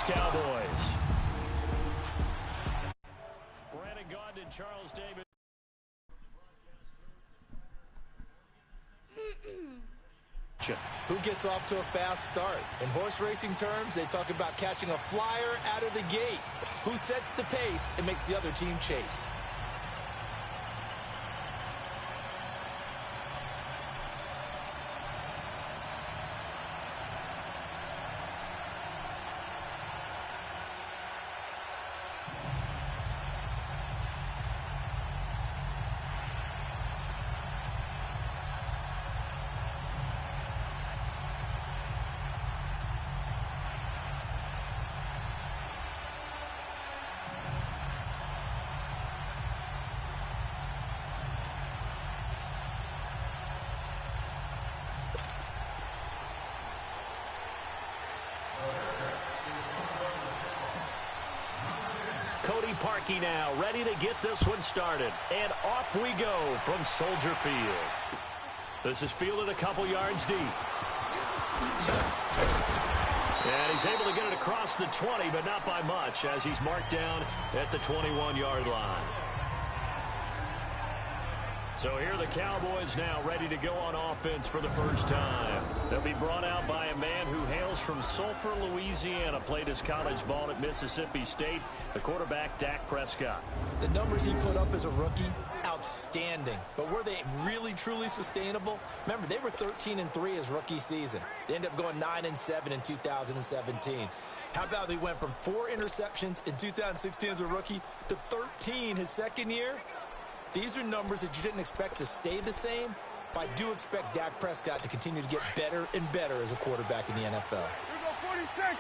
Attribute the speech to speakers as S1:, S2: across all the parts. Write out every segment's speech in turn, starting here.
S1: Cowboys. Brandon Gaudin and Charles Davis.
S2: Who gets off to a fast start? In horse racing terms, they talk about catching a flyer out of the gate. Who sets the pace and makes the other team chase?
S1: Cody Parkey now, ready to get this one started. And off we go from Soldier Field. This is fielded a couple yards deep. And he's able to get it across the 20, but not by much, as he's marked down at the 21-yard line. So here are the Cowboys now ready to go on offense for the first time. They'll be brought out by a man who hails from Sulphur, Louisiana, played his college ball at Mississippi State, the quarterback Dak Prescott.
S2: The numbers he put up as a rookie, outstanding. But were they really, truly sustainable? Remember, they were 13-3 his rookie season. They ended up going 9-7 in 2017. How about they went from 4 interceptions in 2016 as a rookie to 13 his second year? These are numbers that you didn't expect to stay the same, but I do expect Dak Prescott to continue to get better and better as a quarterback in the NFL.
S3: Here we go, 46.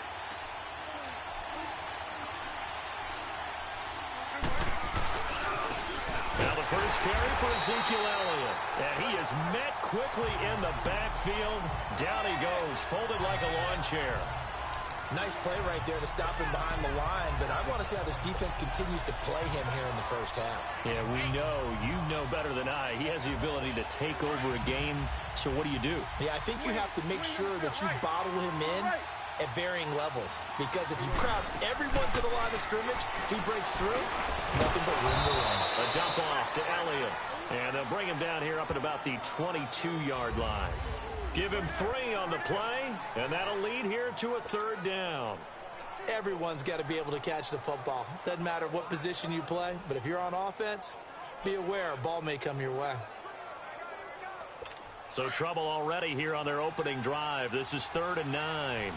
S1: Now the first carry for Ezekiel Elliott. And he is met quickly in the backfield. Down he goes, folded like a lawn chair.
S2: Nice play right there to stop him behind the line, but I want to see how this defense continues to play him here in the first half.
S1: Yeah, we know. You know better than I. He has the ability to take over a game, so what do?
S2: Yeah, I think you have to make sure that you bottle him in at varying levels, because if you crowd everyone to the line of scrimmage, if he breaks through, it's nothing but room to run.
S1: A dump off to Elliott, and they'll bring him down here up at about the 22-yard line. Give him 3 on the play, and that'll lead here to a 3rd down.
S2: Everyone's got to be able to catch the football. Doesn't matter what position you play, but if you're on offense, be aware a ball may come your way.
S1: So trouble already here on their opening drive. This is 3rd and 9.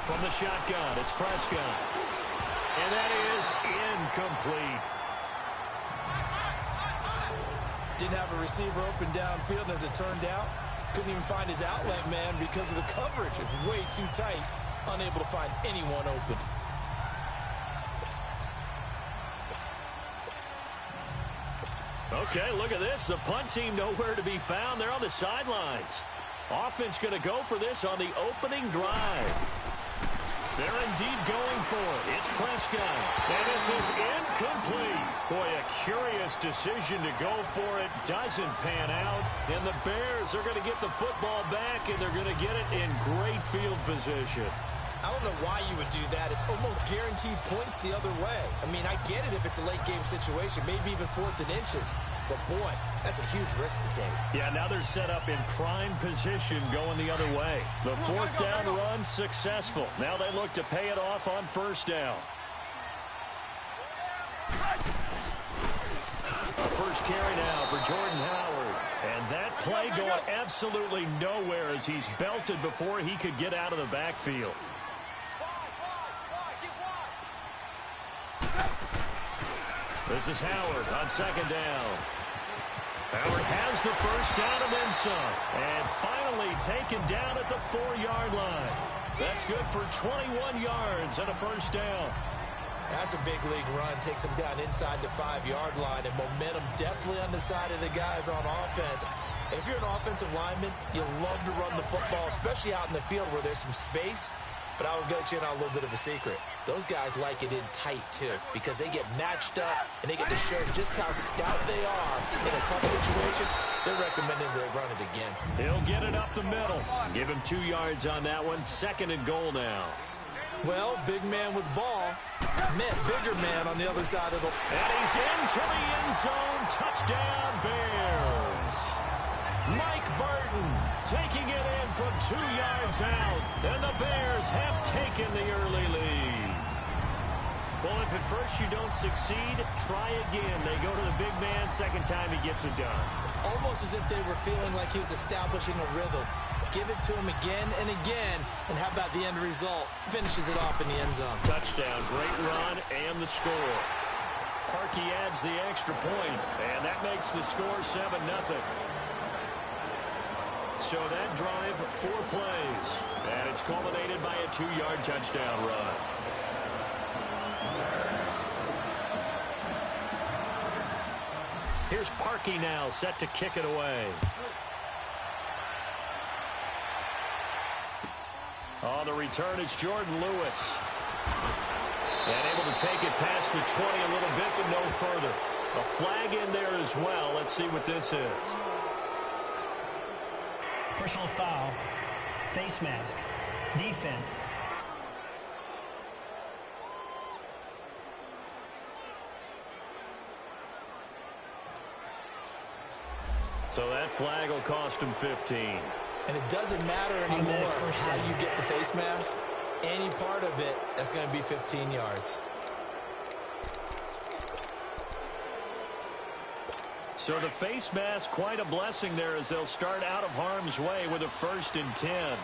S1: From the shotgun, it's Prescott. And that is incomplete.
S2: Didn't have a receiver open downfield, and as it turned out, couldn't even find his outlet man because of the coverage. It's way too tight, unable to find anyone open.
S1: Okay, look at this. The punt team nowhere to be found. They're on the sidelines. Offense going to go for this on the opening drive. They're indeed going for it. It's Prescott. And this is incomplete. Boy, a curious decision to go for it. Doesn't pan out. And the Bears are going to get the football back, and they're going to get it in great field position.
S2: I don't know why you would do that. It's almost guaranteed points the other way. I mean, I get it if it's a late-game situation, maybe even 4th and inches. But, boy, that's a huge risk to take.
S1: Yeah, now they're set up in prime position going the other way. The 4th down run successful. Now they look to pay it off on 1st down. A first carry now for Jordan Howard. And that play going absolutely nowhere as he's belted before he could get out of the backfield. This is Howard on 2nd down. Howard has the first down and then some. And finally taken down at the 4-yard line. That's good for 21 yards and a first down.
S2: That's a big league run. Takes him down inside the 5-yard line. And momentum definitely on the side of the guys on offense. And if you're an offensive lineman, you love to run the football, especially out in the field where there's some space. But I will let you in on a little bit of a secret. Those guys like it in tight, too, because they get matched up and they get to show just how stout they are in a tough situation. They're recommending they run it again.
S1: He'll get it up the middle. Give him 2 yards on that one. 2nd and goal now.
S2: Well, big man with ball met bigger man on the other side of the...
S1: And he's into the end zone. Touchdown, Bears. Mike Burton taking it in from 2 yards out. And the Bears have taken the early lead. Well, if at first you don't succeed, try again. They go to the big man. 2nd time he gets it done.
S2: Almost as if they were feeling like he was establishing a rhythm. Give it to him again and again. And how about the end result? Finishes it off in the end zone.
S1: Touchdown, great run, and the score. Parkey adds the extra point, and that makes the score 7-0. So that drive, 4 plays, and it's culminated by a 2-yard touchdown run. Here's Parkey now, set to kick it away. On the return, it's Jordan Lewis. And able to take it past the 20 a little bit, but no further. A flag in there as well. Let's see what this is.
S3: Personal foul. Face mask. Defense.
S1: So that flag will cost him 15.
S2: And it doesn't matter anymore how you get the face mask. Any part of it, that's going to be 15 yards.
S1: So the face mask, quite a blessing there as they'll start out of harm's way with a 1st and 10.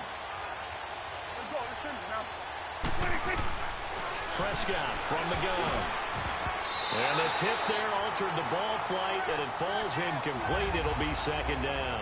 S1: Prescott from the gun. And the tip there altered the ball flight, and it falls incomplete. It'll be 2nd down.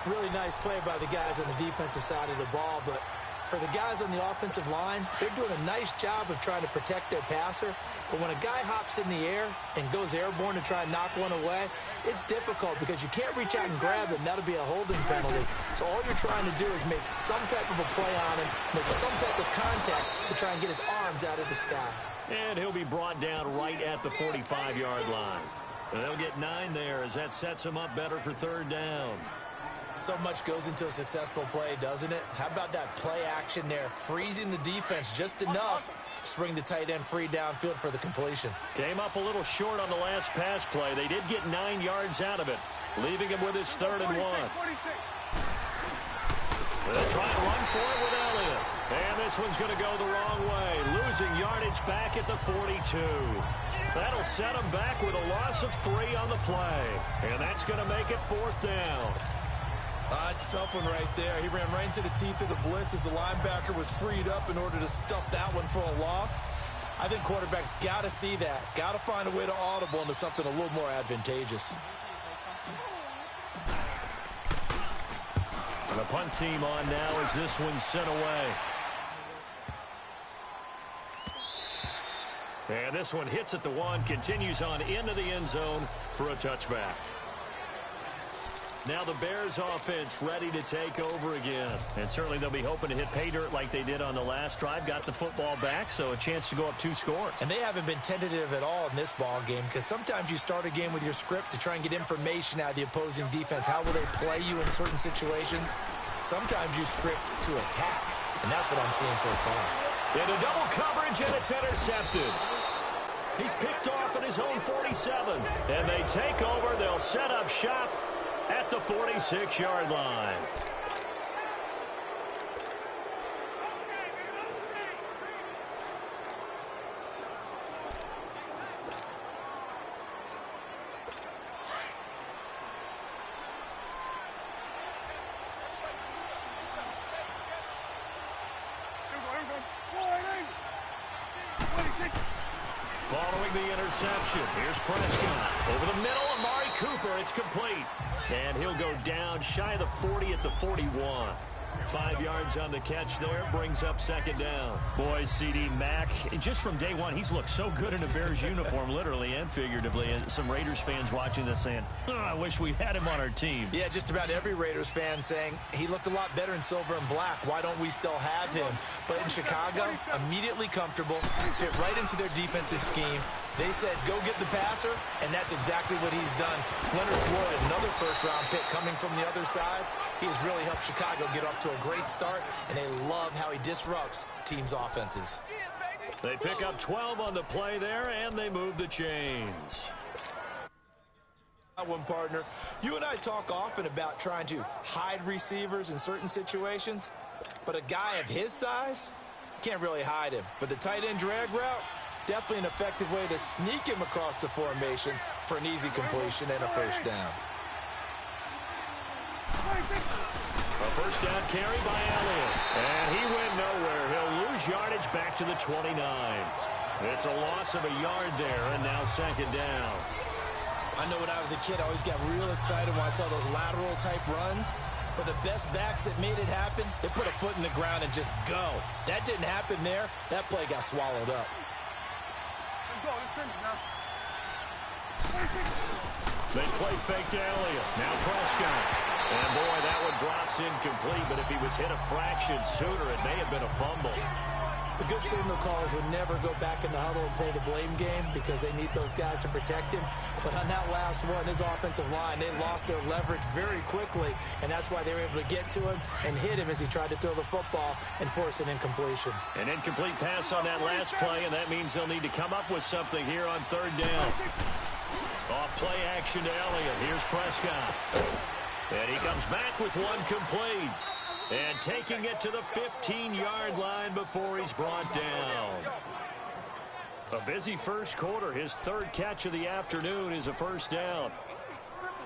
S2: Really nice play by the guys on the defensive side of the ball, but for the guys on the offensive line, they're doing a nice job of trying to protect their passer. But when a guy hops in the air and goes airborne to try and knock one away, it's difficult because you can't reach out and grab him. That'll be a holding penalty. So all you're trying to do is make some type of a play on him, make some type of contact to try and get his arms out of the sky.
S1: And he'll be brought down right at the 45-yard line. And they'll get 9 there as that sets him up better for 3rd down.
S2: So much goes into a successful play, doesn't it? How about that play action there, freezing the defense just enough to bring the tight end free downfield for the completion.
S1: Came up a little short on the last pass play. They did get 9 yards out of it, leaving him with his 3rd and 1. They'll try and run for it with Elliott. And this one's going to go the wrong way, losing yardage back at the 42. That'll set him back with a loss of 3 on the play. And that's going to make it 4th down.
S2: It's a tough one right there. He ran right into the teeth of the blitz as the linebacker was freed up in order to stop that one for a loss. I think quarterbacks got to see that. Got to find a way to audible into something a little more advantageous.
S1: The punt team on now as this one's sent away. And this one hits at the 1, continues on into the end zone for a touchback. Now the Bears offense ready to take over again. And certainly they'll be hoping to hit pay dirt like they did on the last drive. Got the football back, so a chance to go up 2 scores.
S2: And they haven't been tentative at all in this ball game because sometimes you start a game with your script to try and get information out of the opposing defense. How will they play you in certain situations? Sometimes you script to attack, and that's what I'm seeing so far.
S1: Into double coverage, and it's intercepted. He's picked off at his own 47. And they take over. They'll set up shop at the 46-yard line. Following the interception, here's Prescott. Over the middle, Amari Cooper, it's complete. And he'll go down shy of the 40 at the 41. 5 yards on the catch there, brings up second down. Boy, C.D. Mack, just from day one, he's looked so good in a Bears uniform, literally and figuratively. And some Raiders fans watching this saying, oh, I wish we had him on our team.
S2: Yeah, just about every Raiders fan saying he looked a lot better in silver and black. Why don't we still have him? But in Chicago, immediately comfortable, fit right into their defensive scheme. They said, go get the passer, and that's exactly what he's done. Leonard Floyd, another first-round pick coming from the other side. He has really helped Chicago get off to a great start, and they love how he disrupts teams' offenses.
S1: They pick up 12 on the play there, and they move the chains.
S2: One partner, you and I talk often about trying to hide receivers in certain situations, but a guy of his size can't really hide him. But the tight end drag route, definitely an effective way to sneak him across the formation for an easy completion and a first down.
S1: A first down carry by Elliott. And he went nowhere. He'll lose yardage back to the 29. It's a loss of a yard there, and now second down.
S2: I know when I was a kid, I always got real excited when I saw those lateral-type runs. But the best backs that made it happen, they put a foot in the ground and just go. That didn't happen there. That play got swallowed up.
S1: They play fake to Elliott. Now Prescott. And boy, that one drops incomplete, but if he was hit a fraction sooner, it may have been a fumble.
S2: The good signal callers would never go back in the huddle and play the blame game because they need those guys to protect him. But on that last one, his offensive line, they lost their leverage very quickly, and that's why they were able to get to him and hit him as he tried to throw the football and force an incompletion.
S1: An incomplete pass on that last play, and that means they'll need to come up with something here on third down. Off play action to Elliott. Here's Prescott. And he comes back with one complete. And taking it to the 15-yard line before he's brought down. A busy first quarter. His third catch of the afternoon is a first down.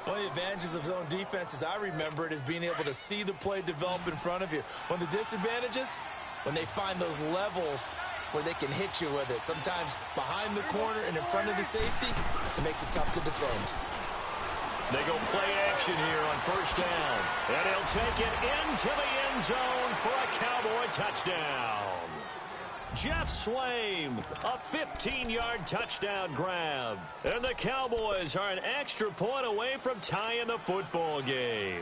S2: One of the advantages of zone defense, as I remember it, is being able to see the play develop in front of you. One of the disadvantages, when they find those levels where they can hit you with it. Sometimes behind the corner and in front of the safety, it makes it tough to defend.
S1: They go play action here on first down. And he'll take it into the end zone for a Cowboy touchdown. Jeff Swaim, a 15-yard touchdown grab. And the Cowboys are an extra point away from tying the football game.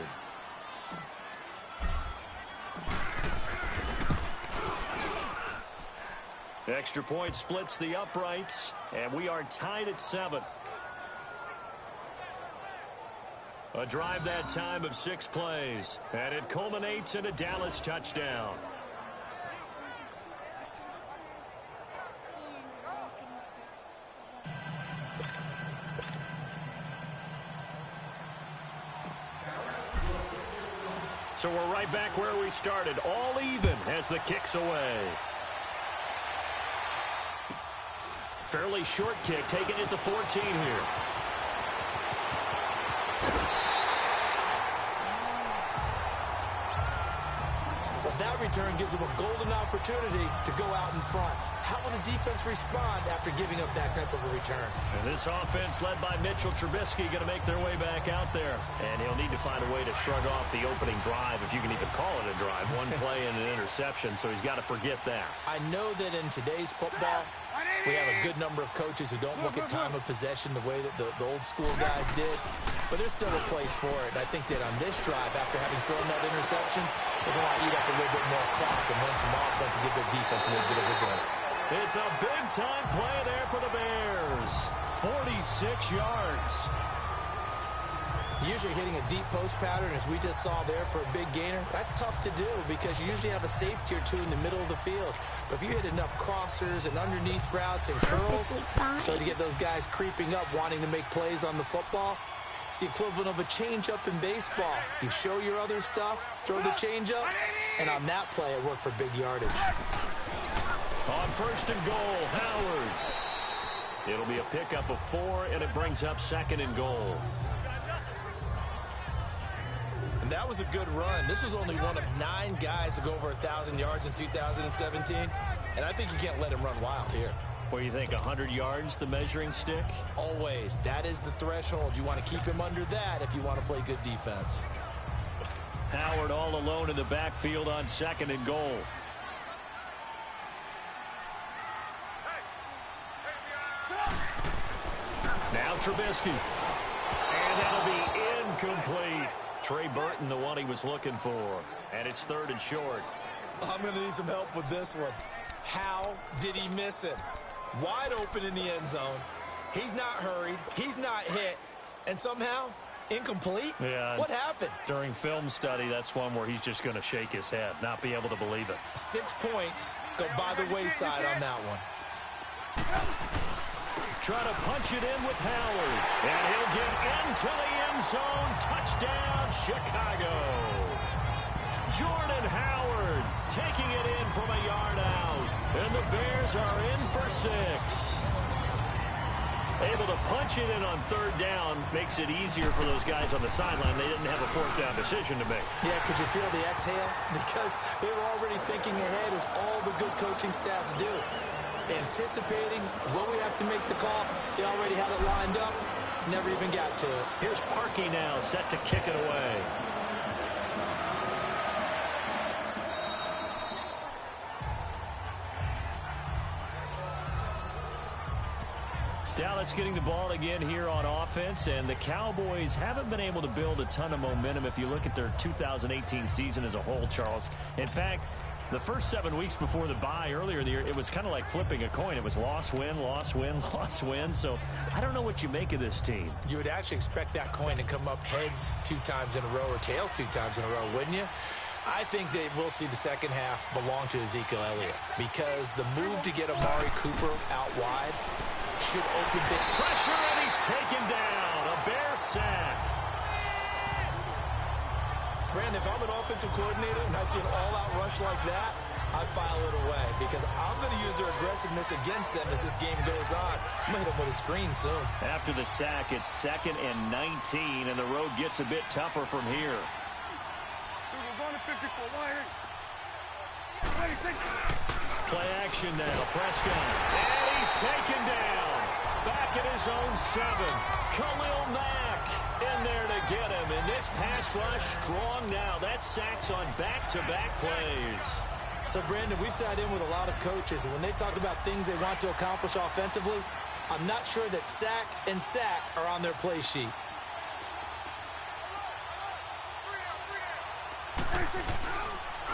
S1: Extra point splits the uprights, and we are tied at 7. A drive that time of 6 plays, and it culminates in a Dallas touchdown. So we're right back where we started, all even as the kick's away. Fairly short kick, taking it to 14 here.
S2: That return gives them a golden opportunity to go out in front. How will the defense respond after giving up that type of a return?
S1: And this offense led by Mitchell Trubisky going to make their way back out there. And he'll need to find a way to shrug off the opening drive, if you can even call it a drive. One play and an interception, so he's got to forget that.
S2: I know that in today's football, we have a good number of coaches who don't look at time of possession the way that the old school guys did. But there's still a place for it. And I think that on this drive, after having thrown that interception, they're going to eat up a little bit more clock and run some offense and give their defense a little bit of a break.
S1: It's a big-time play there for the Bears. 46 yards.
S2: Usually hitting a deep post pattern, as we just saw there for a big gainer, that's tough to do because you usually have a safety or two in the middle of the field. But if you hit enough crossers and underneath routes and curls, start to get those guys creeping up, wanting to make plays on the football. It's the equivalent of a changeup in baseball. You show your other stuff, throw the changeup, and on that play, it worked for big yardage.
S1: On first and goal, Howard. It'll be a pickup of 4, and it brings up second and goal.
S2: And that was a good run. This was only one of 9 guys to go over 1,000 yards in 2017, and I think you can't let him run wild here.
S1: What do you think, 100 yards, the measuring stick?
S2: Always. That is the threshold. You want to keep him under that if you want to play good defense.
S1: Howard all alone in the backfield on 2nd and goal. Now Trubisky. And that'll be incomplete. Trey Burton, the one he was looking for. And it's 3rd and short.
S2: I'm going to need some help with this one. How did he miss it? Wide open in the end zone. He's not hurried. He's not hit. And somehow, incomplete?
S1: Yeah.
S2: What happened?
S1: During film study, that's one where he's just going to shake his head, not be able to believe it.
S2: 6 points go by the wayside on that one.
S1: Try to punch it in with Howard. And he'll get into the end zone. Touchdown, Chicago. Jordan Howard taking it in from a yard out. And the Bears are in for 6. Able to punch it in on 3rd down makes it easier for those guys on the sideline. They didn't have a 4th down decision to make.
S2: Yeah, could you feel the exhale? Because they were already thinking ahead, as all the good coaching staffs do. Anticipating, will we have to make the call? They already had it lined up. Never even got to it.
S1: Here's Parkey now, set to kick it away. Dallas getting the ball again here on offense, and the Cowboys haven't been able to build a ton of momentum if you look at their 2018 season as a whole, Charles. In fact, the first 7 weeks before the bye earlier in the year, it was kind of like flipping a coin. It was loss, win, loss, win, loss, win. So I don't know what you make of this team.
S2: You would actually expect that coin to come up heads 2 times in a row or tails 2 times in a row, wouldn't you? I think that we'll see the second half belong to Ezekiel Elliott, because the move to get Amari Cooper out wide should open the
S1: pressure, and he's taken down. A Bear sack.
S2: Brandon, if I'm an offensive coordinator and I see an all-out rush like that, I file it away, because I'm going to use their aggressiveness against them as this game goes on. I'm going to hit them with a screen soon.
S1: After the sack, it's 2nd and 19, and the road gets a bit tougher from here. Play action now. Prescott. And he's taken down. Back at his own 7. Khalil Mack in there to get him. And this pass rush strong now. That sack's on back-to-back plays.
S2: So, Brandon, we sat in with a lot of coaches, and when they talk about things they want to accomplish offensively, I'm not sure that sack and sack are on their play sheet.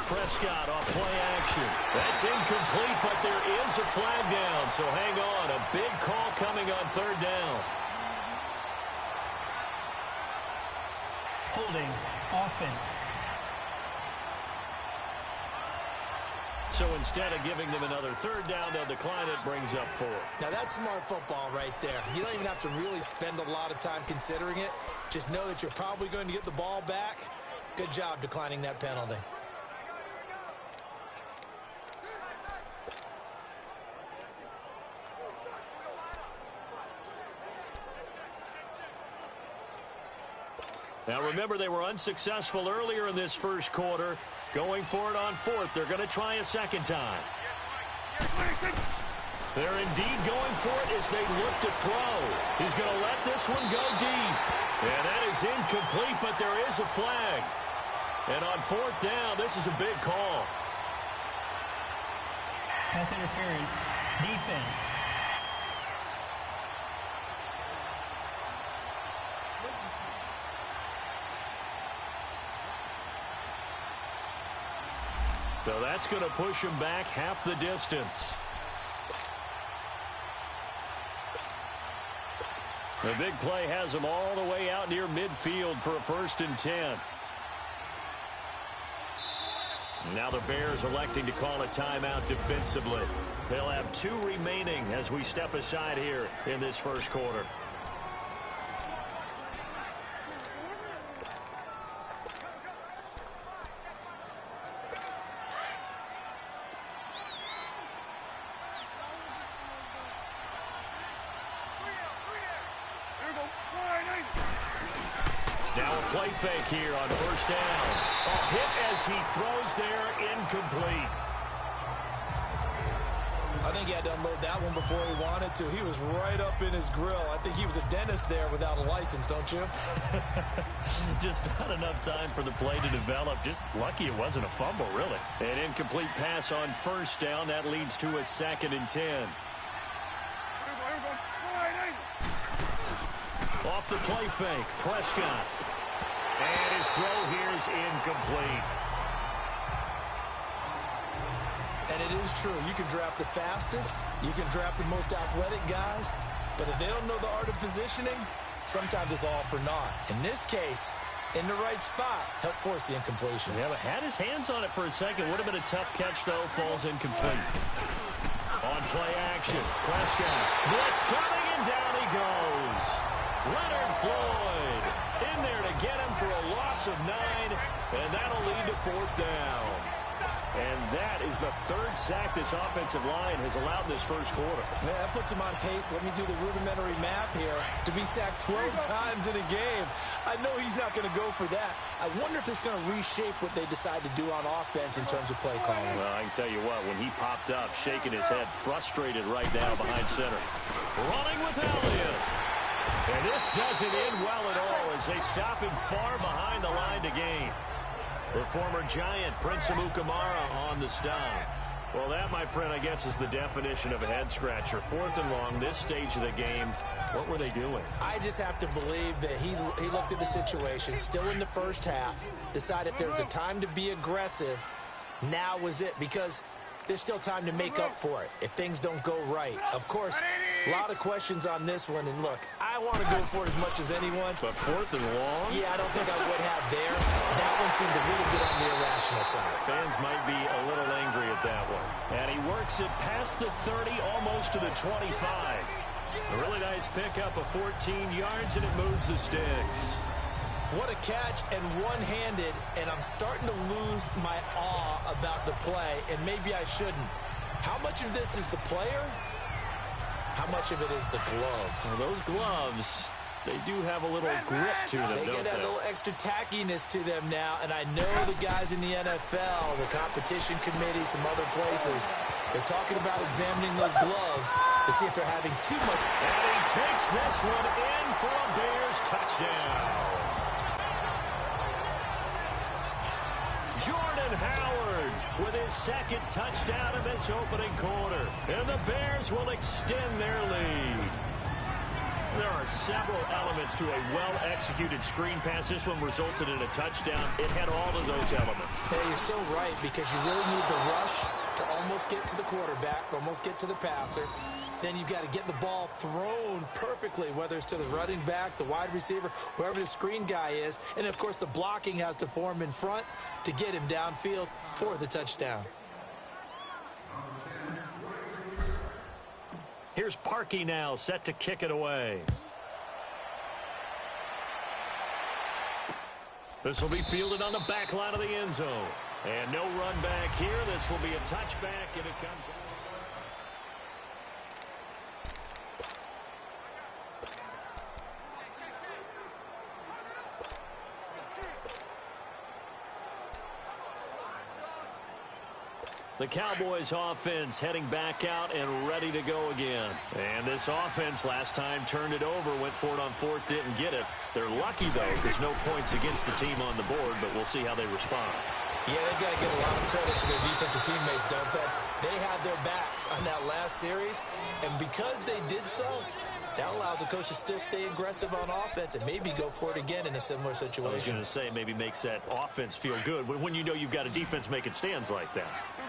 S1: Prescott off play action. That's incomplete, but there is a flag down. So hang on. A big call coming on 3rd down.
S3: Holding offense.
S1: So instead of giving them another 3rd down, they'll decline it. Brings up 4.
S2: Now, that's smart football right there. You don't even have to really spend a lot of time considering it. Just know that you're probably going to get the ball back. Good job declining that penalty.
S1: Now, remember, they were unsuccessful earlier in this first quarter. Going for it on 4th. They're going to try a 2nd time. They're indeed going for it as they look to throw. He's going to let this one go deep. And that is incomplete, but there is a flag. And on 4th down, this is a big call.
S3: Pass interference. Defense.
S1: So that's going to push him back half the distance. The big play has him all the way out near midfield for a 1st and 10. Now the Bears electing to call a timeout defensively. They'll have 2 remaining as we step aside here in this first quarter. Now a play fake here on 1st down. A hit as he throws there, incomplete.
S2: I think he had to unload that one before he wanted to. He was right up in his grill. I think he was a dentist there without a license, don't you?
S1: Just not enough time for the play to develop. Just lucky it wasn't a fumble, really. An incomplete pass on first down. That leads to a 2nd and 10. Off the play fake, Prescott. And his throw here is incomplete.
S2: And it is true. You can draft the fastest. You can draft the most athletic guys. But if they don't know the art of positioning, sometimes it's all for naught. In this case, in the right spot, helped force the incompletion.
S1: Yeah, but had his hands on it for a second. Would have been a tough catch, though. Falls incomplete. On play action, Prescott. Blitz coming, and down he goes. Leonard Floyd in there to get him for a loss of 9, and that'll lead to 4th down. And that is the 3rd sack this offensive line has allowed in this first quarter.
S2: Man, that puts him on pace. Let me do the rudimentary math here. To be sacked 12 times in a game, I know he's not going to go for that. I wonder if it's going to reshape what they decide to do on offense in terms of play calling.
S1: Well, I can tell you what, when he popped up, shaking his head, frustrated right now behind center. Running with Elliott. And this doesn't end well at all as they stop him far behind the line to gain. The former Giant, Prince Amukamara, on the stop. Well, that, my friend, I guess is the definition of a head-scratcher. 4th and long, this stage of the game. What were they doing?
S2: I just have to believe that he looked at the situation, still in the first half, decided if there was a time to be aggressive, now was it. Because there's still time to make up for it if things don't go right. Of course, a lot of questions on this one. And look, I want to go for it as much as anyone.
S1: But 4th and long?
S2: Yeah, I don't think I would have there. That one seemed a little bit on the irrational side.
S1: Fans might be a little angry at that one. And he works it past the 30, almost to the 25. A really nice pickup of 14 yards, and it moves the sticks.
S2: What a catch, and one-handed, and I'm starting to lose my awe about the play, and maybe I shouldn't. How much of this is the player? How much of it is the glove?
S1: Well, those gloves, they do have a little grip to them,
S2: They
S1: don't
S2: get that
S1: they?
S2: little extra tackiness to them now, and I know the guys in the NFL, the competition committee, some other places, they're talking about examining those gloves to see if they're having too much.
S1: And he takes this one in for a Bears touchdown. Jordan Howard with his 2nd touchdown of this opening quarter. And the Bears will extend their lead. There are several elements to a well-executed screen pass. This one resulted in a touchdown. It had all of those elements.
S2: Hey, you're so right, because you really need to rush to almost get to the quarterback, almost get to the passer. Then you've got to get the ball thrown perfectly, whether it's to the running back, the wide receiver, whoever the screen guy is. And, of course, the blocking has to form in front to get him downfield for the touchdown.
S1: Here's Parkey now, set to kick it away. This will be fielded on the back line of the end zone. And no run back here. This will be a touchback, and it comes out. The Cowboys offense heading back out and ready to go again. And this offense last time turned it over, went for it on 4th, didn't get it. They're lucky, though, there's no points against the team on the board, but we'll see how they respond.
S2: Yeah, they've got to give a lot of credit to their defensive teammates, don't they? They had their backs on that last series, and because they did so, that allows the coach to still stay aggressive on offense and maybe go for it again in a similar situation.
S1: I was going to say, maybe makes that offense feel good when you know you've got a defense making stands like that.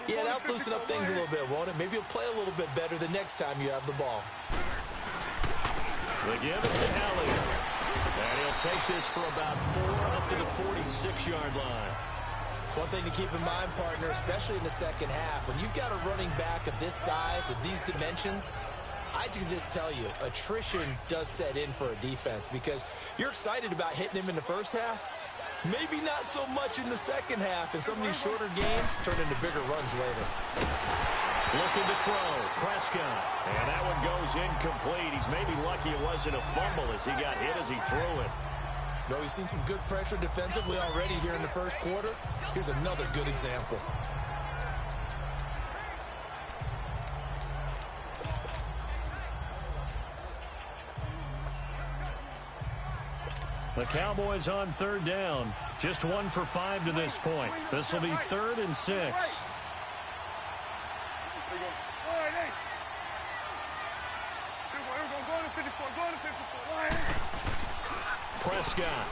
S2: Yeah, that'll loosen up things a little bit, won't it? Maybe you'll play a little bit better the next time you have the ball.
S1: The give is to Elliott. And he'll take this for about 4 up to the 46-yard line.
S2: One thing to keep in mind, partner, especially in the second half, when you've got a running back of this size, of these dimensions, I can just tell you, attrition does set in for a defense because you're excited about hitting him in the first half. Maybe not so much in the second half, and some of these shorter gains turn into bigger runs later.
S1: Looking to throw, Prescott. And that one goes incomplete. He's maybe lucky it wasn't a fumble as he got hit as he threw it.
S2: Though he's seen some good pressure defensively already here in the first quarter, here's another good example.
S1: The Cowboys on third down. Just 1 for 5 to this point. This will be 3rd and 6. Prescott.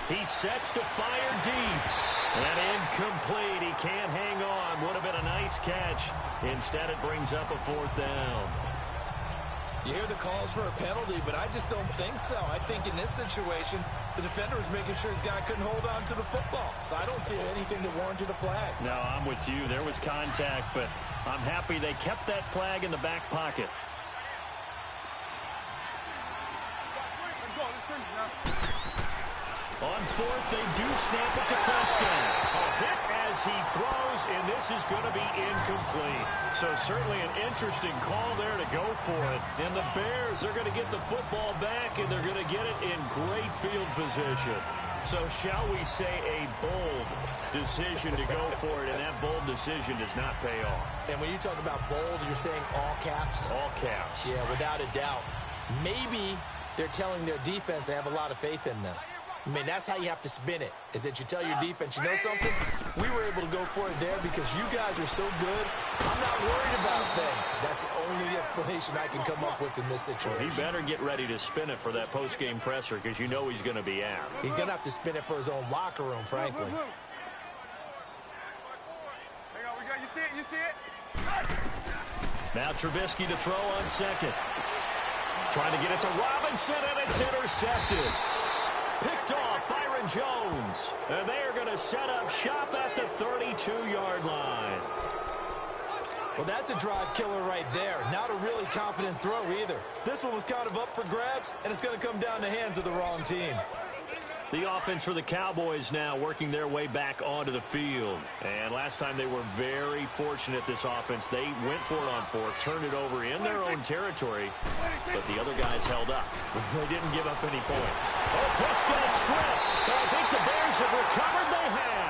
S1: He sets to fire deep. And incomplete. He can't hang on. Would have been a nice catch. Instead, it brings up a 4th down.
S2: You hear the calls for a penalty, but I just don't think so. I think in this situation, the defender was making sure his guy couldn't hold on to the football. So I don't see anything that warranted a flag.
S1: No, I'm with you. There was contact, but I'm happy they kept that flag in the back pocket. On 4th, they do snap it to Prescott. A hit as he throws, and this is going to be incomplete. So certainly an interesting call there to go for it. And the Bears are going to get the football back, and they're going to get it in great field position. So shall we say a bold decision to go for it, and that bold decision does not pay off.
S2: And when you talk about bold, you're saying all caps?
S1: All caps.
S2: Yeah, without a doubt. Maybe they're telling their defense they have a lot of faith in them. I mean, that's how you have to spin it, is that you tell your defense, you know something? We were able to go for it there because you guys are so good. I'm not worried about things. That's the only explanation I can come up with in this situation.
S1: Well, he better get ready to spin it for that post-game presser because you know he's going to be out.
S2: He's going to have to spin it for his own locker room, frankly.
S4: You see it?
S1: Now Trubisky to throw on 2nd. Trying to get it to Robinson, and it's intercepted. Picked off Byron Jones. And they are going to set up shop at the 32-yard line.
S2: Well, that's a drive killer right there. Not a really confident throw either. This one was kind of up for grabs, and it's going to come down the hands of the wrong team.
S1: The offense for the Cowboys now working their way back onto the field. And last time they were very fortunate, this offense. They went for it on 4th, turned it over in their own territory, but the other guys held up. They didn't give up any points. Oh, Prescott stripped. I think the Bears have recovered. They have.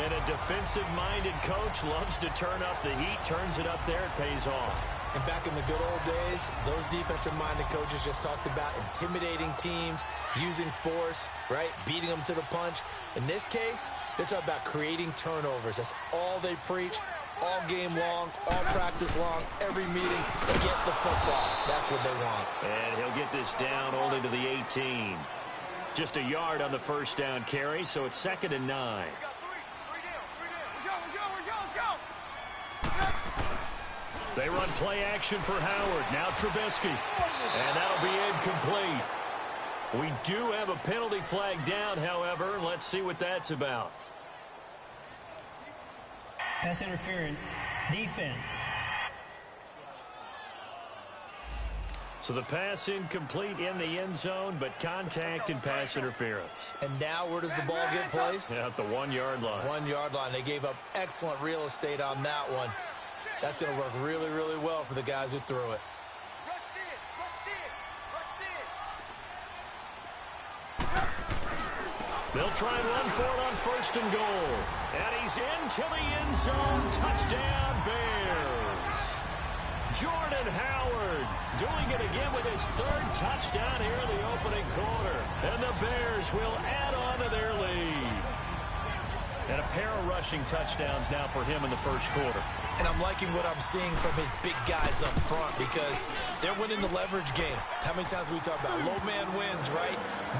S1: And a defensive-minded coach loves to turn up the heat, turns it up there, it pays off.
S2: And back in the good old days, those defensive-minded coaches just talked about intimidating teams, using force, right, beating them to the punch. In this case, they're talking about creating turnovers. That's all they preach, all game long, all practice long, every meeting. Get the football. That's what they want.
S1: And he'll get this down only to the 18. Just a yard on the first down carry, so it's 2nd and 9. They run play action for Howard. Now Trubisky. And that'll be incomplete. We do have a penalty flag down, however. Let's see what that's about.
S3: Pass interference. Defense.
S1: So the pass incomplete in the end zone, but contact and pass interference.
S2: And now where does the ball get placed?
S1: At the 1-yard line.
S2: 1-yard line. They gave up excellent real estate on that one. That's going to work really, really well for the guys who threw it.
S1: They'll try and run for it on 1st and goal. And he's into the end zone. Touchdown, Bears. Jordan Howard doing it again with his 3rd touchdown here in the opening quarter. And the Bears will add on to their lead. And a pair of rushing touchdowns now for him in the first quarter.
S2: And I'm liking what I'm seeing from his big guys up front because they're winning the leverage game. How many times we talk about low man wins, right?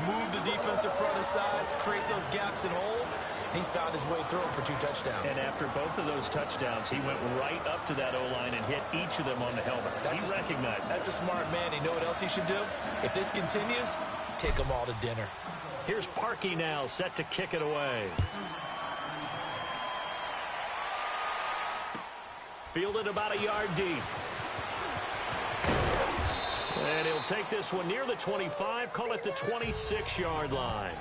S2: Move the defensive front aside, create those gaps and holes. He's found his way through them for 2 touchdowns.
S1: And after both of those touchdowns, he went right up to that O-line and hit each of them on the helmet. He recognized it.
S2: That's a smart man. You know what else he should do? If this continues, take them all to dinner.
S1: Here's Parkey now, set to kick it away. Fielded about a yard deep. And he'll take this one near the 25, call it the 26-yard line.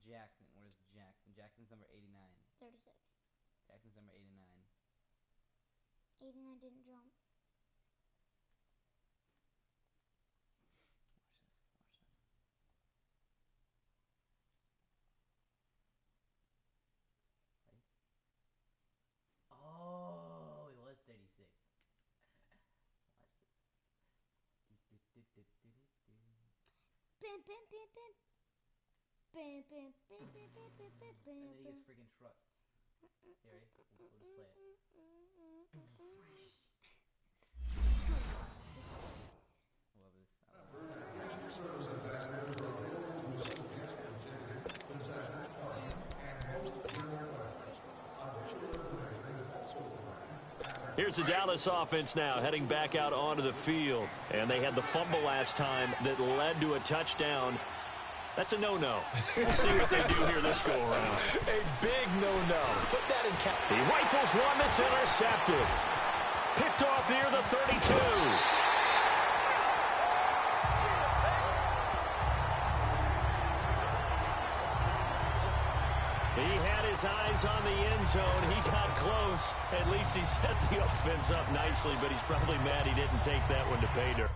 S5: Jackson. Where's Jackson? Jackson's number 89.
S6: 36.
S5: Jackson's number 89.
S6: 89 didn't jump.
S5: And then he gets freaking trucked. Here, we'll just play it. Love this.
S1: Here's the Dallas offense now heading back out onto the field. And they had the fumble last time that led to a touchdown. That's a no-no. We'll see what they do here this go-around.
S2: A big no-no. Put that in count.
S1: He rifles one that's intercepted. Picked off near the 32. He had his eyes on the end zone. He got close. At least he set the offense up nicely, but he's probably mad he didn't take that one to pay dirt.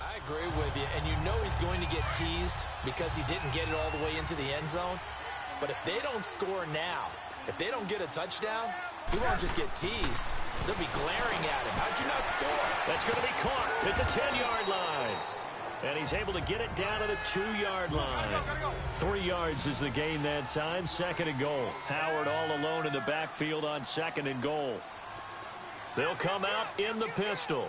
S2: I agree with you, and you know he's going to get teased because he didn't get it all the way into the end zone. But if they don't score now, if they don't get a touchdown, he won't just get teased. They'll be glaring at him. How'd you not score?
S1: That's going to be caught at the 10-yard line. And he's able to get it down to the 2-yard line. 3 yards is the gain that time. 2nd and goal. Howard all alone in the backfield on 2nd and goal. They'll come out in the pistol.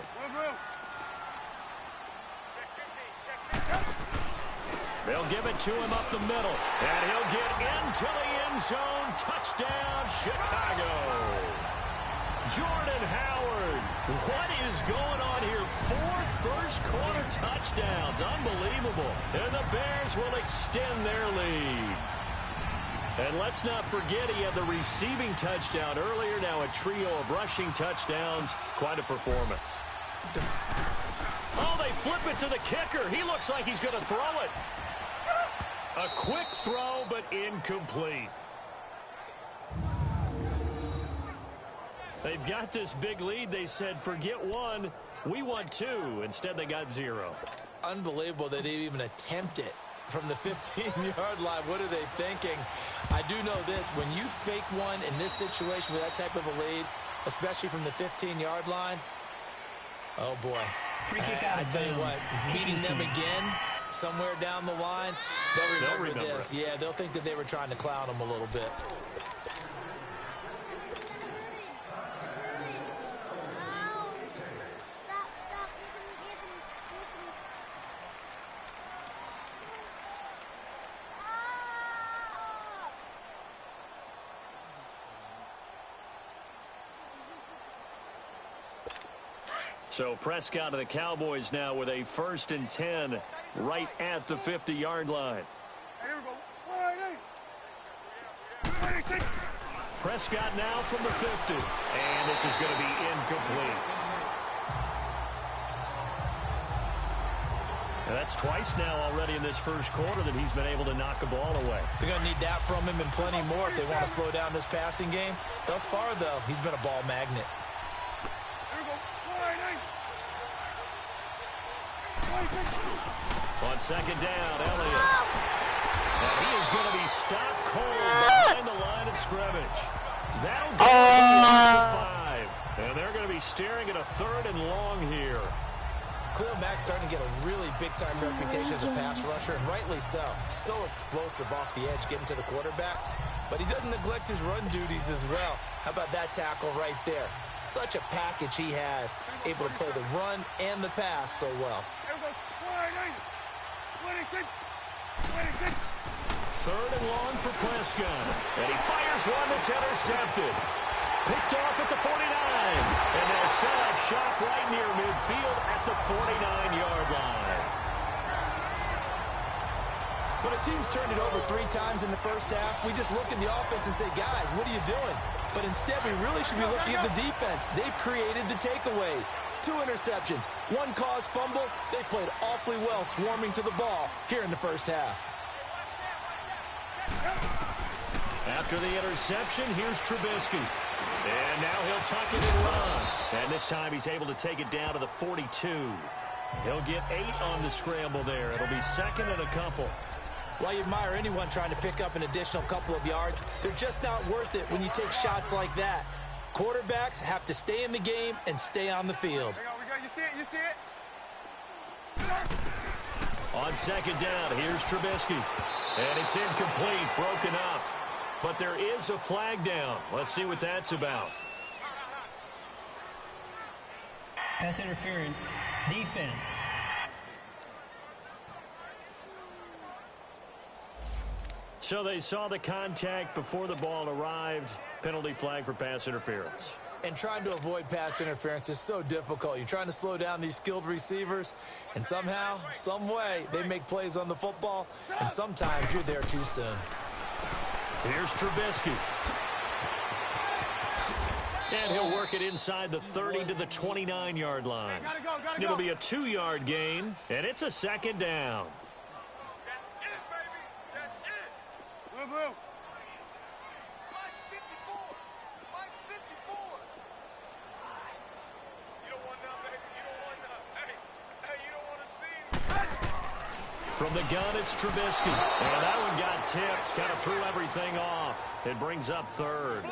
S1: They'll give it to him up the middle. And he'll get into the end zone. Touchdown, Chicago. Jordan Howard. What is going on here? 4 first-quarter touchdowns. Unbelievable. And the Bears will extend their lead. And let's not forget he had the receiving touchdown earlier. Now a trio of rushing touchdowns. Quite a performance. Oh, they flip it to the kicker. He looks like he's going to throw it. A quick throw, but incomplete. They've got this big lead. They said, forget 1, we want 2. Instead, they got 0.
S2: Unbelievable they didn't even attempt it from the 15-yard line. What are they thinking? I do know this. When you fake one in this situation with that type of a lead, especially from the 15-yard line, oh, boy.
S3: Free kick out of bounds.
S2: I tell you what, beating them again somewhere down the line, they'll remember this. Yeah, they'll think that they were trying to clown them a little bit.
S1: So Prescott and the Cowboys now with a 1st and 10 right at the 50-yard line. Prescott now from the 50. And this is going to be incomplete. And that's twice now already in this first quarter that he's been able to knock a ball away.
S2: They're going to need that from him and plenty more if they want to slow down this passing game. Thus far, though, he's been a ball magnet.
S1: On 2nd down, Elliott. And he is going to be stopped cold behind the line of scrimmage. That'll go to 5. And they're going to be staring at a 3rd and long here.
S2: Khalil Mack's starting to get a really big-time reputation as a pass rusher, and rightly so. So explosive off the edge, getting to the quarterback. But he doesn't neglect his run duties as well. How about that tackle right there? Such a package he has, able to play the run and the pass so well.
S1: 3rd and long for Prescott. And he fires one that's intercepted. Picked off at the 49. And they'll set up shop right near midfield at the 49-yard line.
S2: But a team's turned it over 3 times in the first half. We just look at the offense and say, guys, what are you doing? But instead, we really should be looking at the defense. They've created the takeaways. 2 interceptions, 1 caused fumble. They played awfully well swarming to the ball here in the first half.
S1: After the interception, here's Trubisky. And now he'll tuck it and run. And this time he's able to take it down to the 42. He'll get 8 on the scramble there. It'll be 2nd and a couple.
S2: While you admire anyone trying to pick up an additional couple of yards, they're just not worth it when you take shots like that. Quarterbacks have to stay in the game and stay on the field.
S4: You see it? You see it?
S1: On second down, here's Trubisky. And it's incomplete, broken up. But there is a flag down. Let's see what that's about.
S3: Pass interference. Defense.
S1: So they saw the contact before the ball arrived. Penalty flag for pass interference.
S2: And trying to avoid pass interference is so difficult. You're trying to slow down these skilled receivers, and somehow, some way, they make plays on the football, and sometimes you're there too soon.
S1: Here's Trubisky. And he'll work it inside the 30 to the 29-yard line.
S4: Gotta go.
S1: It'll be a 2-yard gain, and it's a second down.
S4: That's it, baby. That's it. Blue. Mike 54. Mike 54. You don't want none, baby. You don't want none. Hey, you don't want to see.
S1: From the gun, it's Trubisky. And that one got tipped. Kind of threw everything off. It brings up third.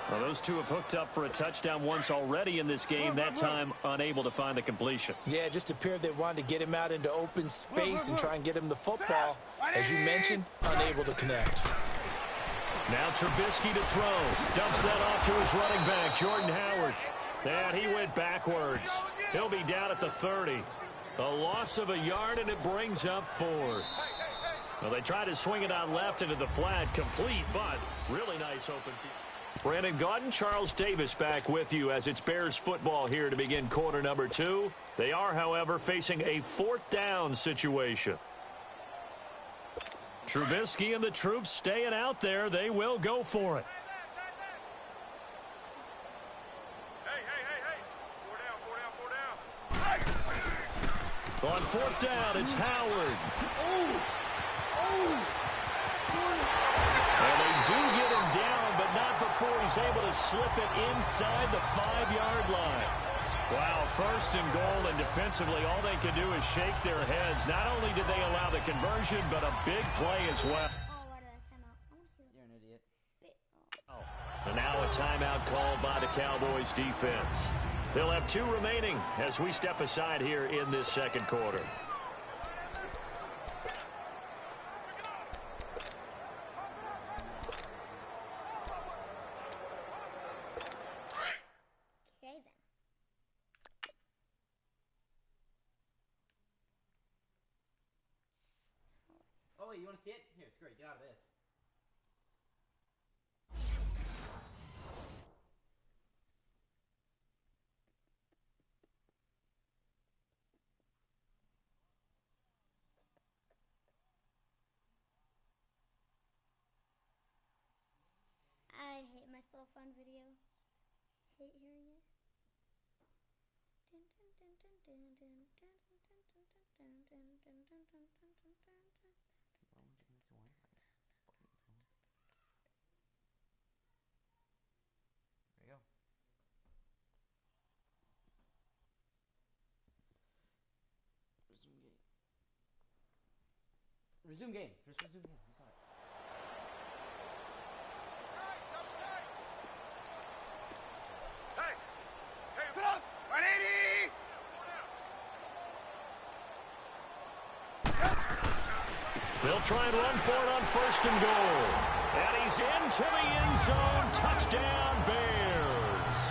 S1: Well, those two have hooked up for a touchdown once already in this game, that time unable to find the completion.
S2: Yeah, it just appeared they wanted to get him out into open space and try and get him the football. As you mentioned, unable to connect.
S1: Now Trubisky to throw. Dumps that off to his running back, Jordan Howard. And he went backwards. He'll be down at the 30. A loss of a yard, and it brings up fourth. Well, they tried to swing it out left into the flat, complete, but really nice open field. Brandon Gaudin, Charles Davis back with you as it's Bears football here to begin quarter number 2. They are, however, facing a 4th down situation. Trubisky and the troops staying out there. They will go for it.
S4: Hey. 4 down.
S1: On 4th down, it's Howard. And they do get him down, but not before he's able to slip it inside the 5-yard line. Wow, 1st and goal, and defensively all they can do is shake their heads. Not only did they allow the conversion, but a big play as well.
S5: You're an idiot.
S1: And now a timeout called by the Cowboys defense. They'll have 2 remaining as we step aside here in this second quarter.
S5: Okay, then.
S6: Oh, wait, you want to see it? Here, screw it. Get out of this.
S5: I hate my cell phone video. Hate hearing it.
S6: There you go. Resume game. Just resume game. I'm sorry.
S4: Hey, 180!
S1: They'll try and run for it on 1st and goal. And he's into the end zone. Touchdown, Bears.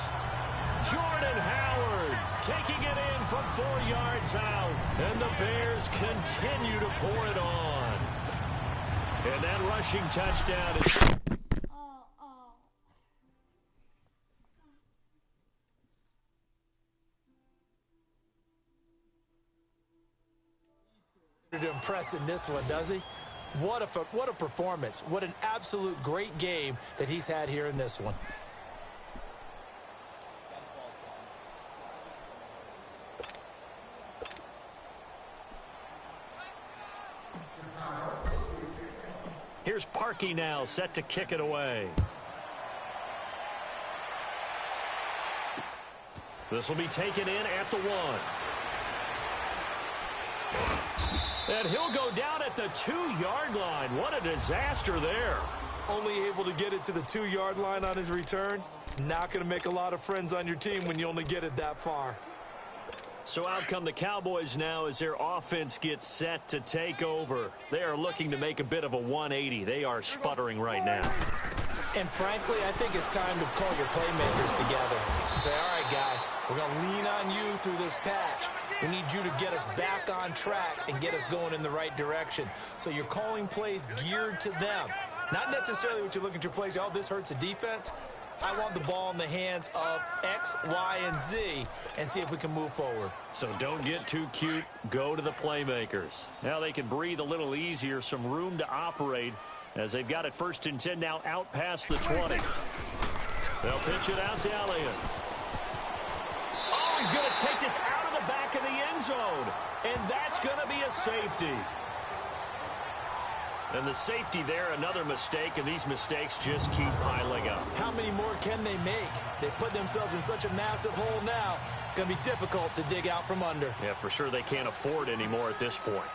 S1: Jordan Howard taking it in from 4 yards out. And the Bears continue to pour it on. And that rushing touchdown is...
S2: To impress in this one, does he? What a performance. What an absolute great game that he's had here in this one.
S1: Here's Parkey now, set to kick it away. This will be taken in at the 1. And he'll go down at the 2-yard line. What a disaster there.
S2: Only able to get it to the 2-yard line on his return. Not going to make a lot of friends on your team when you only get it that far.
S1: So out come the Cowboys now as their offense gets set to take over. They are looking to make a bit of a 180. They are sputtering right now.
S2: And frankly, I think it's time to call your playmakers together and say, all right, guys, we're going to lean on you through this patch. We need you to get us back on track and get us going in the right direction. So you're calling plays geared to them. Not necessarily what you look at your plays, oh, this hurts the defense. I want the ball in the hands of X, Y, and Z and see if we can move forward.
S1: So don't get too cute. Go to the playmakers. Now they can breathe a little easier, some room to operate as they've got it 1st and 10 now out past the 20. They'll pitch it out to Elliott. Oh, he's going to take this out of the back of the end zone. And that's going to be a safety. And the safety there, another mistake, and these mistakes just keep piling up.
S2: How many more can they make? They put themselves in such a massive hole now. Going to be difficult to dig out from under.
S1: Yeah, for sure they can't afford any more at this point.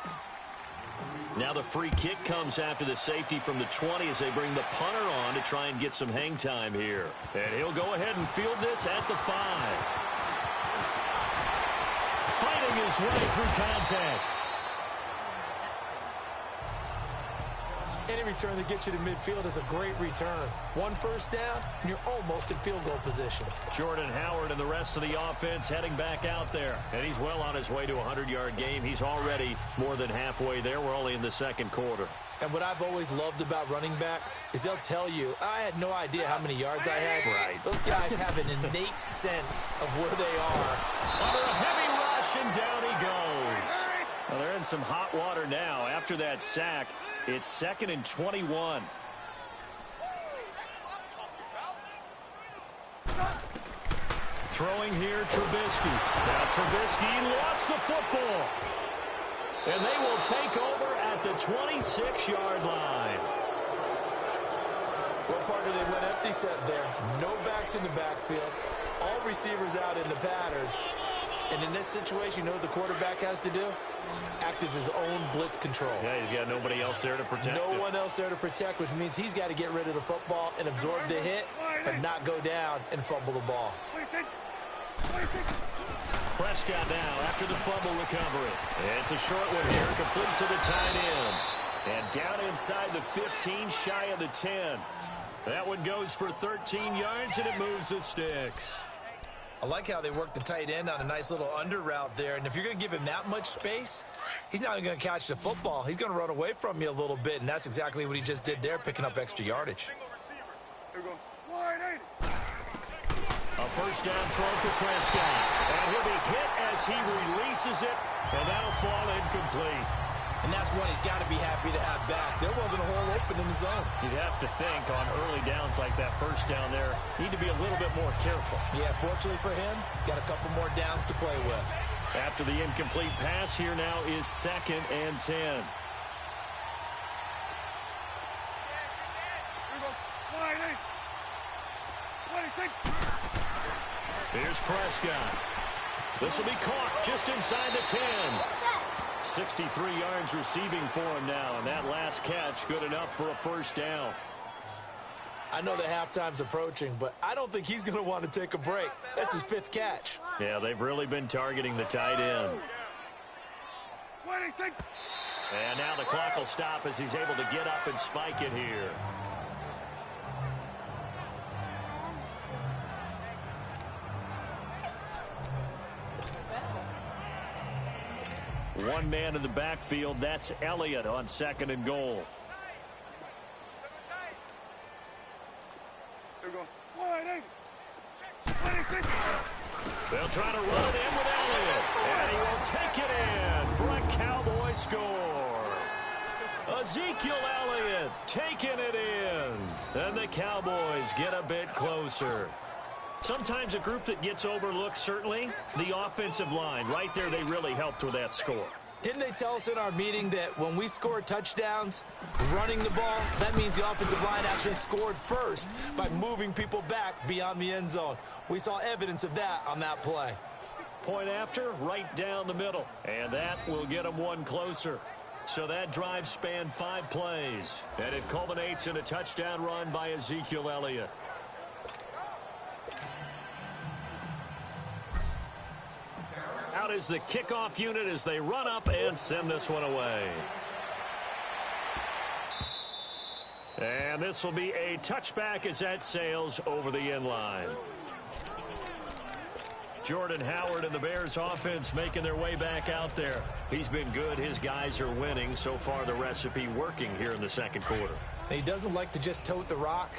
S1: Now the free kick comes after the safety from the 20 as they bring the punter on to try and get some hang time here. And he'll go ahead and field this at the 5. Fighting his way through contact.
S2: Any return that gets you to midfield is a great return. 1 first down, and you're almost in field goal position.
S1: Jordan Howard and the rest of the offense heading back out there. And he's well on his way to a 100-yard game. He's already more than halfway there. We're only in the 2nd quarter.
S2: And what I've always loved about running backs is they'll tell you, I had no idea how many yards I had.
S1: Right.
S2: Those guys have an innate sense of where they are.
S1: Under a heavy rush, and down he goes. Well, they're in some hot water now. After that sack, it's 2nd and 21. Throwing here, Trubisky. Now Trubisky lost the football. And they will take over at the 26-yard line.
S2: What part did they went empty set there? No backs in the backfield. All receivers out in the pattern. And in this situation, you know what the quarterback has to do? Act as his own blitz control.
S1: Yeah, he's got nobody else there to protect him.
S2: No one else there to protect, which means he's got to get rid of the football and absorb the hit, but not go down and fumble the ball.
S1: Prescott now after the fumble recovery. It's a short one here, complete to the tight end. And down inside the 15, shy of the 10. That one goes for 13 yards, and it moves the sticks.
S2: I like how they work the tight end on a nice little under route there. And if you're going to give him that much space, he's not going to catch the football. He's going to run away from you a little bit, and that's exactly what he just did there, picking up extra yardage.
S1: A first down throw for Prescott. And he'll be hit as he releases it, and that'll fall incomplete.
S2: And that's one he's got to be happy to have back. There wasn't a hole open in the zone.
S1: You'd have to think on early downs like that first down there, need to be a little bit more careful.
S2: Yeah, fortunately for him, got a couple more downs to play with.
S1: After the incomplete pass, here now is 2nd and 10. Here's Prescott. This will be caught just inside the 10. 63 yards receiving for him now, and that last catch good enough for a first down.
S2: I know the halftime's approaching, but I don't think he's going to want to take a break. That's his 5th catch.
S1: Yeah, they've really been targeting the tight end. And now the clock will stop as he's able to get up and spike it here. One man in the backfield. That's Elliott on 2nd and goal. They'll try to run it in with Elliott. And he will take it in for a Cowboy score. Ezekiel Elliott taking it in. And the Cowboys get a bit closer. Sometimes a group that gets overlooked, certainly, the offensive line. Right there, they really helped with that score.
S2: Didn't they tell us in our meeting that when we score touchdowns, running the ball, that means the offensive line actually scored first by moving people back beyond the end zone? We saw evidence of that on that play.
S1: Point after, right down the middle. And that will get them one closer. So that drive spanned 5 plays. And it culminates in a touchdown run by Ezekiel Elliott. Out out as the kickoff unit as they run up and send this one away. And this will be a touchback as that sails over the end line. Jordan Howard and the Bears offense making their way back out there. He's been good. His guys are winning. So far, the recipe working here in the second quarter.
S2: He doesn't like to just tote the rock.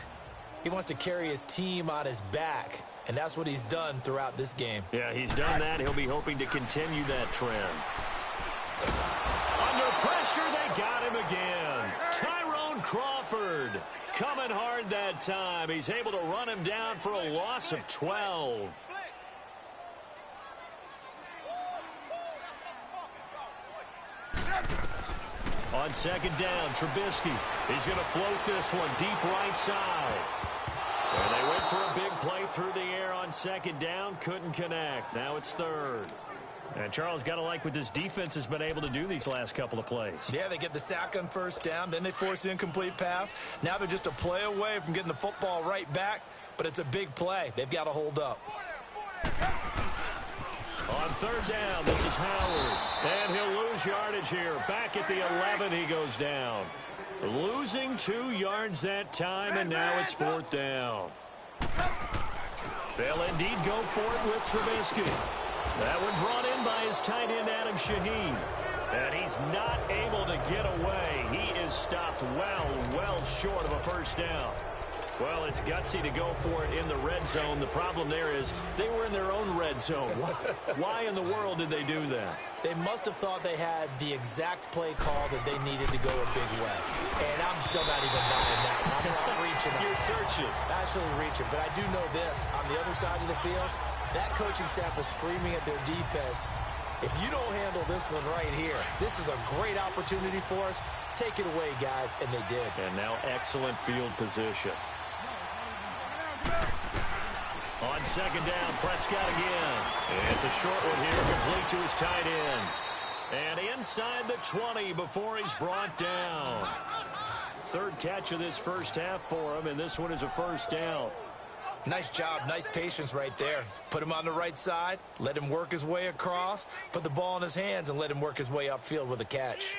S2: He wants to carry his team on his back, and that's what he's done throughout this game.
S1: Yeah, he's done that. He'll be hoping to continue that trend. Under pressure, they got him again. Tyrone Crawford coming hard that time. He's able to run him down for a loss of 12. On second down, Trubisky. He's going to float this one deep right side. And they went for a big play through the air on second down. Couldn't connect. Now it's third. And Charles, got to like what this defense has been able to do these last couple of plays.
S2: Yeah, they get the sack on first down. Then they force the incomplete pass. Now they're just a play away from getting the football right back. But it's a big play. They've got to hold up.
S1: On third down, this is Howard. And he'll lose yardage here. Back at the 11, he goes down. Losing 2 yards that time, and now it's fourth down. They'll indeed go for it with Trubisky. That one brought in by his tight end, Adam Shaheen. And he's not able to get away. He is stopped well short of a first down. Well, it's gutsy to go for it in the red zone. The problem there is they were in their own red zone. Why in the world did they do that?
S2: They must have thought they had the exact play call that they needed to go a big way. And I'm still not even buying that. I'm reaching.
S1: You're searching.
S2: Actually reaching. But I do know this. On the other side of the field, that coaching staff is screaming at their defense. If you don't handle this one right here, this is a great opportunity for us. Take it away, guys. And they did.
S1: And now excellent field position. On second down, Prescott again. It's a short one here, complete to his tight end. And inside the 20 before he's brought down. Third catch of this first half for him, and this one is a first down.
S2: Nice job, nice patience right there. Put him on the right side, let him work his way across, put the ball in his hands, and let him work his way upfield with a catch.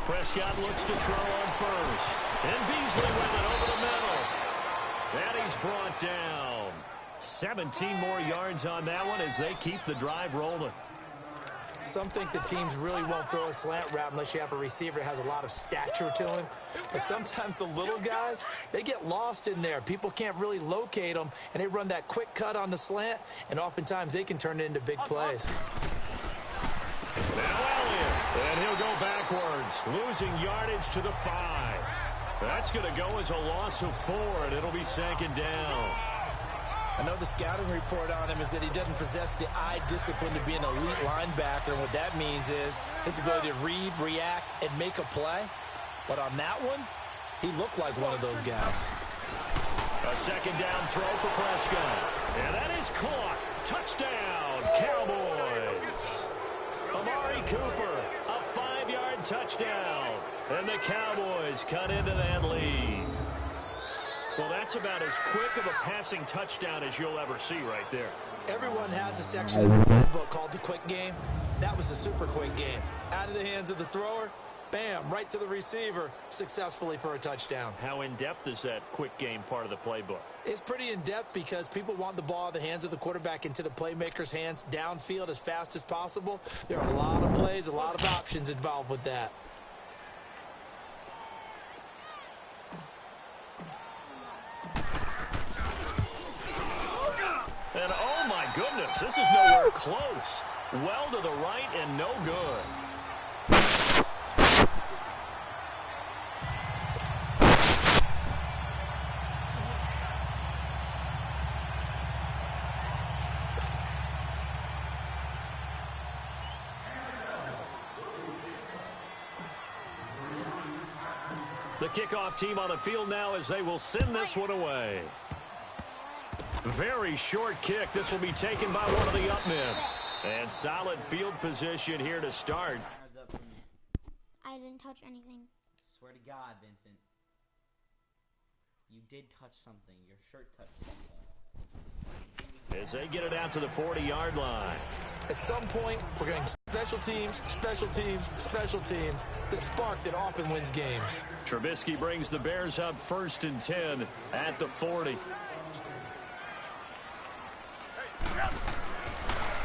S1: Prescott looks to throw on first. And Beasley with it over the middle. And he's brought down. 17 more yards on that one as they keep the drive rolling.
S2: Some think the teams really won't throw a slant route unless you have a receiver that has a lot of stature to him. But sometimes the little guys, they get lost in there. People can't really locate them, and they run that quick cut on the slant, and oftentimes they can turn it into big plays.
S1: Now Elliott, and he'll go backwards, losing yardage to the 5. That's going to go as a loss of 4, and it'll be second down.
S2: I know the scouting report on him is that he doesn't possess the eye discipline to be an elite linebacker. And what that means is his ability to read, react, and make a play. But on that one, he looked like one of those guys.
S1: A second down throw for Prescott. And that is caught. Touchdown, Cowboys. Amari Cooper, a 5-yard touchdown. And the Cowboys cut into that lead. Well, that's about as quick of a passing touchdown as you'll ever see right there.
S2: Everyone has a section of the playbook called the quick game. That was the super quick game. Out of the hands of the thrower, bam, right to the receiver, successfully for a touchdown.
S1: How in-depth is that quick game part of the playbook?
S2: It's pretty in-depth because people want the ball in the hands of the quarterback into the playmaker's hands downfield as fast as possible. There are a lot of plays, a lot of options involved with that.
S1: And oh my goodness, this is nowhere close. Well to the right and no good. The kickoff team on the field now as they will send this one away. Very short kick. This will be taken by one of the up men. And solid field position here to start.
S5: I didn't touch anything.
S6: Swear to God, Vincent. You did touch something. Your shirt touched something.
S1: As they get it out to the 40-yard line.
S2: At some point, we're going special teams, special teams, special teams. The spark that often wins games.
S1: Trubisky brings the Bears up 1st and 10 at the 40.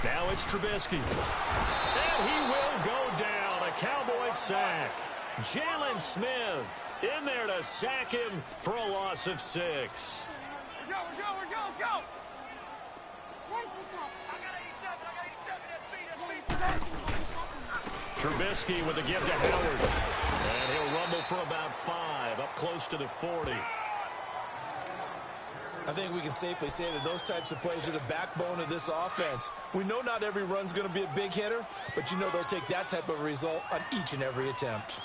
S1: Now it's Trubisky. And he will go down. A Cowboys sack. Jalen Smith in there to sack him for a loss of 6.
S4: Go! Go!
S1: Trubisky with a give to Howard. And he'll rumble for about 5, up close to the 40.
S2: I think we can safely say that those types of plays are the backbone of this offense. We know not every run's going to be a big hitter, but you know they'll take that type of result on each and every attempt.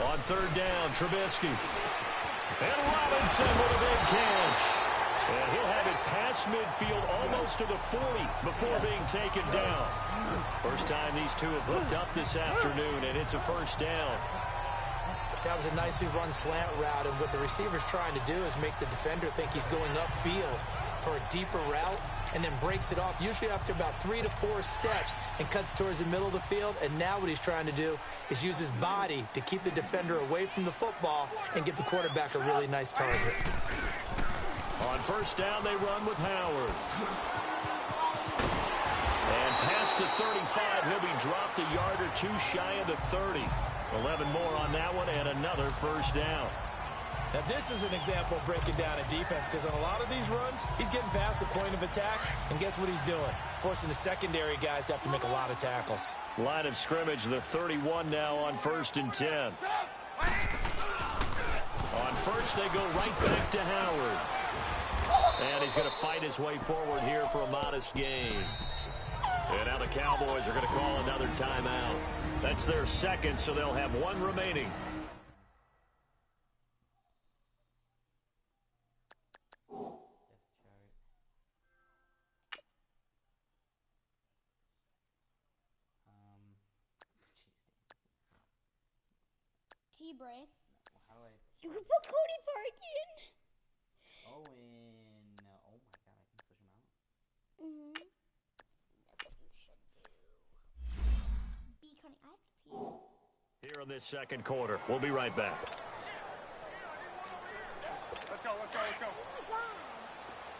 S1: On 3rd down, Trubisky. And Robinson with a big catch. And he'll have it past midfield almost to the 40 before being taken down. First time these two have hooked up this afternoon, and it's a 1st down.
S2: That was a nicely run slant route, and what the receiver's trying to do is make the defender think he's going upfield for a deeper route, and then breaks it off, usually after about 3 to 4 steps, and cuts towards the middle of the field. And now what he's trying to do is use his body to keep the defender away from the football and give the quarterback a really nice target.
S1: On 1st down, they run with Howard. And past the 35, he'll be dropped a yard or 2 shy of the 30. 11 more on that one, and another 1st down.
S2: Now, this is an example of breaking down a defense, because on a lot of these runs, he's getting past the point of attack, and guess what he's doing? Forcing the secondary guys to have to make a lot of tackles.
S1: Line of scrimmage, the 31 now on 1st and 10. On 1st, they go right back to Howard. And he's going to fight his way forward here for a modest gain. And now the Cowboys are going to call another timeout. That's their 2nd, so they'll have 1 remaining.
S5: T-Bray.
S6: How do I...
S5: You can put Cody Park in.
S6: Oh, and... oh, my God. I can switch him out?
S5: Mm-hmm. That's what you should do. Be Cody. I have to pee.
S1: Here in this 2nd quarter. We'll be right back.
S4: Let's go.
S5: Oh, my God. I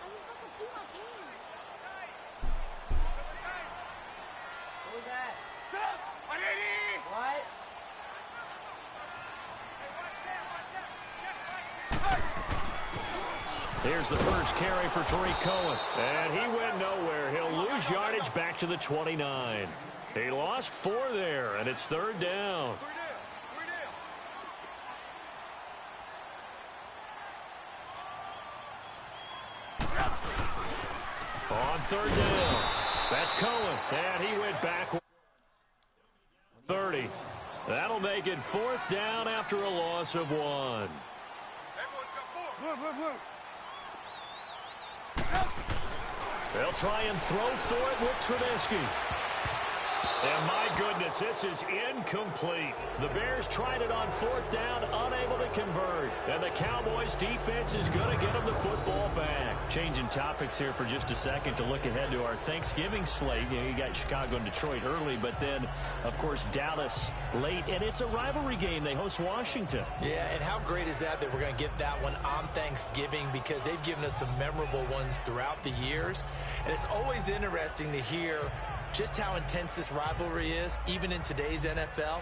S5: was about to pee my pants.
S6: What was that? What?
S1: Here's the first carry for Tariq Cohen. And he went nowhere. He'll lose yardage back to the 29. He lost 4 there, and it's 3rd down. On 3rd down, that's Cohen. And he went back 30. That'll make it 4th down after a loss of 1.
S4: Everyone's got 4. Blue.
S1: They'll try and throw for it with Trubisky. And my goodness, this is incomplete. The Bears tried it on 4th down, unable to convert. And the Cowboys defense is going to get them the football back. Changing topics here for just a second to look ahead to our Thanksgiving slate. You know, you got Chicago and Detroit early, but then, of course, Dallas late. And it's a rivalry game. They host Washington.
S2: Yeah, and how great is that we're going to get that one on Thanksgiving, because they've given us some memorable ones throughout the years. And it's always interesting to hear just how intense this rivalry is, even in today's NFL.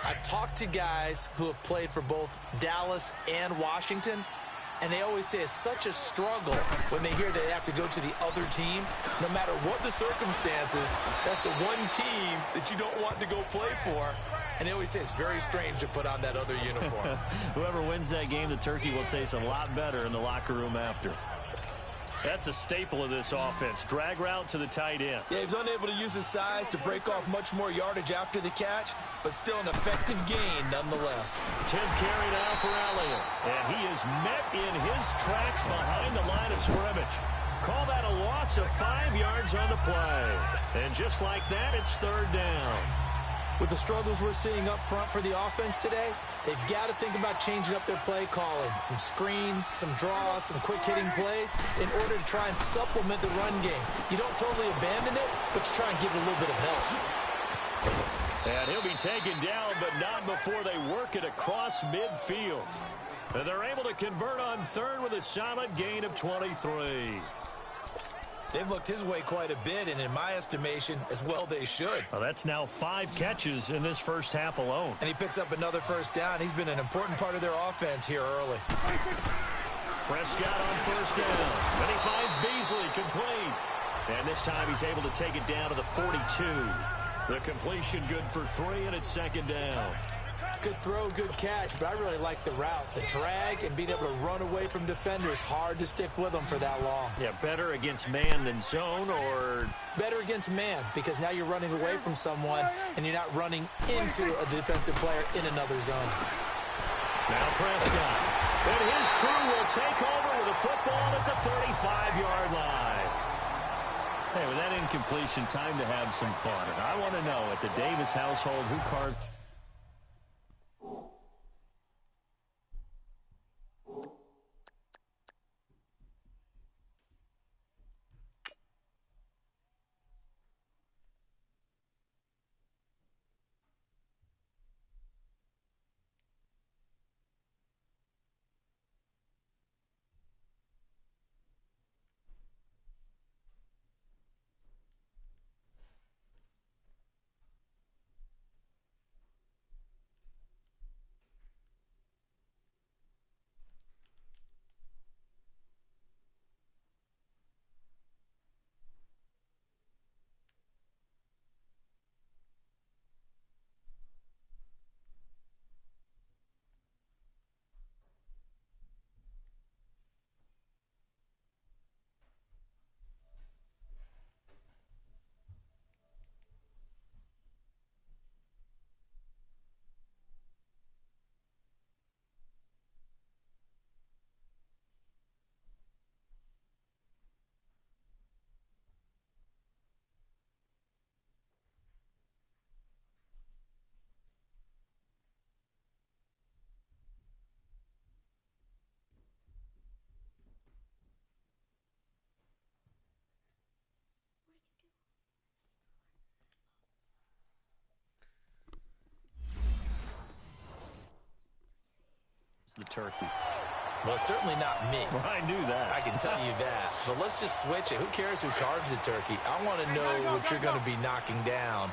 S2: I've talked to guys who have played for both Dallas and Washington, and they always say it's such a struggle when they hear they have to go to the other team. No matter what the circumstances, that's the one team that you don't want to go play for. And they always say it's very strange to put on that other uniform.
S1: Whoever wins that game, the turkey will taste a lot better in the locker room after. That's a staple of this offense. Drag route to the tight end.
S2: Yeah, he's unable to use his size to break off much more yardage after the catch, but still an effective gain nonetheless.
S1: 10th carry now for Elliott. And he is met in his tracks behind the line of scrimmage. Call that a loss of 5 yards on the play. And just like that, it's 3rd down.
S2: With the struggles we're seeing up front for the offense today, they've got to think about changing up their play calling. Some screens, some draws, some quick-hitting plays in order to try and supplement the run game. You don't totally abandon it, but you try and give it a little bit of help.
S1: And he'll be taken down, but not before they work it across midfield. And they're able to convert on third with a solid gain of 23.
S2: They've looked his way quite a bit, and in my estimation, as well they should.
S1: Well, that's now 5 catches in this first half alone.
S2: And he picks up another first down. He's been an important part of their offense here early.
S1: Prescott on first down. Then he finds Beasley complete. And this time he's able to take it down to the 42. The completion good for 3, and it's second down.
S2: Good throw, good catch, but I really like the route. The drag and being able to run away from defenders, hard to stick with them for that long.
S1: Yeah, better against man than zone, or?
S2: Better against man, because now you're running away from someone and you're not running into a defensive player in another zone.
S1: Now Prescott. And his crew will take over with a football at the 35-yard line. Hey, with that incompletion, time to have some fun. And I want to know, at the Davis household, who carved... the turkey?
S2: Well, certainly not me.
S1: Well, I knew that.
S2: I can tell you that. But let's just switch it. Who cares who carves the turkey? I want to know what you're going to be knocking down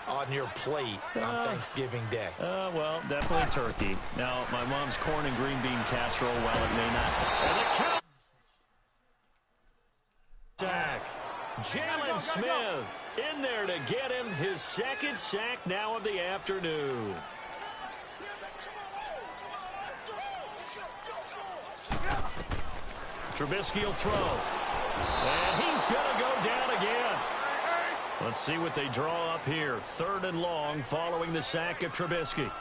S2: on your plate on Thanksgiving Day.
S1: Well, definitely turkey. Now, my mom's corn and green bean casserole, while it may not... And the count... Sack. Jalen Smith in there to get him his second sack now of the afternoon. Trubisky will throw. And he's going to go down again. Let's see what they draw up here. 3rd and long following the sack of Trubisky.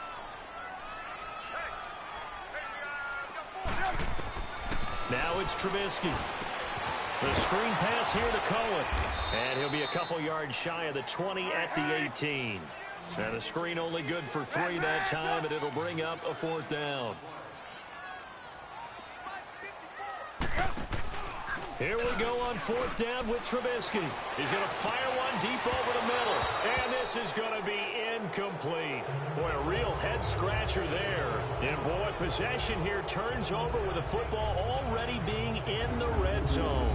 S1: Now it's Trubisky. The screen pass here to Cohen. And he'll be a couple yards shy of the 20 at the 18. And the screen only good for 3 that time, and it'll bring up a 4th down. Here we go on 4th down with Trubisky. He's going to fire one deep over the middle. And this is going to be incomplete. Boy, a real head-scratcher there. And, boy, possession here turns over with the football already being in the red zone.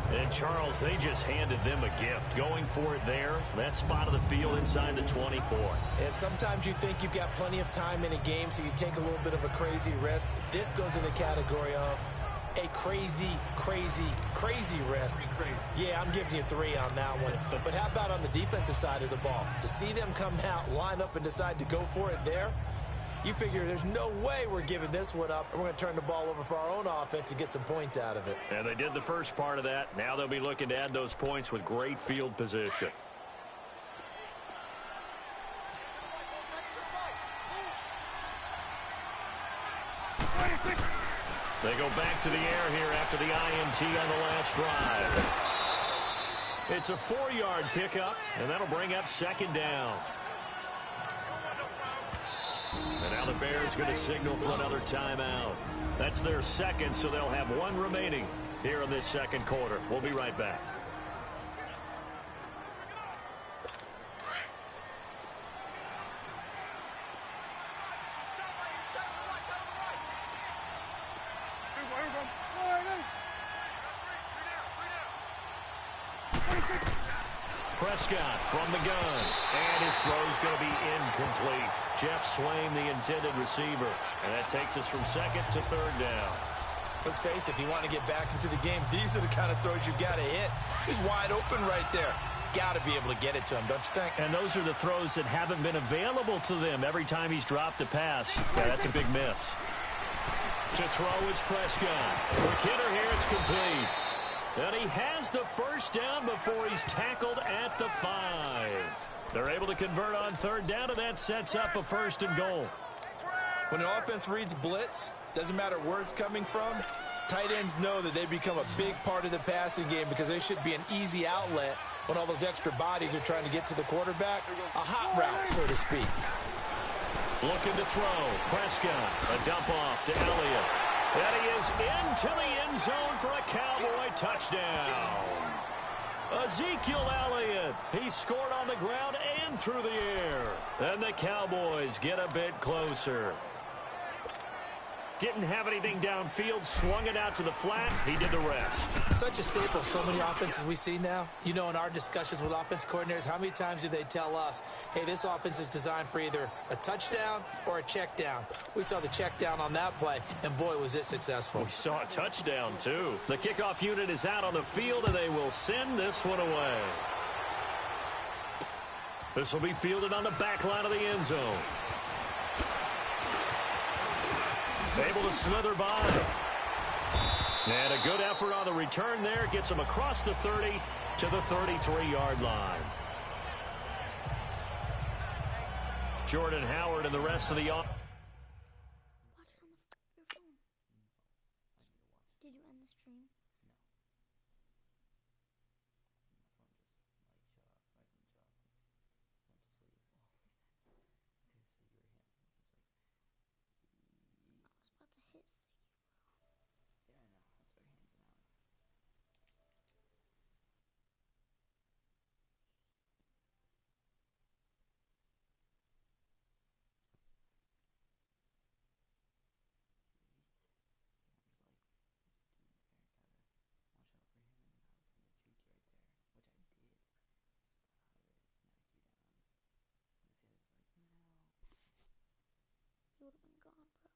S1: And, Charles, they just handed them a gift. Going for it there, that spot of the field inside the 20.
S2: Yeah, sometimes you think you've got plenty of time in a game, so you take a little bit of a crazy risk. This goes in the category of a crazy risk. Yeah, I'm giving you 3 on that one. But how about on the defensive side of the ball? To see them come out, line up, and decide to go for it there, you figure there's no way we're giving this one up, and we're going to turn the ball over for our own offense and get some points out of it.
S1: And they did the first part of that. Now they'll be looking to add those points with great field position. They go back to the air here after the INT on the last drive. It's a 4-yard pickup, and that'll bring up 2nd down. Bears going to signal for another timeout. That's their second, so they'll have one remaining here in this second quarter. We'll be right back. Prescott from the gun, and his throw's going to be incomplete. Jeff Swain, the intended receiver, and that takes us from second to third down.
S2: Let's face it, if you want to get back into the game, these are the kind of throws you got to hit. He's wide open right there. Got to be able to get it to him, don't you think?
S1: And those are the throws that haven't been available to them every time he's dropped a pass. Yeah, that's a big miss. To throw is Prescott. Quick hitter here, it's complete. And he has the first down before he's tackled at the 5. They're able to convert on third down, and that sets up a first and goal.
S2: When an offense reads blitz, doesn't matter where it's coming from, tight ends know that they become a big part of the passing game because they should be an easy outlet when all those extra bodies are trying to get to the quarterback. A hot route, so to speak.
S1: Looking to throw. Prescott, a dump off to Elliott. And he is into the end zone for a Cowboy touchdown. Ezekiel Elliott, he scored on the ground and through the air. And the Cowboys get a bit closer. Didn't have anything downfield, swung it out to the flat. He did the rest.
S2: Such a staple of so many offenses we see now. You know, in our discussions with offense coordinators, how many times do they tell us, hey, this offense is designed for either a touchdown or a check down. We saw the check down on that play, and boy, was it successful.
S1: We saw a touchdown, too. The kickoff unit is out on the field, and they will send this one away. This will be fielded on the back line of the end zone. Able to slither by. And a good effort on the return there. Gets him across the 30 to the 33-yard line. Jordan Howard and the rest of the...
S5: Watch it on your phone. Did you end the stream? I was about to hit Siggy. You would have been gone, bro.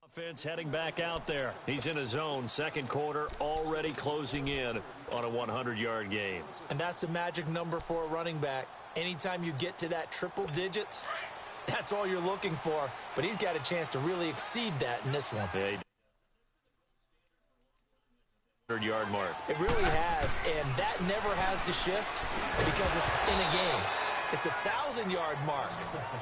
S1: Offense heading back out there. He's in his own second quarter, already closing in on a 100-yard game.
S2: And that's the magic number for a running back. Anytime you get to that triple digits, that's all you're looking for. But he's got a chance to really exceed that in this one.
S1: Yeah, 100-yard mark.
S2: It really has, and that never has to shift because it's in a game. It's a 1,000-yard mark.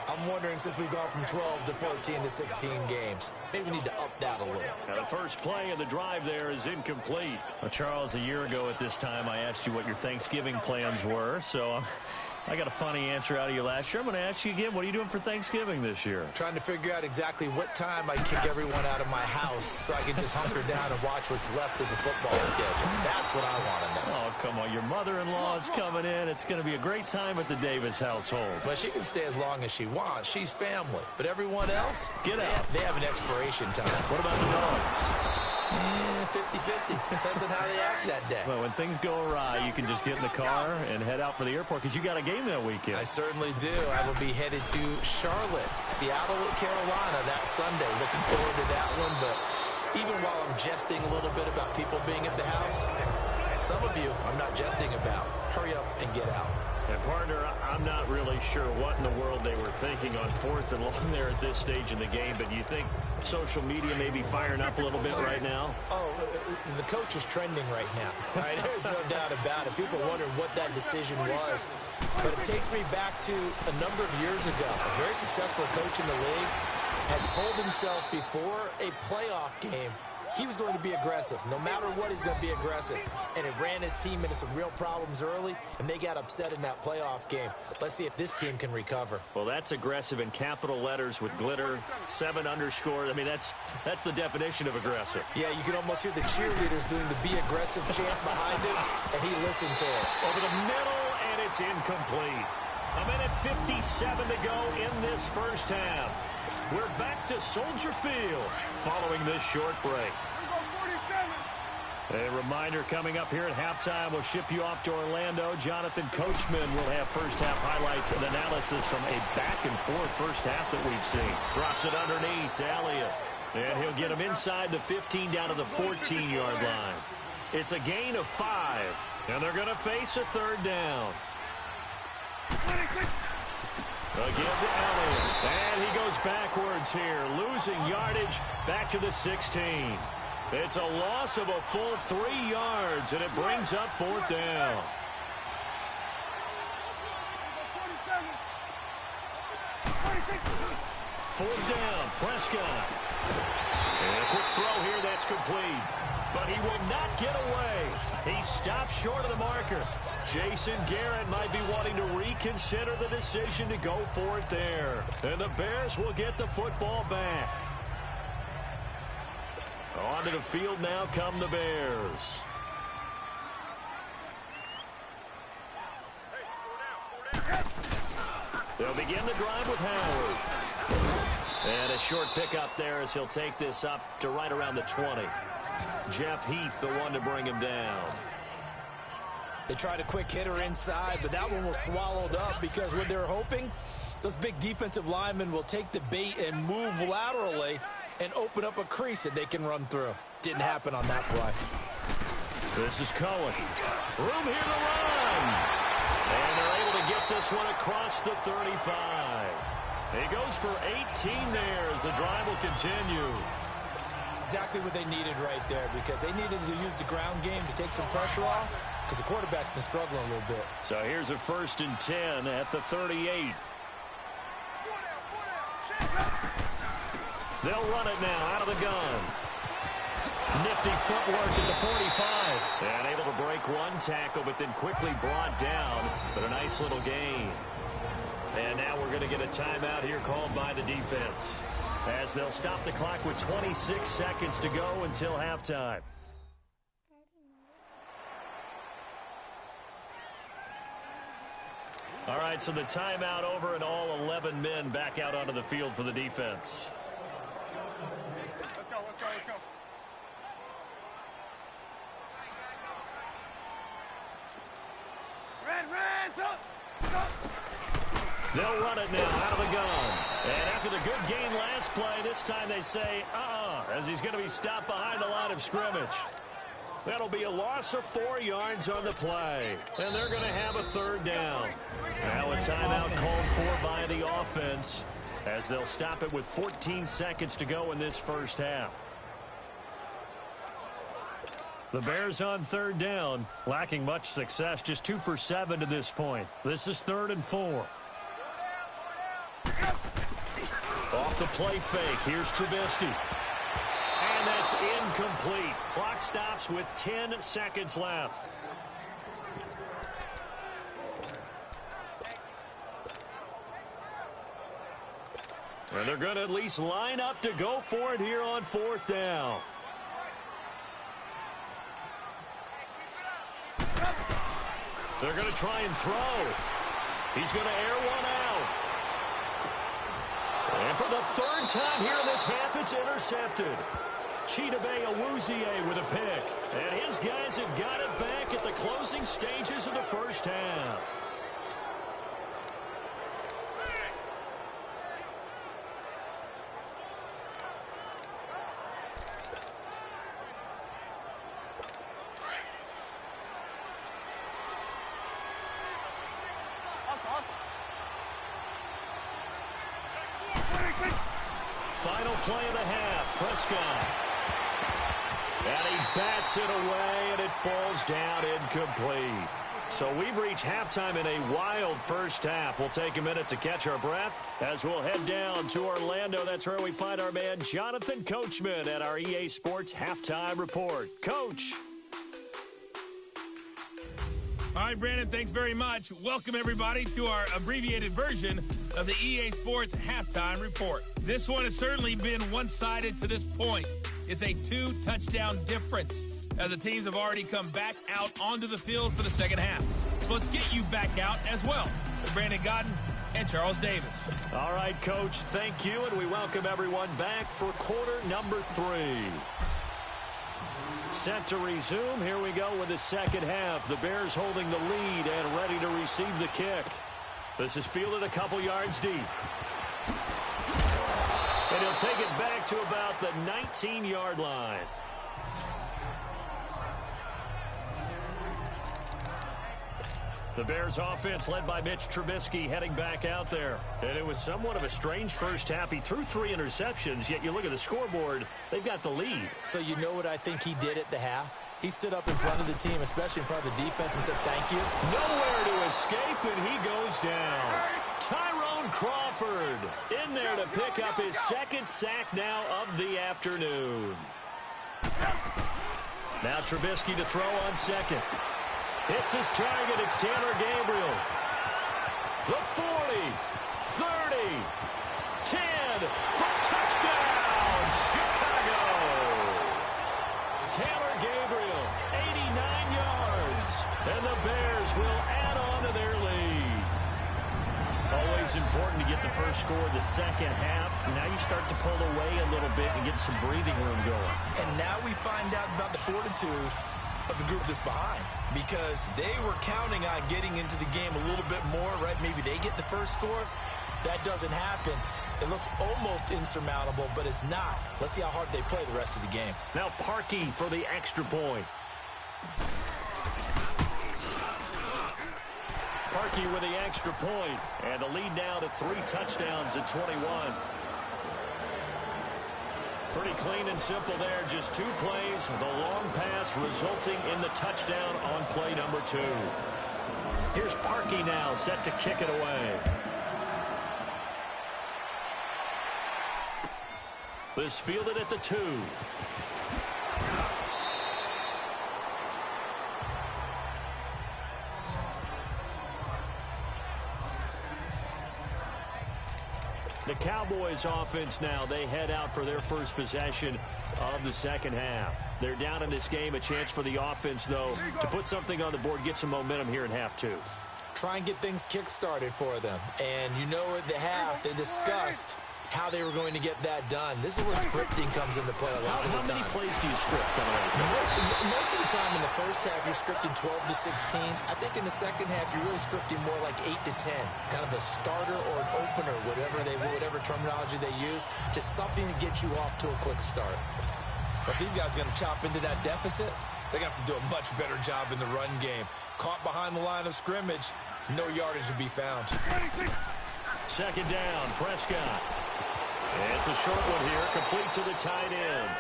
S2: I'm wondering, since we've gone from 12 to 14 to 16 games, maybe we need to up that a little.
S1: Now the first play of the drive there is incomplete. Well, Charles, a year ago at this time, I asked you what your Thanksgiving plans were, so I got a funny answer out of you last year. I'm going to ask you again, what are you doing for Thanksgiving this year?
S2: Trying to figure out exactly what time I kick everyone out of my house so I can just hunker down and watch what's left of the football schedule. That's what I want to know.
S1: Oh, come on. Your mother-in-law is coming in. It's going to be a great time at the Davis household.
S2: Well, she can stay as long as she wants. She's family. But everyone else,
S1: get out.
S2: They have an expiration time.
S1: What about the dogs?
S2: 50-50. Depends on how they act that day.
S1: Well, when things go awry, you can just get in the car and head out for the airport because you got a game that weekend.
S2: I certainly do. I will be headed to Charlotte, Seattle, Carolina that Sunday. Looking forward to that one. But even while I'm jesting a little bit about people being at the house, some of you I'm not jesting about. Hurry up and get out.
S1: And, partner, I'm not really sure what in the world they were thinking on 4th and long there at this stage in the game, but you think social media may be firing up a little bit right now?
S2: Oh, the coach is trending right now. Right? There's no doubt about it. People wondering what that decision was. But it takes me back to a number of years ago. A very successful coach in the league had told himself before a playoff game he was going to be aggressive. No matter what, he's going to be aggressive. And it ran his team into some real problems early, and they got upset in that playoff game. Let's see if this team can recover.
S1: Well, that's aggressive in capital letters with glitter, 7 underscore. I mean, that's the definition of aggressive.
S2: Yeah, you can almost hear the cheerleaders doing the be aggressive chant behind it, and he listened to it.
S1: Over the middle, and it's incomplete. A minute 57 to go in this first half. We're back to Soldier Field following this short break. A reminder coming up here at halftime. We'll ship you off to Orlando. Jonathan Coachman will have first-half highlights and analysis from a back-and-forth first half that we've seen. Drops it underneath to Elliott. And he'll get him inside the 15 down to the 14-yard line. It's a gain of 5, and they're going to face a third down. Again to Elliott. And he goes backwards here, losing yardage back to the 16. It's a loss of a full 3 yards, and it brings up 4th down. Fourth down, Prescott. And a quick throw here that's complete. But he will not get away. He stops short of the marker. Jason Garrett might be wanting to reconsider the decision to go for it there. And the Bears will get the football back. Onto the field now come the Bears. They'll begin the drive with Howard. And a short pickup there as he'll take this up to right around the 20. Jeff Heath, the one to bring him down.
S2: They tried a quick hitter inside, but that one was swallowed up because what they're hoping, those big defensive linemen will take the bait and move laterally and open up a crease that they can run through. Didn't happen on that play.
S1: This is Cohen. Room here to run. And they're able to get this one across the 35. He goes for 18 there as the drive will continue.
S2: Exactly what they needed right there, because they needed to use the ground game to take some pressure off, because the quarterback's been struggling a little bit.
S1: So here's a 1st and 10 at the 38. They'll run it now out of the gun. Nifty footwork at the 45. And able to break one tackle, but then quickly brought down. But a nice little gain. And now we're going to get a timeout here called by the defense, as they'll stop the clock with 26 seconds to go until halftime. All right, so the timeout over and all 11 men back out onto the field for the defense.
S4: Let's go.
S1: They'll run it now out of the gun. And after the good game last play, this time they say, as he's going to be stopped behind the line of scrimmage. That'll be a loss of 4 yards on the play. And they're going to have a third down. Now a timeout called for by the offense, as they'll stop it with 14 seconds to go in this first half. The Bears on third down, lacking much success, just 2 for 7 to this point. This is 3rd and 4. Off the play fake, here's Trubisky. And that's incomplete. Clock stops with 10 seconds left. And they're going to at least line up to go for it here on 4th down. They're going to try and throw. He's going to air one out. And for the 3rd time here in this half, it's intercepted. Chidobe Awuzie with a pick. And his guys have got it back at the closing stages of the first half. Final play of the half, Prescott. And he bats it away, and it falls down incomplete. So we've reached halftime in a wild first half. We'll take a minute to catch our breath as we'll head down to Orlando. That's where we find our man Jonathan Coachman at our EA Sports Halftime Report. Coach.
S7: All right, Brandon, thanks very much. Welcome, everybody, to our abbreviated version of the EA Sports Halftime Report. This one has certainly been one-sided to this point. It's a 2-touchdown difference as the teams have already come back out onto the field for the second half. So let's get you back out as well with Brandon Godden and Charles Davis.
S1: All right, Coach, thank you, and we welcome everyone back for quarter number 3. Set to resume. Here we go with the second half. The Bears holding the lead and ready to receive the kick. This is fielded a couple yards deep. And he'll take it back to about the 19-yard line. The Bears offense led by Mitch Trubisky heading back out there. And it was somewhat of a strange first half. He threw 3 interceptions, yet you look at the scoreboard, they've got the lead.
S2: So you know what I think he did at the half? He stood up in front of the team, especially in front of the defense, and said, thank you.
S1: Nowhere to escape, and he goes down. Tyrone Crawford in there to pick up his second sack now of the afternoon. Now Trubisky to throw on second. Hits his target. It's Taylor Gabriel. The 40, 30, 10 for touchdown, Chicago. Taylor Gabriel, 89 yards. And the Bears will add on to their lead. Always important to get the first score of the second half. Now you start to pull away a little bit and get some breathing room going.
S2: And now we find out about the fortitude of the group that's behind, because they were counting on getting into the game a little bit more, right? Maybe they get the first score. That doesn't happen. It looks almost insurmountable, but it's not. Let's see how hard they play the rest of the game.
S1: Now Parkey for the extra point. Parkey with the extra point, and the lead now to 3 touchdowns at 21. Pretty clean and simple there. Just 2 plays. The long pass resulting in the touchdown on play number 2. Here's Parkey now set to kick it away. This fielded at the 2. The Cowboys offense now, they head out for their first possession of the second half. They're down in this game. A chance for the offense, though, to put something on the board, get some momentum here in half 2.
S2: Try and get things kick-started for them. And you know at the half, they discussed how they were going to get that done. This is where scripting comes into play a lot of the time.
S1: How many plays do you script coming out of this?
S2: Most of the time in the first half, you're scripting 12 to 16. I think in the second half, you're really scripting more like 8 to 10. Kind of a starter or an opener, whatever terminology they use. Just something to get you off to a quick start. But if these guys are going to chop into that deficit, they're going to have to do a much better job in the run game. Caught behind the line of scrimmage, no yardage to be found.
S1: Second down, Prescott. It's a short one here, complete to the tight end.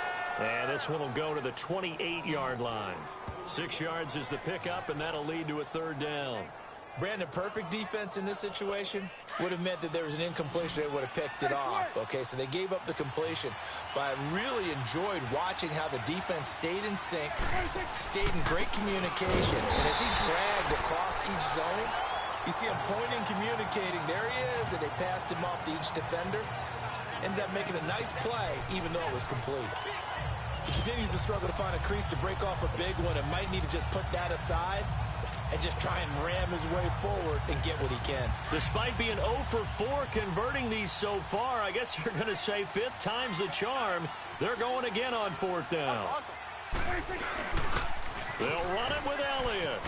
S1: And this one will go to the 28-yard line. 6 yards is the pickup, and that'll lead to a third down.
S2: Brandon, perfect defense in this situation would have meant that there was an incompletion. They would have picked it off. Okay, so they gave up the completion. But I really enjoyed watching how the defense stayed in sync, stayed in great communication. And as he dragged across each zone, you see him pointing, communicating. There he is, and they passed him off to each defender. Ended up making a nice play, even though it was complete. He continues to struggle to find a crease to break off a big one and might need to just put that aside and just try and ram his way forward and get what he can.
S1: Despite being 0 for 4 converting these so far, I guess you're going to say 5th time's the charm. They're going again on 4th down. They'll run it with Elliott.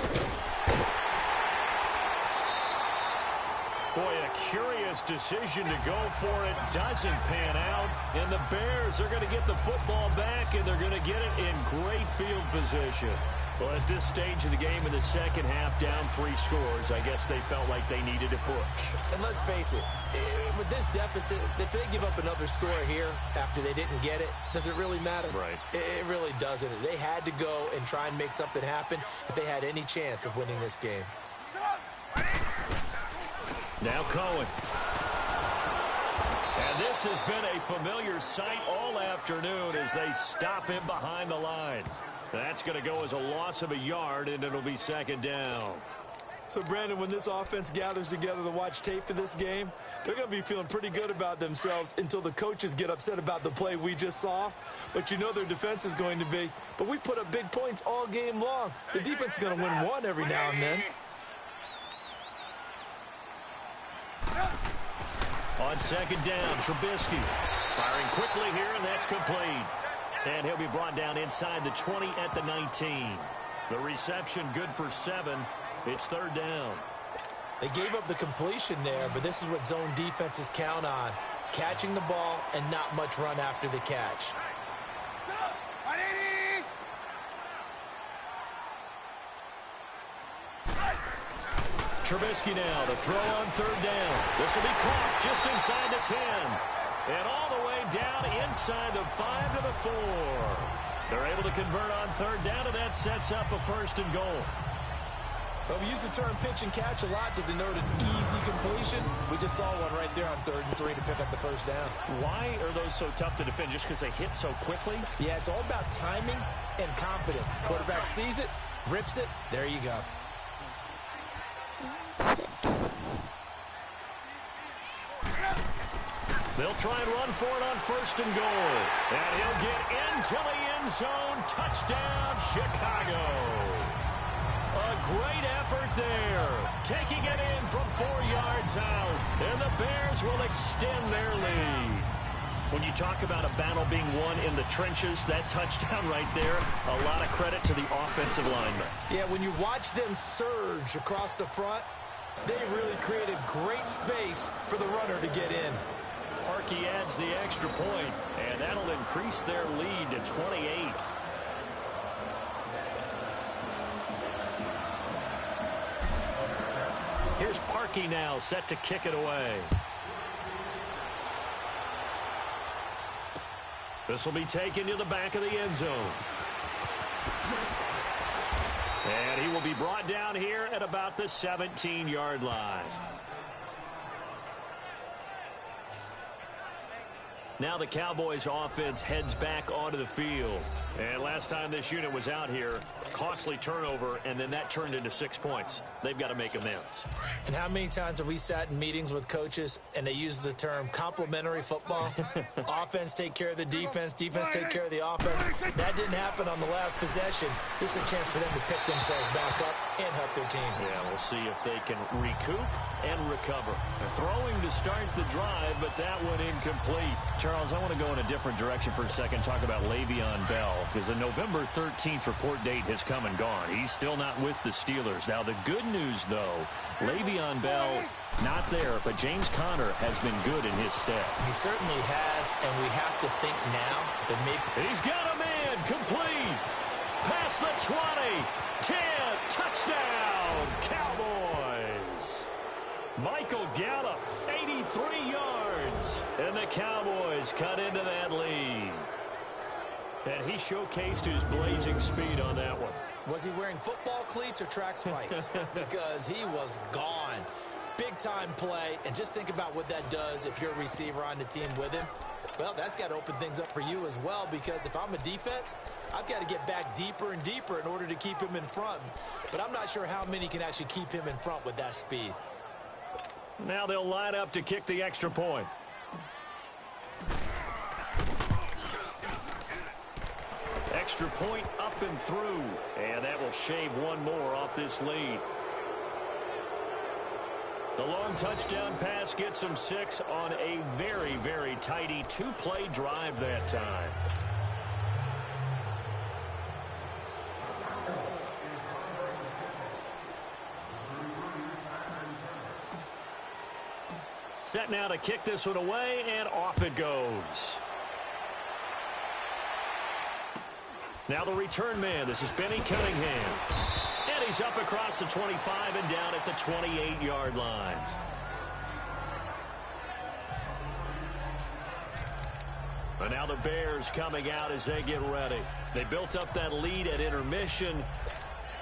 S1: Boy, a curious decision to go for it. Doesn't pan out. And the Bears are going to get the football back, and they're going to get it in great field position. Well, at this stage of the game in the second half, down 3 scores, I guess they felt like they needed a push.
S2: And let's face it, with this deficit, if they give up another score here after they didn't get it, does it really matter?
S1: Right.
S2: It really doesn't. They had to go and try and make something happen if they had any chance of winning this game.
S1: Now Cohen. And this has been a familiar sight all afternoon as they stop him behind the line. That's going to go as a loss of a yard, and it'll be second down.
S2: So, Brandon, when this offense gathers together to watch tape for this game, they're going to be feeling pretty good about themselves until the coaches get upset about the play we just saw. But you know their defense is going to be. But we put up big points all game long. The defense is going to win one every now and then.
S1: On second down, Trubisky firing quickly here, and that's complete. And he'll be brought down inside the 20 at the 19. The reception good for 7. It's third down.
S2: They gave up the completion there, but this is what zone defenses count on. Catching the ball and not much run after the catch.
S1: Trubisky now to throw on third down. This will be caught just inside the 10. And all the way down inside the 5 to the 4. They're able to convert on third down, and that sets up a first and goal.
S2: Well, we use the term pitch and catch a lot to denote an easy completion. We just saw one right there on 3rd and 3 to pick up the first down.
S1: Why are those so tough to defend? Just because they hit so quickly?
S2: Yeah, it's all about timing and confidence. Quarterback sees it, rips it, there you go.
S1: They'll try and run for it on first and goal. And he'll get into the end zone. Touchdown, Chicago. A great effort there. Taking it in from 4 yards out. And the Bears will extend their lead. When you talk about a battle being won in the trenches, that touchdown right there, a lot of credit to the offensive linemen.
S2: Yeah, when you watch them surge across the front, they really created great space for the runner to get in.
S1: Parkey adds the extra point, and that'll increase their lead to 28. Here's Parkey now, set to kick it away. This will be taken to the back of the end zone. And he will be brought down here at about the 17-yard line. Now the Cowboys offense heads back onto the field. And last time this unit was out here, costly turnover, and then that turned into 6 points. They've got to make amends.
S2: And how many times have we sat in meetings with coaches and they use the term complementary football? Offense take care of the defense, defense take care of the offense. That didn't happen on the last possession. This is a chance for them to pick themselves back up and help their team.
S1: Yeah, we'll see if they can recoup and recover. They're throwing to start the drive, but that one incomplete. Charles, I want to go in a different direction for a second, talk about Le'Veon Bell, because the November 13th report date has come and gone. He's still not with the Steelers. Now, the good news, though, Le'Veon Bell not there, but James Conner has been good in his stead.
S2: He certainly has, and we have to think now that maybe...
S1: He's got a man, complete, past the 20, 10, touchdown, Cowboys. Michael Gallup, 83 yards, and the Cowboys cut into that lead. And he showcased his blazing speed on that one.
S2: Was he wearing football cleats or track spikes? Because he was gone. Big-time play, and just think about what that does if you're a receiver on the team with him. Well, that's got to open things up for you as well, because if I'm a defense, I've got to get back deeper and deeper in order to keep him in front. But I'm not sure how many can actually keep him in front with that speed.
S1: Now they'll line up to kick the extra point. Extra point up and through, and that will shave one more off this lead. The long touchdown pass gets them 6 on a very, very tidy 2-play drive that time. Set now to kick this one away, and off it goes. Now the return man. This is Benny Cunningham. And he's up across the 25 and down at the 28-yard line. And now the Bears coming out as they get ready. They built up that lead at intermission,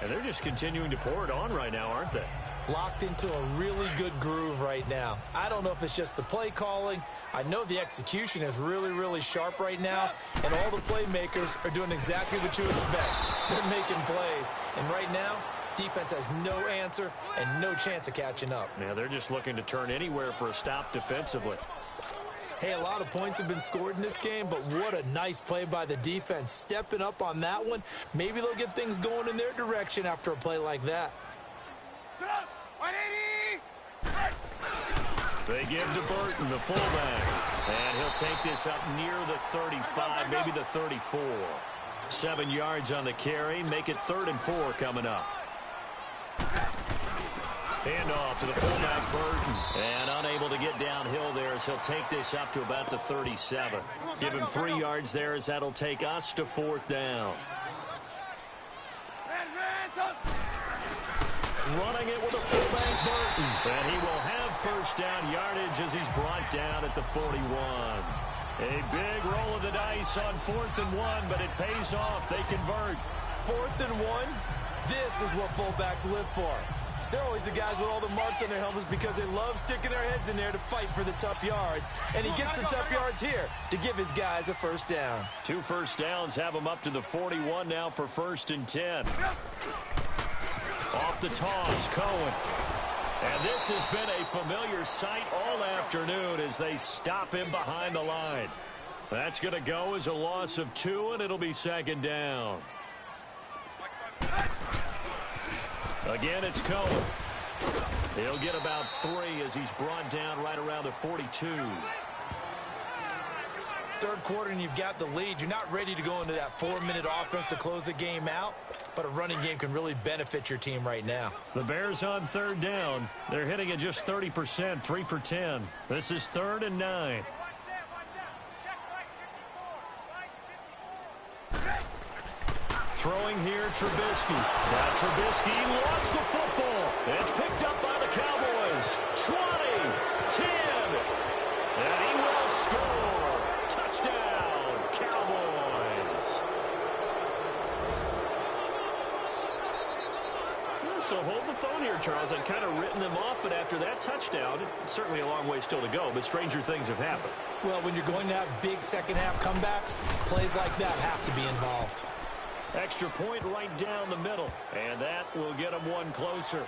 S1: and they're just continuing to pour it on right now, aren't they?
S2: Locked into a really good groove right now. I don't know if it's just the play calling. I know the execution is really, really sharp right now, and all the playmakers are doing exactly what you expect. They're making plays, and right now, defense has no answer and no chance of catching up.
S1: Yeah, they're just looking to turn anywhere for a stop defensively.
S2: Hey, a lot of points have been scored in this game, but what a nice play by the defense. Stepping up on that one, maybe they'll get things going in their direction after a play like that.
S1: They give to Burton, the fullback, and he'll take this up near the 35, maybe the 34. 7 yards on the carry, make it 3rd and 4 coming up. Handoff to the fullback, Burton, and unable to get downhill there as he'll take this up to about the 37. Give him 3 yards there as that'll take us to 4th down. Running it with a fullback, Burton, and he will have 1st down yardage as he's brought down at the 41. A big roll of the dice on 4th and 1, but it pays off. They convert.
S2: 4th and 1, this is what fullbacks live for. They're always the guys with all the marks on their helmets because they love sticking their heads in there to fight for the tough yards. And he gets the tough yards here to give his guys a 1st down.
S1: 2 first downs have him up to the 41 now for 1st and 10. Off the toss, Cohen. And this has been a familiar sight all afternoon as they stop him behind the line. That's going to go as a loss of 2, and it'll be 2nd down. Again, it's Cohen. He'll get about 3 as he's brought down right around the 42.
S2: 3rd quarter and you've got the lead. You're not ready to go into that 4-minute offense to close the game out, but a running game can really benefit your team right now.
S1: The Bears on 3rd down. They're hitting at just 30%, 3 for 10. This is 3rd and 9. Throwing here, Trubisky. Now Trubisky lost the football. It's picked up by the Cowboys. 20, 10, and he will score. Touchdown, Cowboys. So hold the phone here, Charles. I'd kind of written them off, but after that touchdown, it's certainly a long way still to go, but stranger things have happened.
S2: Well, when you're going to have big second-half comebacks, plays like that have to be involved.
S1: Extra point right down the middle, and that will get them 1 closer.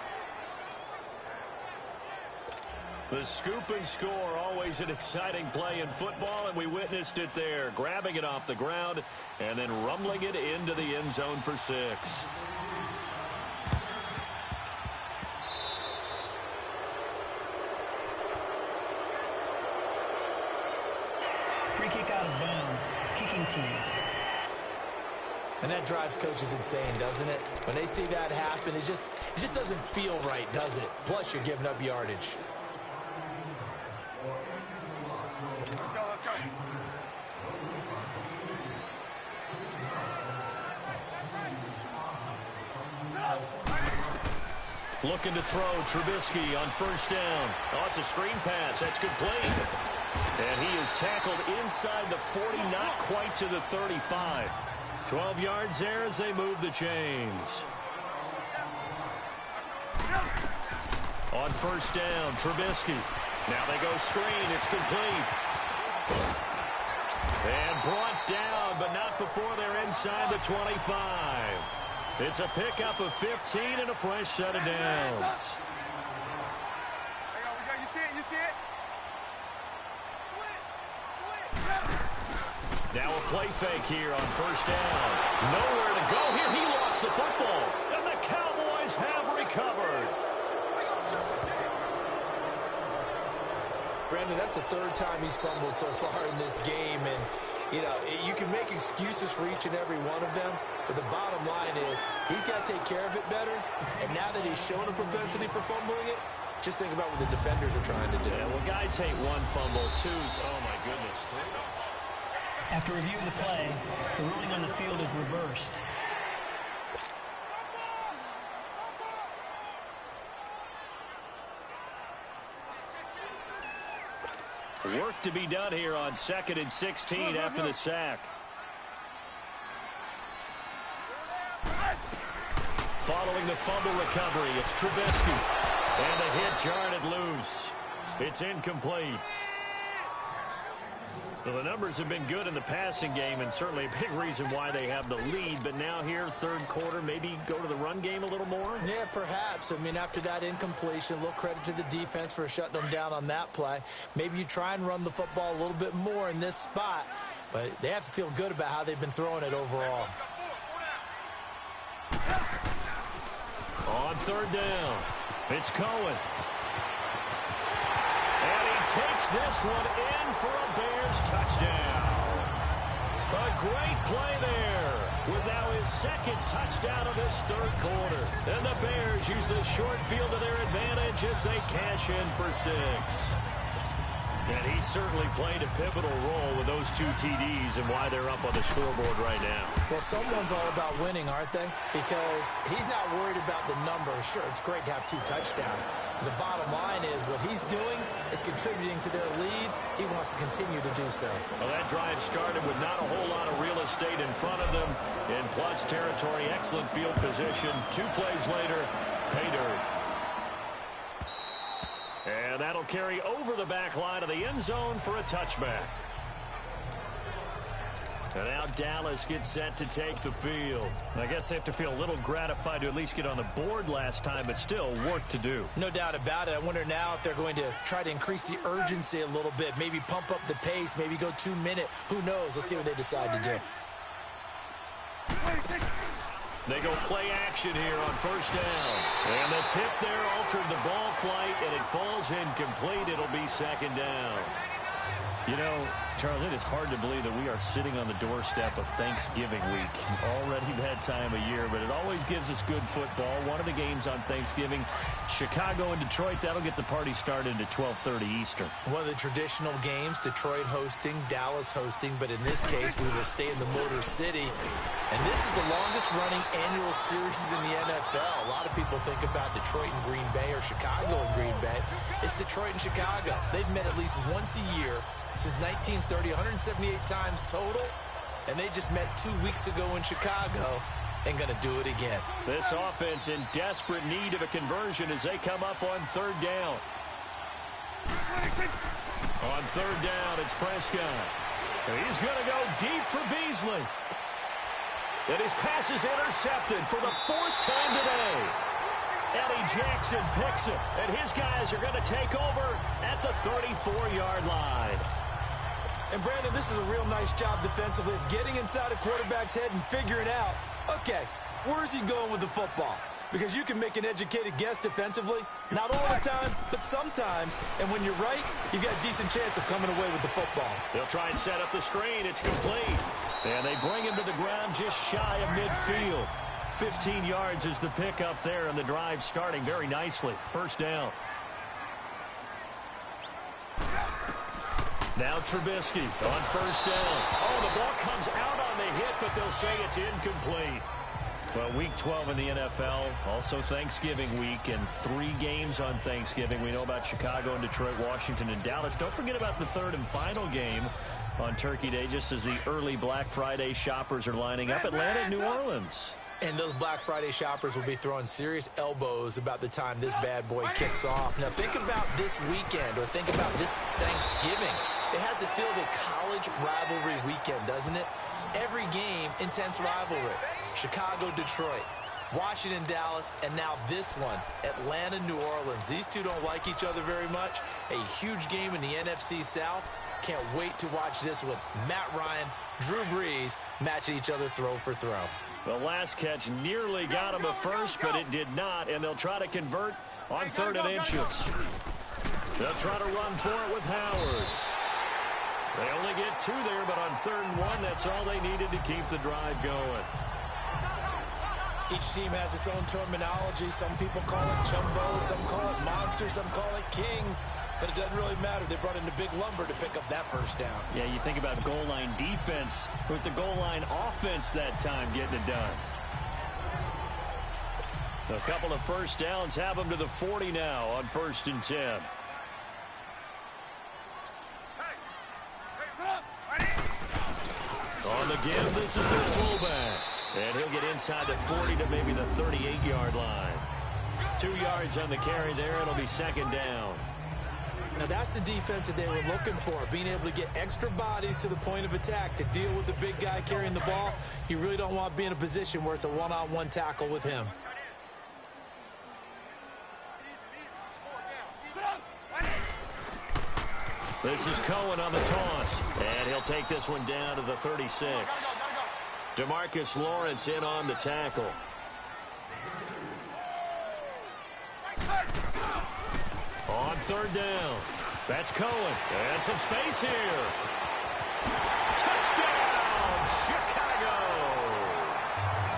S1: The scoop and score, always an exciting play in football, and we witnessed it there, grabbing it off the ground and then rumbling it into the end zone for 6.
S3: Free kick out of bounds. Kicking team.
S2: And that drives coaches insane, doesn't it? When they see that happen, it just doesn't feel right, does it? Plus, you're giving up yardage.
S4: Let's go, let's go.
S1: Looking to throw, Trubisky on 1st down. Oh, it's a screen pass. That's complete. And he is tackled inside the 40, not quite to the 35. 12 yards there as they move the chains. On 1st down, Trubisky. Now they go screen. It's complete. And brought down, but not before they're inside the 25. It's a pickup of 15 and a fresh set of downs.
S4: You see it, you see it?
S1: Now a play fake here on 1st down. Nowhere to go here. He lost the football. And the Cowboys have recovered.
S2: Brandon, that's the 3rd time he's fumbled so far in this game. And, you know, you can make excuses for each and every one of them. But the bottom line is he's got to take care of it better. And now that he's shown a propensity for fumbling it, just think about what the defenders are trying to do.
S1: Yeah, well, guys hate 1 fumble, 2's, oh, my goodness, 3.
S3: After review of the play, the ruling on the field is reversed.
S1: Work to be done here on 2nd and 16 after the sack. Following the fumble recovery, it's Trubisky. And the hit jarred it loose. It's incomplete. Well, the numbers have been good in the passing game, and certainly a big reason why they have the lead. But now here, third quarter, maybe go to the run game a little more?
S2: Yeah, perhaps. I mean, after that incompletion, a little credit to the defense for shutting them down on that play. Maybe you try and run the football a little bit more in this spot, but they have to feel good about how they've been throwing it overall.
S1: On third down, it's Cohen. And he takes this one in for a Bears touchdown. A great play there with now his second touchdown of this third quarter. And the Bears use the short field to their advantage as they cash in for 6. And he certainly played a pivotal role with those 2 TDs and why they're up on the scoreboard right now.
S2: Well, someone's all about winning, aren't they? Because he's not worried about the number. Sure, it's great to have 2 touchdowns. The bottom line is what he's doing is contributing to their lead. He wants to continue to do so.
S1: Well, that drive started with not a whole lot of real estate in front of them. In plus territory, excellent field position. 2 plays later, pay dirt. And that'll carry over the back line of the end zone for a touchback. And now Dallas gets set to take the field. I guess they have to feel a little gratified to at least get on the board last time, but still work to do.
S2: No doubt about it. I wonder now if they're going to try to increase the urgency a little bit, maybe pump up the pace, maybe go 2-minute. Who knows? Let's see what they decide to do.
S1: They go play action here on first down. And the tip there altered the ball flight, and it falls incomplete. It'll be second down. You know, Charles, it is hard to believe that we are sitting on the doorstep of Thanksgiving week. Already that time of year, but it always gives us good football. One of the games on Thanksgiving, Chicago and Detroit, that'll get the party started at 12:30 Eastern.
S2: One of the traditional games, Detroit hosting, Dallas hosting, but in this case, we will stay in the Motor City. And this is the longest-running annual series in the NFL. A lot of people think about Detroit and Green Bay or Chicago and Green Bay. It's Detroit and Chicago. They've met at least once a year since 1930, 178 times total, and they just met 2 weeks ago in Chicago and going to do it again.
S1: This offense in desperate need of a conversion as they come up on third down. On third down, it's Prescott. He's going to go deep for Beasley. And his pass is intercepted for the 4th time today. Eddie Jackson picks it, and his guys are going to take over at the 34-yard line.
S2: And, Brandon, this is a real nice job defensively of getting inside a quarterback's head and figuring out, okay, where's he going with the football? Because you can make an educated guess defensively, not all the time, but sometimes. And when you're right, you've got a decent chance of coming away with the football.
S1: They'll try and set up the screen. It's complete. And they bring him to the ground just shy of midfield. 15 yards is the pickup there, and the drive starting very nicely. First down. Now Trubisky on first down. Oh, the ball comes out on the hit, but they'll say it's incomplete. Well, Week 12 in the NFL, also Thanksgiving week, and 3 games on Thanksgiving. We know about Chicago and Detroit, Washington, and Dallas. Don't forget about the third and final game on Turkey Day, just as the early Black Friday shoppers are lining up. Atlanta and New Orleans.
S2: And those Black Friday shoppers will be throwing serious elbows about the time this bad boy kicks off. Now, think about this weekend, or think about this Thanksgiving. It has the feel of a college rivalry weekend, doesn't it? Every game, intense rivalry. Chicago, Detroit, Washington, Dallas, and now this one, Atlanta, New Orleans. These two don't like each other very much. A huge game in the NFC South. Can't wait to watch this one. Matt Ryan, Drew Brees matching each other throw for throw.
S1: The last catch nearly got him a first, but it did not, and they'll try to convert on 3rd and inches. They'll try to run for it with Howard. They only get 2 there, but on 3rd and 1, that's all they needed to keep the drive going.
S2: Each team has its own terminology. Some people call it jumbo, some call it monster, some call it king. But it doesn't really matter. They brought in the big lumber to pick up that first down.
S1: Yeah, you think about goal line defense with the goal line offense that time getting it done. A couple of first downs have them to the 40 now on 1st and 10. On the give, this is their fullback. And he'll get inside the 40 to maybe the 38-yard line. 2 yards on the carry there. It'll be 2nd down.
S2: Now, that's the defense that they were looking for, being able to get extra bodies to the point of attack to deal with the big guy carrying the ball. You really don't want to be in a position where it's a one-on-one tackle with him.
S1: This is Cohen on the toss, and he'll take this one down to the 36. DeMarcus Lawrence in on the tackle. On 3rd down, that's Cohen, and some space here. Touchdown, Chicago!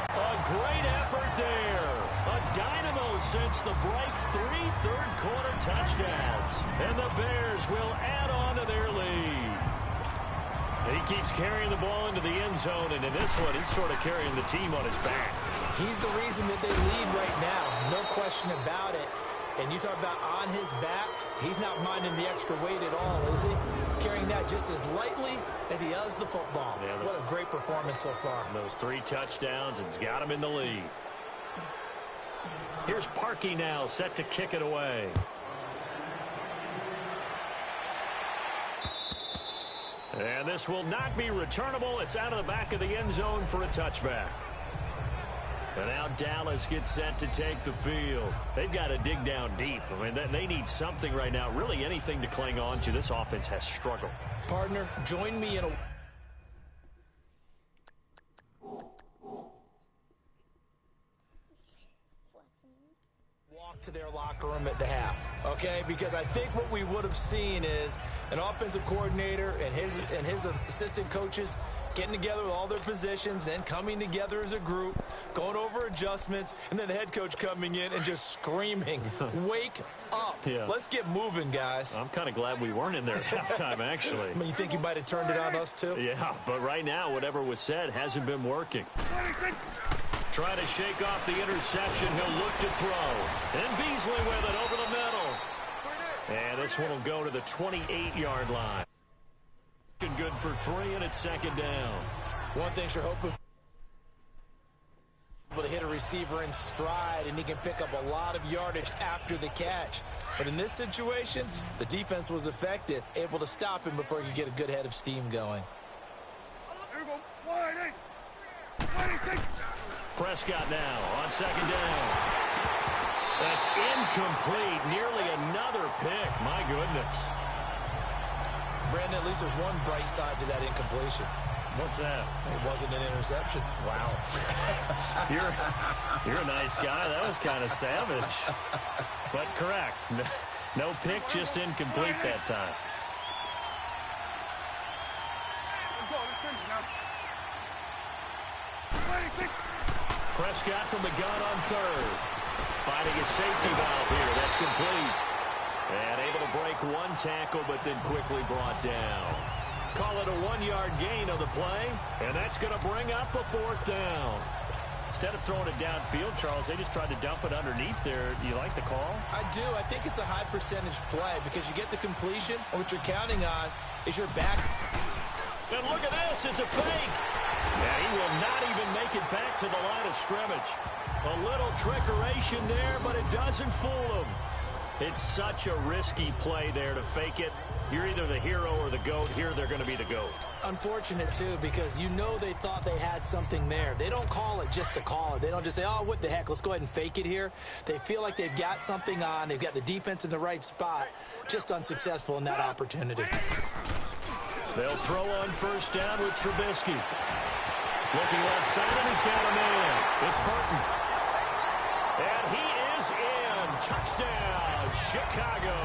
S1: A great effort there. A dynamo since the break, 3 third-quarter touchdowns. And the Bears will add on to their lead. He keeps carrying the ball into the end zone, and in this one, he's sort of carrying the team on his back.
S2: He's the reason that they lead right now, no question about it. And you talk about on his back, he's not minding the extra weight at all, is he? Carrying that just as lightly as he does the football. Yeah, what a great performance so far.
S1: Those 3 touchdowns, and it's got him in the lead. Here's Parkey now, set to kick it away. And this will not be returnable. It's out of the back of the end zone for a touchback. And now Dallas gets set to take the field. They've got to dig down deep. I mean, they need something right now, really anything to cling on to. This offense has struggled.
S2: Partner, join me in a... walk to their locker room at the half, okay? Because I think what we would have seen is an offensive coordinator and his assistant coaches getting together with all their positions, then coming together as a group, going over adjustments, and then the head coach coming in and just screaming, wake up. Yeah. Let's get moving, guys.
S1: I'm kind of glad we weren't in there at halftime, actually.
S2: I mean, you think you might have turned it on us, too?
S1: Yeah, but right now, whatever was said hasn't been working. Trying to shake off the interception. He'll look to throw. And Beasley with it over the middle. And this one will go to the 28-yard line. Good for 3, and it's 2nd down.
S2: One thing you're hoping for, to hit a receiver in stride, and he can pick up a lot of yardage after the catch. But in this situation, the defense was effective, able to stop him before he could get a good head of steam going.
S1: Prescott now on 2nd down. That's incomplete. Nearly another pick. My goodness.
S2: Brandon, at least there's one bright side to that incompletion.
S1: What's that?
S2: It wasn't an interception.
S1: Wow. You're a nice guy. That was kind of savage. But correct. No pick, just incomplete that time. Prescott from the gun on 3rd. Finding his safety valve here. That's complete. And able to break one tackle, but then quickly brought down. Call it a 1-yard gain of the play. And that's going to bring up a 4th down. Instead of throwing it downfield, Charles, they just tried to dump it underneath there. You like the call?
S2: I do. I think it's a high percentage play because you get the completion, and what you're counting on is your back.
S1: And look at this. It's a fake. And he will not even make it back to the line of scrimmage. A little trickeration there, but it doesn't fool him. It's such a risky play there to fake it. You're either the hero or the GOAT. Here they're going to be the GOAT.
S2: Unfortunate, too, because you know they thought they had something there. They don't call it just to call it. They don't just say, oh, what the heck, let's go ahead and fake it here. They feel like they've got something on. They've got the defense in the right spot. Just unsuccessful in that opportunity.
S1: They'll throw on 1st down with Trubisky. Looking left side, and he's got a man. It's Burton. And he is in. Touchdown, Chicago.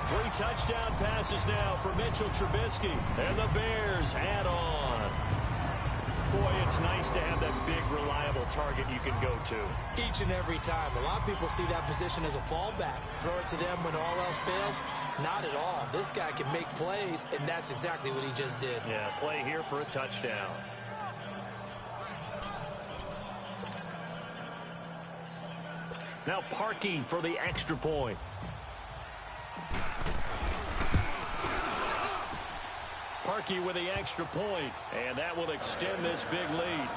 S1: 3 touchdown passes now for Mitchell Trubisky. And the Bears add on. Boy, it's nice to have that big, reliable target you can go to.
S2: Each and every time. A lot of people see that position as a fallback. Throw it to them when all else fails. Not at all. This guy can make plays, and that's exactly what he just did.
S1: Yeah, play here for a touchdown. Now Parkey for the extra point. Parkey with the extra point, and that will extend this big lead.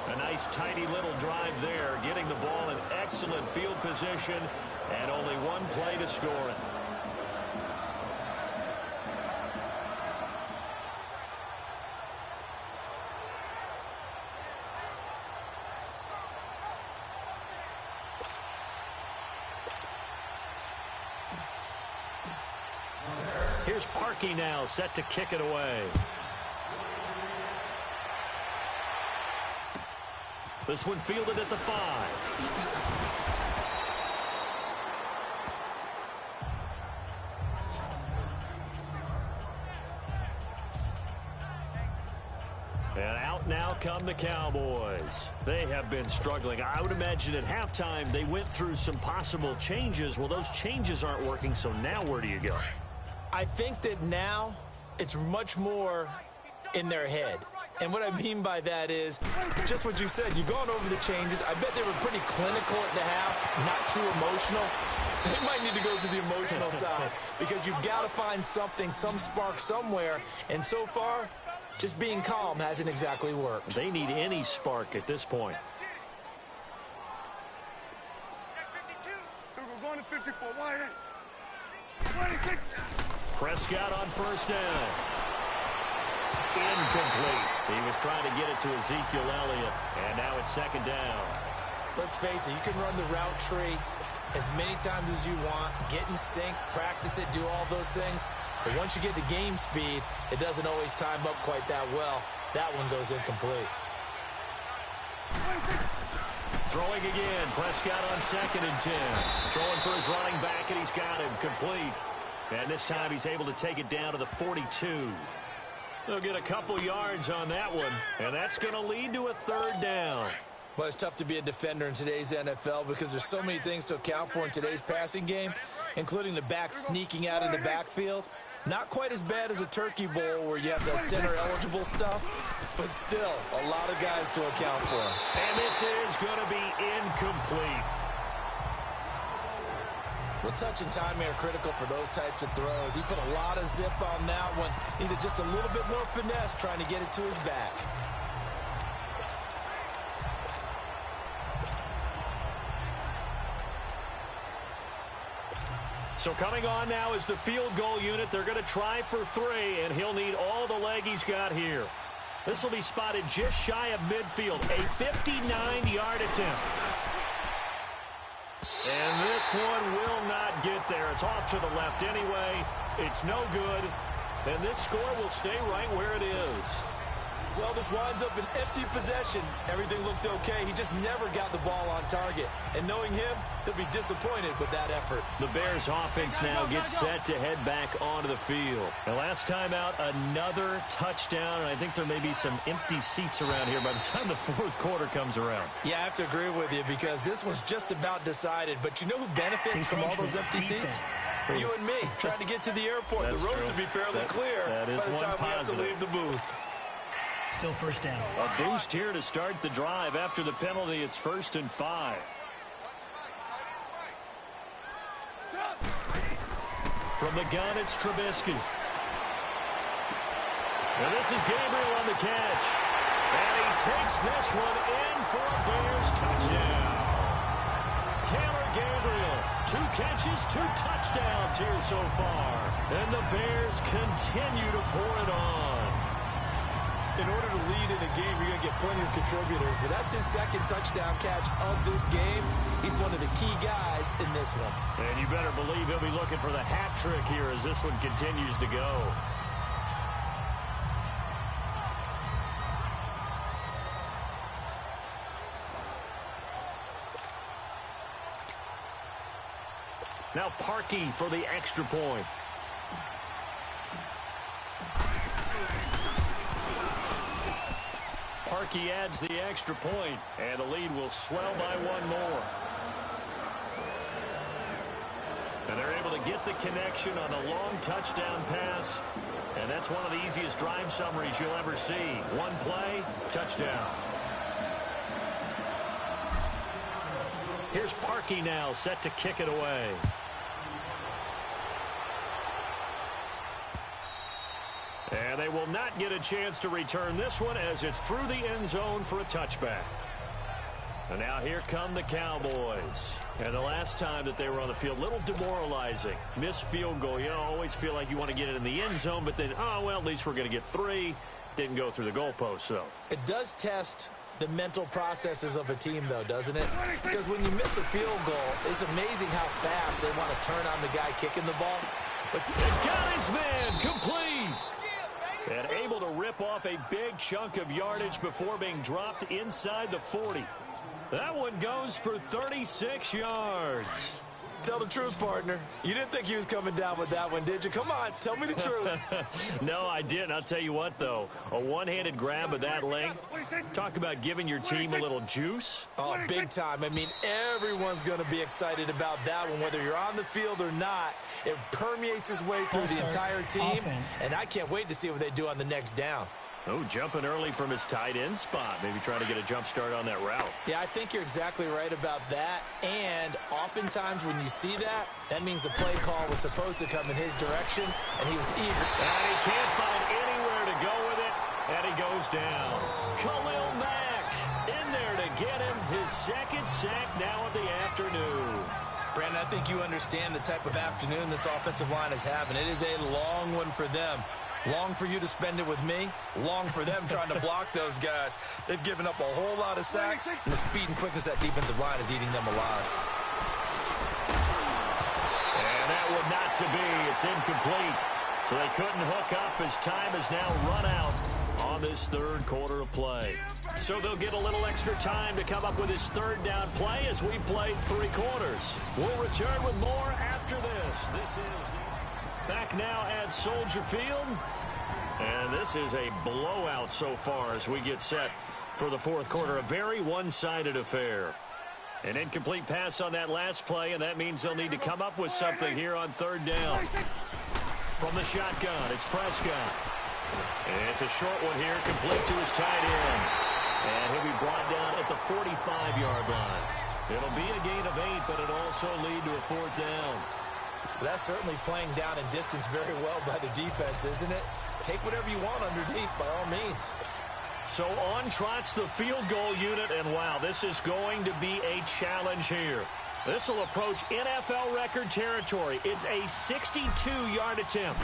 S1: A nice, tidy little drive there, getting the ball in excellent field position, and only one play to score it. Here's Parkey now, set to kick it away. This one fielded at the 5. And out now come the Cowboys. They have been struggling. I would imagine at halftime they went through some possible changes. Well, those changes aren't working, so now where do you go?
S2: I think that now it's much more in their head. And what I mean by that is just what you said. You've gone over the changes. I bet they were pretty clinical at the half, not too emotional. They might need to go to the emotional side because you've got to find something, some spark somewhere. And so far, just being calm hasn't exactly worked.
S1: They need any spark at this point.
S4: We're going to 54. Why? 26.
S1: Prescott on first down. Incomplete. He was trying to get it to Ezekiel Elliott, and now it's second down.
S2: Let's face it, you can run the route tree as many times as you want, get in sync, practice it, do all those things. But once you get to game speed, it doesn't always time up quite that well. That one goes incomplete.
S1: Throwing again. Prescott on 2nd and 10. Throwing for his running back, and he's got him complete. And this time he's able to take it down to the 42. They'll get a couple yards on that one, and that's going to lead to a third down.
S2: Well, it's tough to be a defender in today's NFL because there's so many things to account for in today's passing game, including the back sneaking out of the backfield. Not quite as bad as a turkey bowl where you have the center-eligible stuff, but still a lot of guys to account for.
S1: And this is going to be incomplete.
S2: Well, touch and timing are critical for those types of throws. He put a lot of zip on that one. Needed just a little bit more finesse trying to get it to his back.
S1: So coming on now is the field goal unit. They're going to try for 3, and he'll need all the leg he's got here. This will be spotted just shy of midfield. A 59-yard attempt. And this one will not get there. It's off to the left anyway. It's no good. And this score will stay right where it is.
S2: Well, this winds up an empty possession. Everything looked okay. He just never got the ball on target. And knowing him, he'll be disappointed with that effort.
S1: The Bears offense now gets set to head back onto the field. And last time out, another touchdown. And I think there may be some empty seats around here by the time the fourth quarter comes around.
S2: Yeah, I have to agree with you because this was just about decided. But you know who benefits from all those empty seats? You and me, trying to get to the airport.
S1: That's
S2: the road
S1: true.
S2: to be fairly clear
S1: that is
S2: by the
S1: one
S2: time
S1: positive.
S2: we have to leave the booth.
S3: Still first down.
S1: A boost here to start the drive. After the penalty, it's 1st and 5. From the gun, it's Trubisky. And this is Gabriel on the catch. And he takes this one in for a Bears touchdown. Taylor Gabriel, 2 catches, 2 touchdowns here so far. And the Bears continue to pour it on.
S2: In order to lead in a game, you're going to get plenty of contributors, but that's his 2nd touchdown catch of this game. He's one of the key guys in this one.
S1: And you better believe he'll be looking for the hat trick here as this one continues to go. Now Parkey for the extra point. Parkey adds the extra point, and the lead will swell by one more. And they're able to get the connection on a long touchdown pass. And that's one of the easiest drive summaries you'll ever see. One play, touchdown. Here's Parkey now, set to kick it away. And they will not get a chance to return this one as it's through the end zone for a touchback. And now here come the Cowboys. And the last time that they were on the field, a little demoralizing. Missed field goal. You know, always feel like you want to get it in the end zone, but then, oh, well, at least we're going to get 3. Didn't go through the goalpost, though.
S2: It does test the mental processes of a team, though, doesn't it? Because when you miss a field goal, it's amazing how fast they want to turn on the guy kicking the ball. But
S1: they got his man complete. And able to rip off a big chunk of yardage before being dropped inside the 40. That one goes for 36 yards.
S2: Tell the truth, partner. You didn't think he was coming down with that one, did you? Come on, tell me the truth.
S1: No, I didn't. I'll tell you what, though. A one-handed grab of that length. Talk about giving your team a little juice.
S2: Oh, big time. I mean, everyone's going to be excited about that one, whether you're on the field or not. It permeates its way through the entire team, and I can't wait to see what they do on the next down.
S1: Oh, jumping early from his tight end spot. Maybe trying to get a jump start on that route.
S2: Yeah, I think you're exactly right about that. And oftentimes when you see that, that means the play call was supposed to come in his direction, and he was eager.
S1: And he can't find anywhere to go with it, and he goes down. Khalil Mack in there to get him his second sack now of the afternoon.
S2: Brandon, I think you understand the type of afternoon this offensive line is having. It is a long one for them. Long for you to spend it with me. Long for them trying to block those guys. They've given up a whole lot of sacks, and the speed and quickness of that defensive line is eating them alive.
S1: And that one not to be. It's incomplete. So they couldn't hook up as time has now run out on this third quarter of play. So they'll get a little extra time to come up with his third down play as we played 3 quarters. We'll return with more after this. This is back now at Soldier Field. And this is a blowout so far as we get set for the fourth quarter. A very one-sided affair. An incomplete pass on that last play, and that means they'll need to come up with something here on third down. From the shotgun, it's Prescott. And it's a short one here, complete to his tight end. And he'll be brought down at the 45-yard line. It'll be a gain of 8, but it'll also lead to a 4th down.
S2: That's certainly playing down in distance very well by the defense, isn't it? Take whatever you want underneath, by all means.
S1: So on trots the field goal unit, and wow, this is going to be a challenge here. This will approach NFL record territory. It's a 62-yard attempt.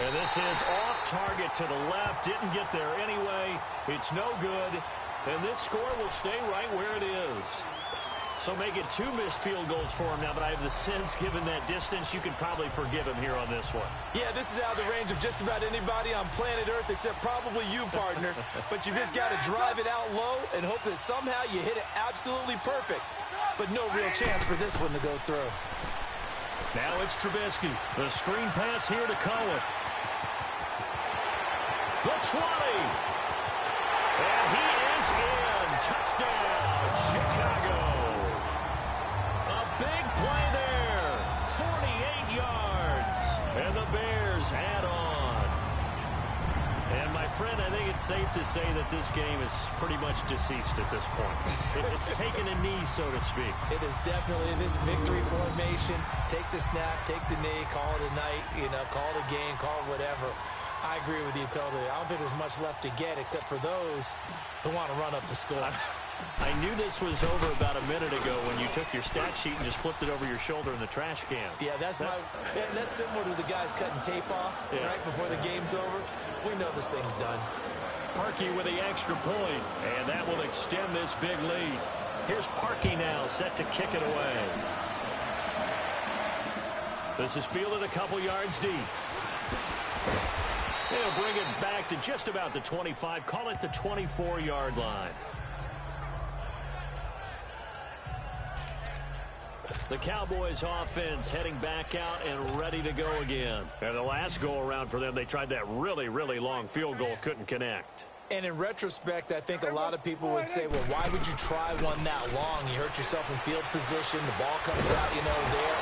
S1: And this is off target to the left. Didn't get there anyway. It's no good. And this score will stay right where it is. So make it 2 missed field goals for him now, but I have the sense, given that distance, you can probably forgive him here on this one.
S2: Yeah, this is out of the range of just about anybody on planet Earth except probably you, partner. But you just got to drive it out low and hope that somehow you hit it absolutely perfect. But no real chance for this one to go through.
S1: Now it's Trubisky. The screen pass here to Cohen. The 20. And he is in. Touchdown, Chicago. Big play there, 48 yards, and the Bears add on. And my friend, I think it's safe to say that this game is pretty much deceased at this point. It's taken a knee, so to speak.
S2: It is definitely this victory formation. Take the snap, take the knee, call it a night, call it a game, call it whatever. I agree with you totally. I don't think there's much left to get except for those who want to run up the score.
S1: I knew this was over about a minute ago when you took your stat sheet and just flipped it over your shoulder in the trash can.
S2: Yeah, that's similar to the guys cutting tape off right before the game's over. We know this thing's done.
S1: Parkey with the extra point, and that will extend this big lead. Here's Parkey now, set to kick it away. This is fielded a couple yards deep. They'll bring it back to just about the 25, call it the 24-yard line. The Cowboys offense heading back out and ready to go again. And the last go-around for them, they tried that really, really long field goal, couldn't connect.
S2: And in retrospect, I think a lot of people would say, well, why would you try one that long? You hurt yourself in field position. The ball comes out, there.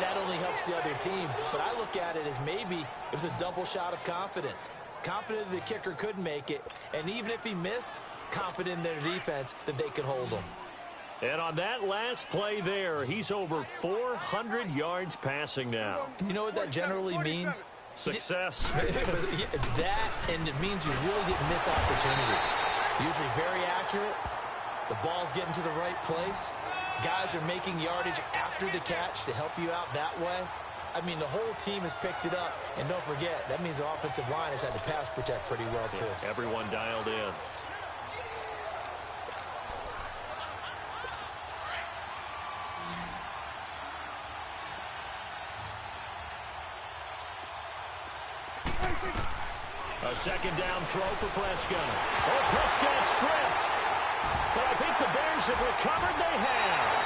S2: That only helps the other team. But I look at it as maybe it was a double shot of confidence. Confident the kicker could make it. And even if he missed, confident in their defense that they could hold him.
S1: And on that last play there, he's over 400 yards passing now.
S2: You know what that generally means?
S1: Success.
S2: That, and it means you really didn't miss opportunities. Usually very accurate. The ball's getting to the right place. Guys are making yardage after the catch to help you out that way. I mean, the whole team has picked it up. And don't forget, that means the offensive line has had to pass protect pretty well, too.
S1: Yeah, everyone dialed in. A second down throw for Prescott. Oh, Prescott stripped. But I think the Bears have recovered. They have.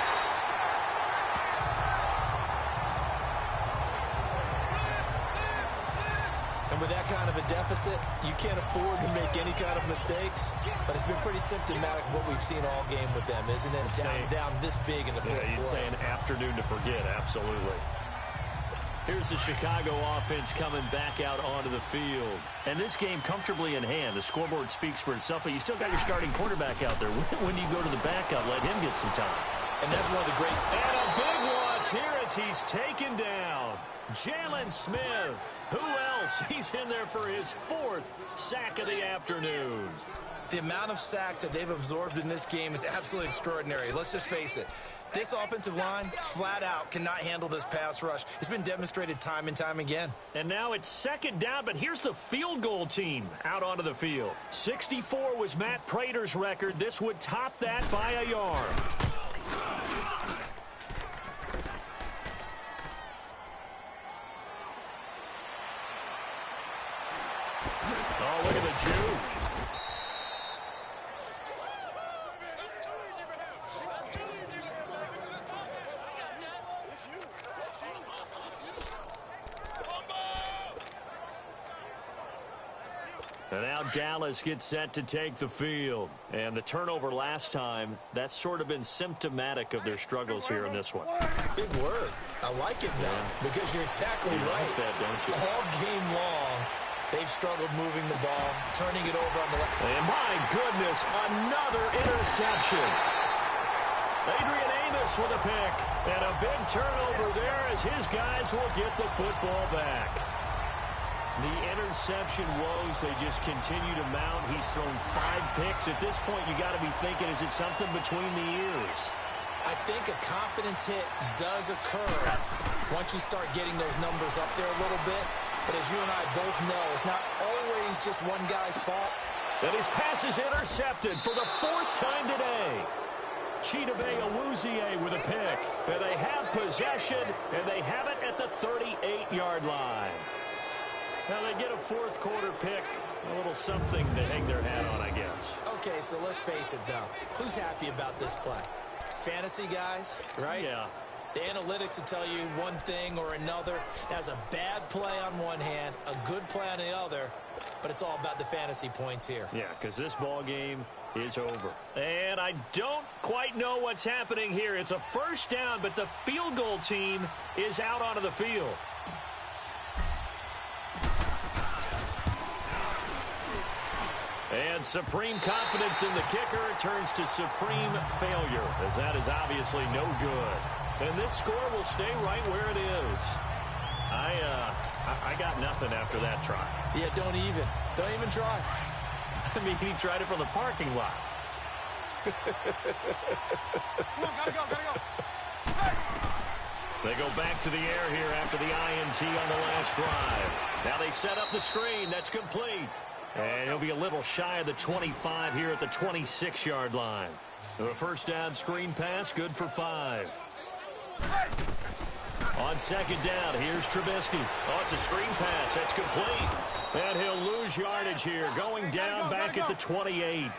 S2: And with that kind of a deficit, you can't afford to make any kind of mistakes. But it's been pretty symptomatic of what we've seen all game with them, isn't it? Down this big in the fourth quarter.
S1: You'd say an afternoon to forget, absolutely. Here's the Chicago offense coming back out onto the field. And this game comfortably in hand. The scoreboard speaks for itself, but you still got your starting quarterback out there. When you go to the backup, let him get some time.
S2: And that's one of the great...
S1: And a big loss here as he's taken down. Jalen Smith. Who else? He's in there for his 4th sack of the afternoon.
S2: The amount of sacks that they've absorbed in this game is absolutely extraordinary. Let's just face it. This offensive line, flat out, cannot handle this pass rush. It's been demonstrated time and time again.
S1: And now it's second down, but here's the field goal team out onto the field. 64 was Matt Prater's record. This would top that by a yard. Oh, look at the juke. And now Dallas gets set to take the field. And the turnover last time, that's sort of been symptomatic of their struggles here in this one.
S2: Big word. I like it, though, because you're exactly right.
S1: Like that, don't you?
S2: All game long, they've struggled moving the ball, turning it over on the left.
S1: And my goodness, another interception. Adrian Amos with a pick. And a big turnover there as his guys will get the football back. The interception woes, they just continue to mount. He's thrown 5 picks. At this point, you got to be thinking, is it something between the ears?
S2: I think a confidence hit does occur once you start getting those numbers up there a little bit. But as you and I both know, it's not always just one guy's fault.
S1: And his pass is intercepted for the 4th time today. Chidobe Awuzie with a pick. And they have possession, and they have it at the 38-yard line. Now they get a 4th quarter pick, a little something to hang their hat on, I guess.
S2: Okay, so let's face it, though. Who's happy about this play? Fantasy guys, right?
S1: Yeah.
S2: The analytics will tell you one thing or another. That's a bad play on one hand, a good play on the other, but it's all about the fantasy points here.
S1: Yeah, because this ball game is over. And I don't quite know what's happening here. It's a first down, but the field goal team is out onto the field. And supreme confidence in the kicker turns to supreme failure, as that is obviously no good. And this score will stay right where it is. I got nothing after that try.
S2: Yeah, don't even try.
S1: I mean, he tried it from the parking lot.
S4: Come on, gotta go.
S1: They go back to the air here after the INT on the last drive. Now they set up the screen. That's complete. And he'll be a little shy of the 25 here at the 26-yard line. The first down screen pass, good for 5. On second down, here's Trubisky. Oh, it's a screen pass. That's complete. And he'll lose yardage here, going down back at the 28.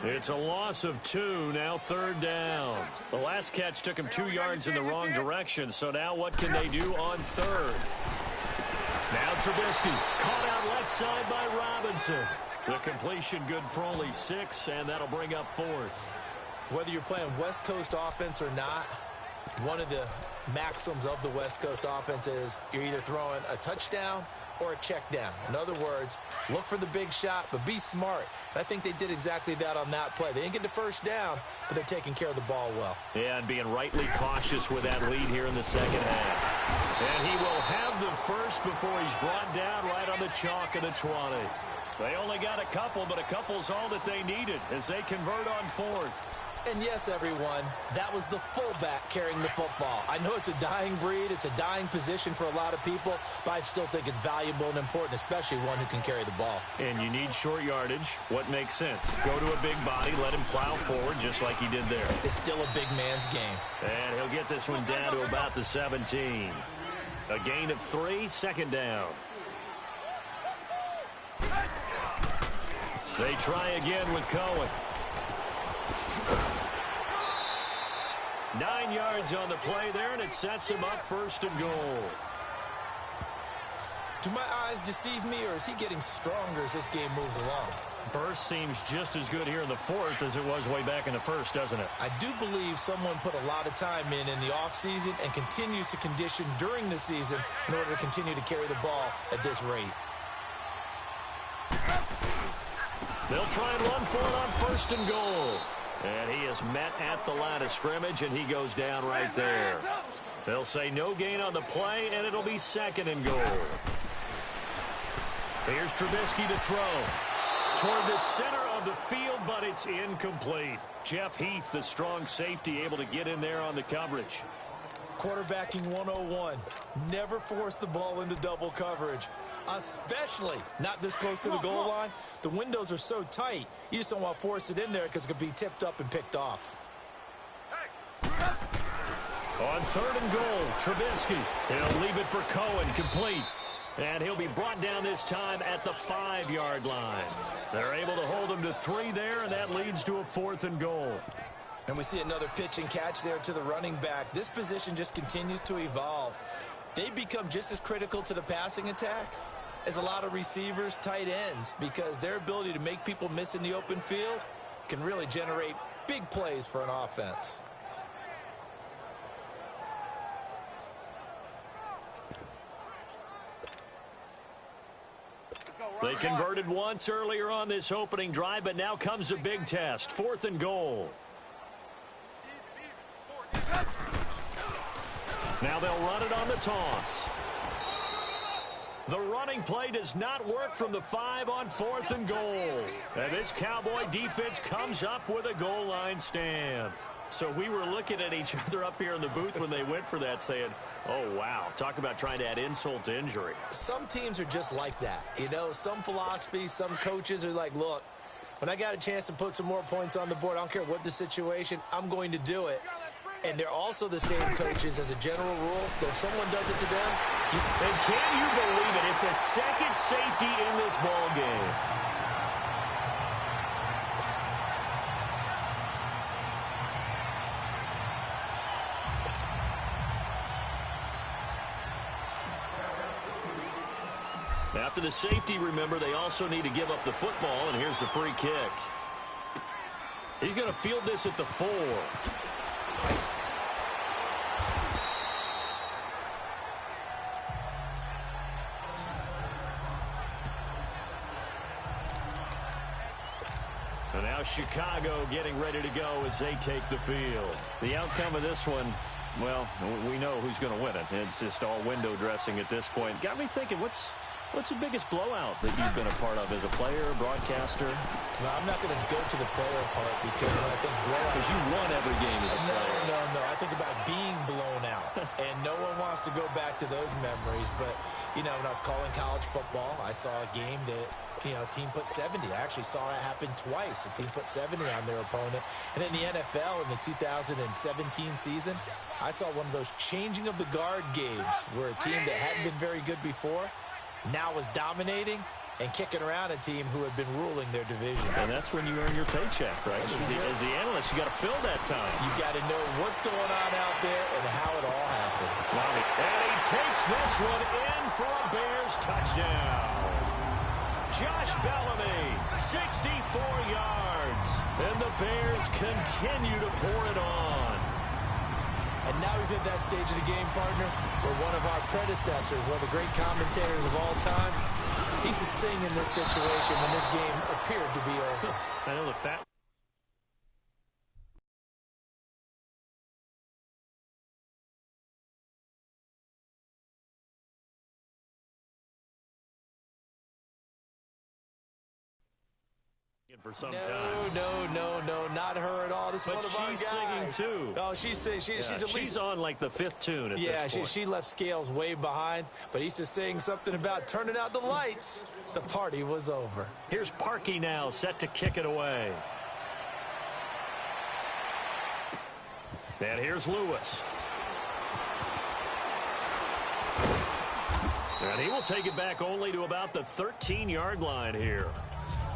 S1: It's a loss of 2, now 3rd down. The last catch took him 2 yards in the wrong direction, so now what can they do on 3rd? Now Trubisky, caught out left side by Robinson. The completion good for only 6, and that'll bring up 4th.
S2: Whether you're playing West Coast offense or not, one of the maxims of the West Coast offense is you're either throwing a touchdown or a check down. In other words, look for the big shot, but be smart. And I think they did exactly that on that play. They didn't get the first down, but they're taking care of the ball well.
S1: Yeah, and being rightly cautious with that lead here in the second half. And he will have the first before he's brought down right on the chalk of the 20. They only got a couple, but a couple's all that they needed as they convert on 4th.
S2: And yes, everyone, that was the fullback carrying the football. I know it's a dying breed, it's a dying position for a lot of people, but I still think it's valuable and important, especially one who can carry the ball.
S1: And you need short yardage. What makes sense? Go to a big body, let him plow forward just like he did there.
S2: It's still a big man's game. And
S1: he'll get this one down to about the 17. A gain of 3, 2nd down. They try again with Cohen. 9 yards on the play there, and it sets him up 1st and goal.
S2: Do my eyes deceive me, or is he getting stronger as this game moves along?
S1: Burst seems just as good here in the 4th as it was way back in the 1st, doesn't it?
S2: I do believe someone put a lot of time in the offseason and continues to condition during the season in order to continue to carry the ball at this rate.
S1: They'll try and run for it on 1st and goal. And he is met at the line of scrimmage, and he goes down right there. They'll say no gain on the play, and it'll be 2nd and goal. Here's Trubisky to throw. Toward the center of the field, but it's incomplete. Jeff Heath, the strong safety, able to get in there on the coverage.
S2: Quarterbacking 101. Never force the ball into double coverage, especially not this close to the goal line. The windows are so tight, you just don't want to force it in there because it could be tipped up and picked off.
S1: On 3rd and goal, Trubisky. He'll leave it for Cohen, complete. And he'll be brought down this time at the 5-yard line. They're able to hold him to 3 there, and that leads to a 4th and goal.
S2: And we see another pitch and catch there to the running back. This position just continues to evolve. They become just as critical to the passing attack as a lot of receivers, tight ends, because their ability to make people miss in the open field can really generate big plays for an offense.
S1: They converted once earlier on this opening drive, but now comes a big test. 4th and goal. Now they'll run it on the toss. The running play does not work from the 5 on 4th and goal. And this Cowboy defense comes up with a goal line stand. So we were looking at each other up here in the booth when they went for that saying, oh, wow, talk about trying to add insult to injury.
S2: Some teams are just like that. You know, some philosophies, some coaches are like, look, when I got a chance to put some more points on the board, I don't care what the situation, I'm going to do it. And they're also the same coaches as a general rule that if someone does it to them.
S1: And can you believe it? It's a second safety in this ball game. After the safety, remember, they also need to give up the football, and here's the free kick. He's going to field this at the 4. And now Chicago getting ready to go as they take the field. The outcome of this one, well, we know who's going to win it. It's just all window dressing at this point. Got me thinking, what's the biggest blowout that you've been a part of as a player, broadcaster?
S2: No, I'm not going to go to the player part because when I think blowout.
S1: Because you won every game as a player.
S2: No. I think about being blown out. And no one wants to go back to those memories. But, you know, when I was calling college football, I saw a game that, you know, a team put 70. I actually saw it happen twice. A team put 70 on their opponent. And in the NFL in the 2017 season, I saw one of those changing of the guard games where a team that hadn't been very good before now was dominating, and kicking around a team who had been ruling their division.
S1: And that's when you earn your paycheck, right? As the analyst, you got to fill that time.
S2: You've got to know what's going on out there and how it all happened.
S1: And he takes this one in for a Bears touchdown. Josh Bellamy, 64 yards. And the Bears continue to pour it on.
S2: And now we've hit that stage of the game, partner, where one of our predecessors, one of the great commentators of all time, he's to sing in this situation when this game appeared to be over.
S1: I know the fact. For some time.
S2: No, not her at all. This is one of our guys.
S1: But she's singing too.
S2: Oh, she's at least
S1: she's on like the 5th tune at this point.
S2: She left Scales way behind, but he's just saying something about turning out the lights. The party was over.
S1: Here's Parkey now, set to kick it away. And here's Lewis. And he will take it back only to about the 13-yard line here.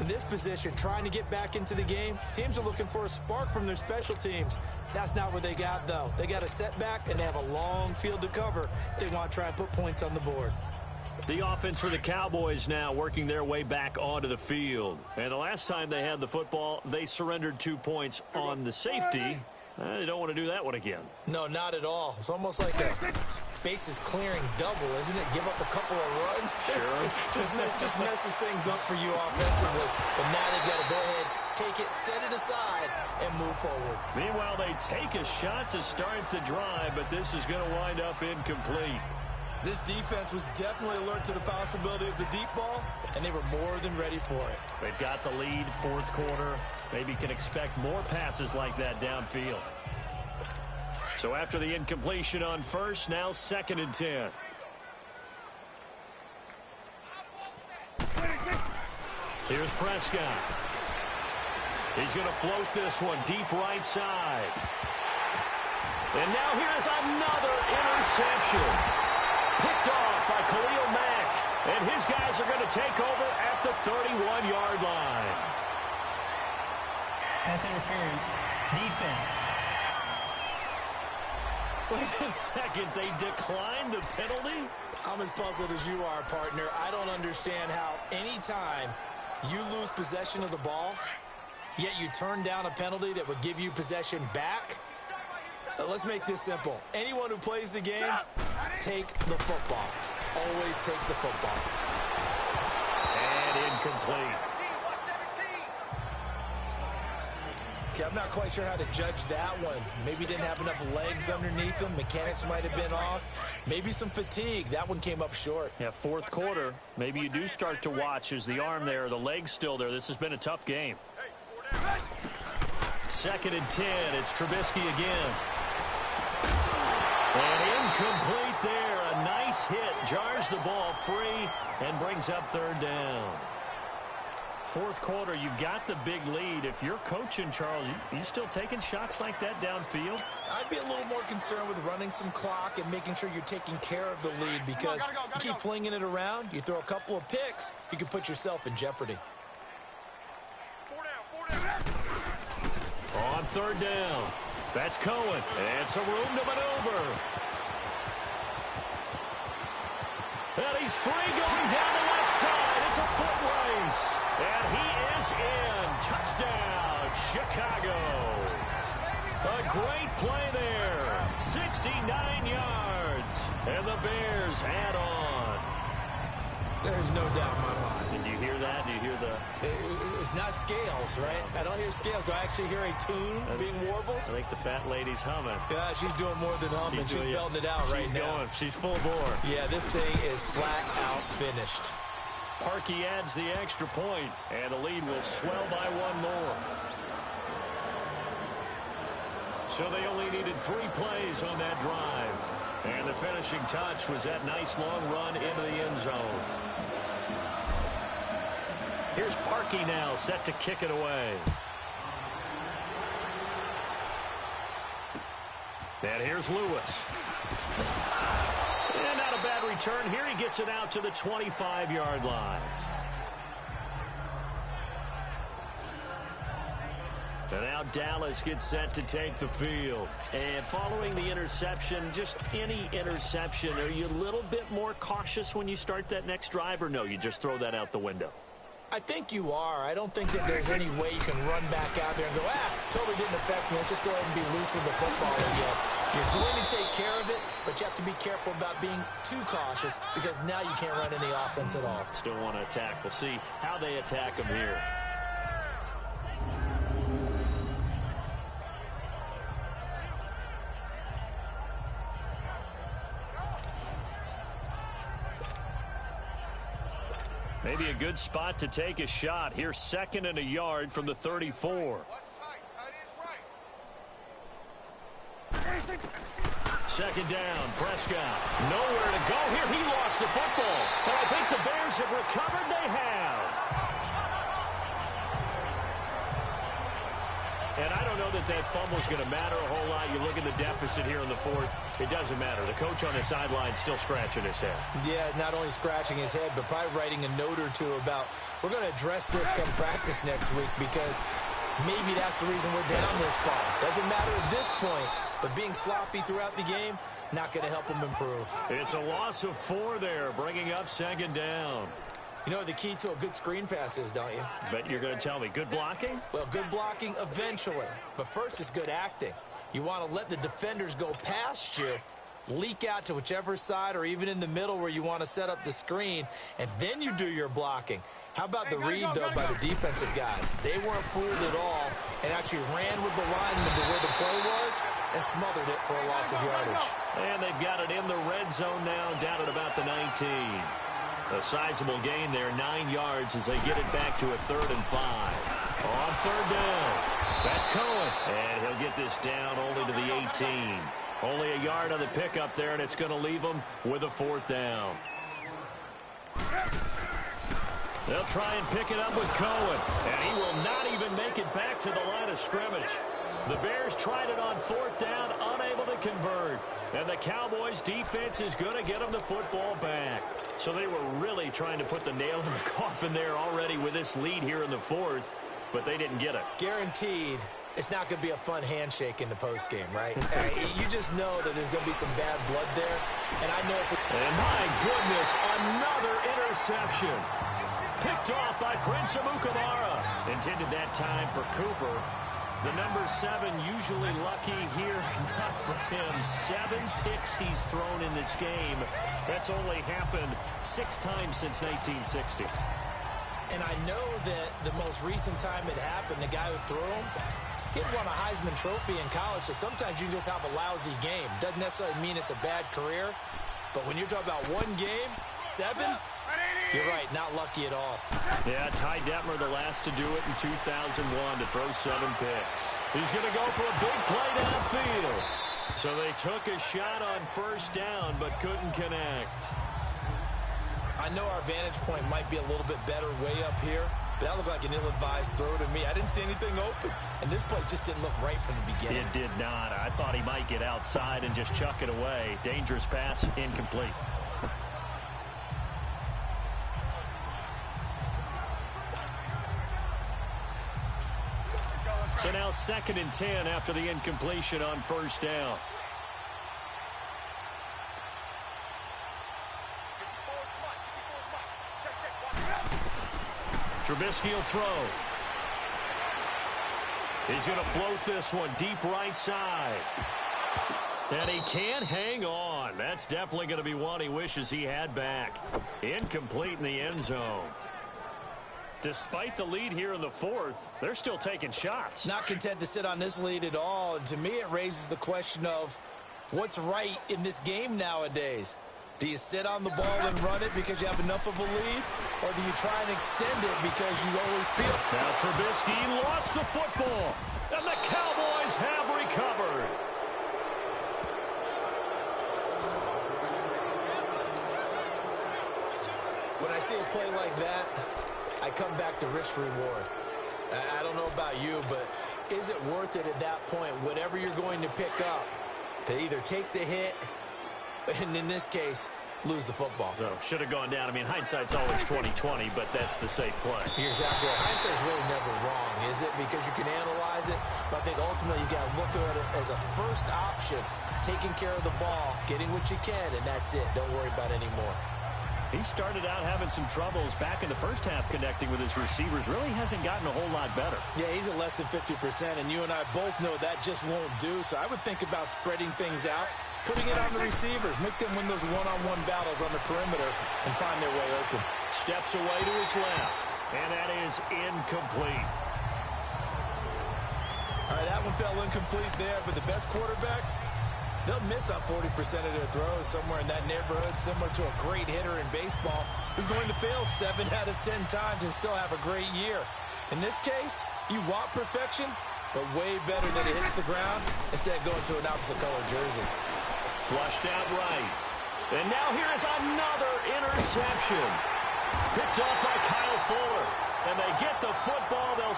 S2: In this position, trying to get back into the game, teams are looking for a spark from their special teams. That's not what they got, though. They got a setback, and they have a long field to cover if they want to try and put points on the board.
S1: The offense for the Cowboys now working their way back onto the field. And the last time they had the football, they surrendered 2 points on the safety. They don't want to do that one again.
S2: No, not at all. It's almost like a bases clearing double, isn't it? Give up a couple of runs.
S1: Sure.
S2: just messes things up for you offensively. But now they've got to go ahead, take it, set it aside, and move forward.
S1: Meanwhile, they take a shot to start the drive, but this is going to wind up incomplete.
S2: This defense was definitely alert to the possibility of the deep ball, and they were more than ready for it.
S1: They've got the lead, 4th quarter. Maybe can expect more passes like that downfield. So after the incompletion on 1st, now 2nd and 10. Here's Prescott. He's going to float this one deep right side. And now here's another interception. Picked off by Khalil Mack. And his guys are going to take over at the 31-yard line.
S3: Pass interference. Defense.
S1: Wait a second. They declined the penalty?
S2: I'm as puzzled as you are, partner. I don't understand how any time you lose possession of the ball, yet you turn down a penalty that would give you possession back. Let's make this simple. Anyone who plays the game, take the football. Always take the football.
S1: And incomplete.
S2: Okay, I'm not quite sure how to judge that one. Maybe didn't have enough legs underneath him. Mechanics might have been off. Maybe some fatigue. That one came up short.
S1: Yeah, 4th quarter. Maybe you do start to watch. Is the arm there, the leg's still there? This has been a tough game. 2nd and 10. It's Trubisky again. And incomplete there. A nice hit. Jars the ball free and brings up 3rd down. 4th quarter, you've got the big lead. If you're coaching, Charles, you still taking shots like that downfield?
S2: I'd be a little more concerned with running some clock and making sure you're taking care of the lead, because you keep flinging it around, you throw a couple of picks, you can put yourself in jeopardy.
S4: 4 down.
S1: On 3rd down. That's Cohen. And some room to maneuver. And he's free going down the left side. It's a foot race. And he is in. Touchdown, Chicago. A great play there. 69 yards. And the Bears add on.
S2: There's no doubt in my mind.
S1: Did you hear that? Do you hear the...
S2: It's not scales, right? I don't hear scales. Do I actually hear a tune being warbled?
S1: I think the fat lady's humming.
S2: Yeah, she's doing more than humming. She's belting it out right now.
S1: She's full bore.
S2: Yeah, this thing is flat out finished.
S1: Parkey adds the extra point, and the lead will swell by 1 more. So they only needed 3 plays on that drive. And the finishing touch was that nice long run into the end zone. Here's Parkey now, set to kick it away. And here's Lewis. And not a bad return here. He gets it out to the 25-yard line. Dallas gets set to take the field. And following the interception, just any interception, are you a little bit more cautious when you start that next drive, or no, you just throw that out the window?
S2: I think you are. I don't think that there's any way you can run back out there and go, totally didn't affect me. Let's just go ahead and be loose with the football again. You're going to take care of it, but you have to be careful about being too cautious because now you can't run any offense at all.
S1: Still want to attack. We'll see how they attack them here. Maybe a good spot to take a shot. Here's 2nd and a yard from the 34. Second down, Prescott. Nowhere to go here. He lost the football. But I think the Bears have recovered. They have. And I don't know that that fumble is going to matter a whole lot. You look at the deficit here in the 4th. It doesn't matter. The coach on the sideline still scratching his head. Yeah, not only scratching his head, but probably writing a note or two about, we're going to address this come practice next week because maybe that's the reason we're down this far. Doesn't matter at this point, but being sloppy throughout the game, not going to help him improve. It's a loss of 4 there, bringing up 2nd down. You know what the key to a good screen pass is, don't you? Bet you're going to tell me. Good blocking? Well, good blocking eventually. But first is good acting. You want to let the defenders go past you, leak out to whichever side or even in the middle where you want to set up the screen, and then you do your blocking. How about the read, though, by the defensive guys? They weren't fooled at all and actually ran with the lineman to where the play was and smothered it for a loss of yardage. And they've got it in the red zone now, down at about the 19. A sizable gain there, 9 yards as they get it back to a 3rd and 5. On 3rd down, that's Cohen. And he'll get this down only to the 18. Only a yard on the pickup there, and it's going to leave them with a 4th down. They'll try and pick it up with Cohen, and he will not even make it back to the line of scrimmage. The Bears tried it on 4th down, unable to convert. And the Cowboys' defense is going to get them the football back. So they were really trying to put the nail in the coffin there already with this lead here in the 4th, but they didn't get it. Guaranteed, it's not going to be a fun handshake in the postgame, right? You just know that there's going to be some bad blood there. And I know and my goodness, another interception. Picked off by Prince Amukamara. Intended that time for Cooper. The number 7 usually lucky here. Not for him. 7 picks he's thrown in this game. That's only happened 6 times since 1960. And I know that the most recent time it happened, the guy who threw him, he had won a Heisman Trophy in college, so sometimes you just have a lousy game. Doesn't necessarily mean it's a bad career, but when you're talking about one game, 7, you're right, not lucky at all. Yeah, Ty Detmer the last to do it in 2001 to throw 7 picks. He's going to go for a big play downfield. So they took a shot on 1st down, but couldn't connect. I know our vantage point might be a little bit better way up here, but that looked like an ill-advised throw to me. I didn't see anything open, and this play just didn't look right from the beginning. It did not. I thought he might get outside and just chuck it away. Dangerous pass, incomplete. So now 2nd and 10 after the incompletion on 1st down. Trubisky will throw. He's going to float this one deep right side. And he can't hang on. That's definitely going to be one he wishes he had back. Incomplete in the end zone. Despite the lead here in the 4th, they're still taking shots. Not content to sit on this lead at all. And to me, it raises the question of what's right in this game nowadays. Do you sit on the ball and run it because you have enough of a lead? Or do you try and extend it because you always feel... Now Trubisky lost the football. And the Cowboys have recovered. When I see a play like that, I come back to risk reward. I don't know about you, but is it worth it at that point, whatever you're going to pick up, to either take the hit, and in this case, lose the football? So, should have gone down. I mean, hindsight's always 20/20, but that's the safe play. You're exactly right. Hindsight's really never wrong, is it? Because you can analyze
S2: utilize it. But I think ultimately you got to look at it as a first option, taking care of the ball, getting what you can, and that's it. Don't worry about any more.
S1: He started out having some troubles back in the first half connecting with his receivers. Really hasn't gotten a whole lot better.
S2: Yeah, he's at less than 50%, and you and I both know that just won't do. So I would think about spreading things out, putting it on the receivers, make them win those one-on-one battles on the perimeter and find their way open.
S1: Steps away to his left, and that is incomplete.
S2: All right, that one fell incomplete there, but the best quarterbacks, they'll miss on 40% of their throws, somewhere in that neighborhood, similar to a great hitter in baseball who's going to fail 7 out of 10 times and still have a great year. In this case, you want perfection, but way better that it hits the ground instead of going to an opposite color jersey.
S1: Flushed out right. And now here is another interception. Picked off by Kyle Fuller. And they get the football. They'll...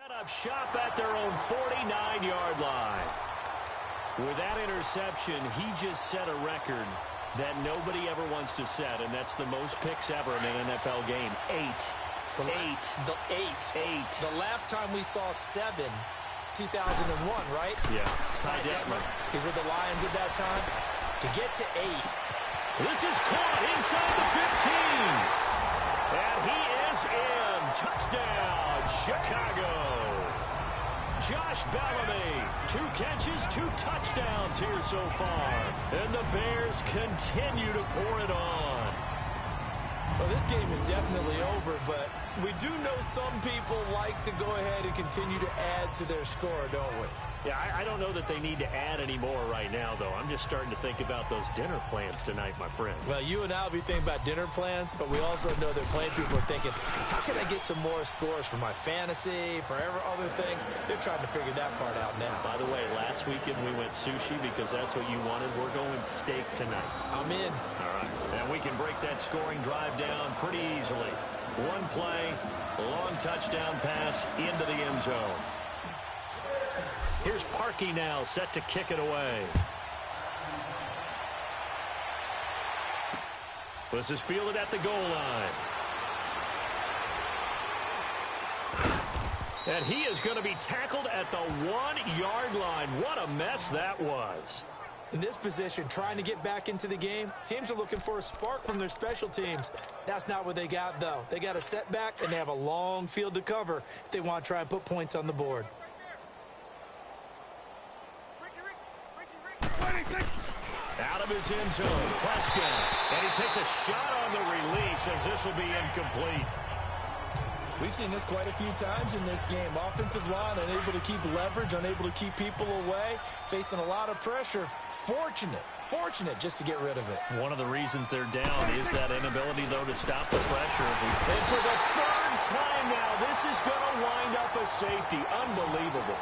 S1: Set up shop at their own 49-yard line. With that interception, he just set a record that nobody ever wants to set, and that's the most picks ever in an NFL game. 8. The last time we saw 7, 2001, right? Yeah. Ty Detmer.
S2: He's with the Lions at that time. To get to 8.
S1: This is caught inside the 15. And he is in. Touchdown, Chicago. Josh Bellamy, 2 catches, 2 touchdowns here so far. And the Bears continue to pour it on.
S2: Well, this game is definitely over, but we do know some people like to go ahead and continue to add to their score, don't we?
S1: Yeah, I don't know that they need to add any more right now, though. I'm just starting to think about those dinner plans tonight, my friend.
S2: Well, you and I will be thinking about dinner plans, but we also know that plenty of people are thinking, how can I get some more scores for my fantasy, for other things? They're trying to figure that part out now.
S1: By the way, last weekend we went sushi because that's what you wanted. We're going steak tonight.
S2: I'm in.
S1: All right. And we can break that scoring drive down pretty easily. One play, long touchdown pass into the end zone. Here's Parkey now, set to kick it away. This is fielded at the goal line. And he is going to be tackled at the 1-yard line. What a mess that was.
S2: In this position, trying to get back into the game, teams are looking for a spark from their special teams. That's not what they got, though. They got a setback, and they have a long field to cover if they want to try and put points on the board.
S1: Out of his end zone, Prescott. And he takes a shot on the release as this will be incomplete.
S2: We've seen this quite a few times in this game. Offensive line unable to keep leverage, unable to keep people away, facing a lot of pressure. Fortunate just to get rid of it.
S1: One of the reasons they're down is that inability, though, to stop the pressure. And for the 3rd time now, this is going to wind up a safety. Unbelievable.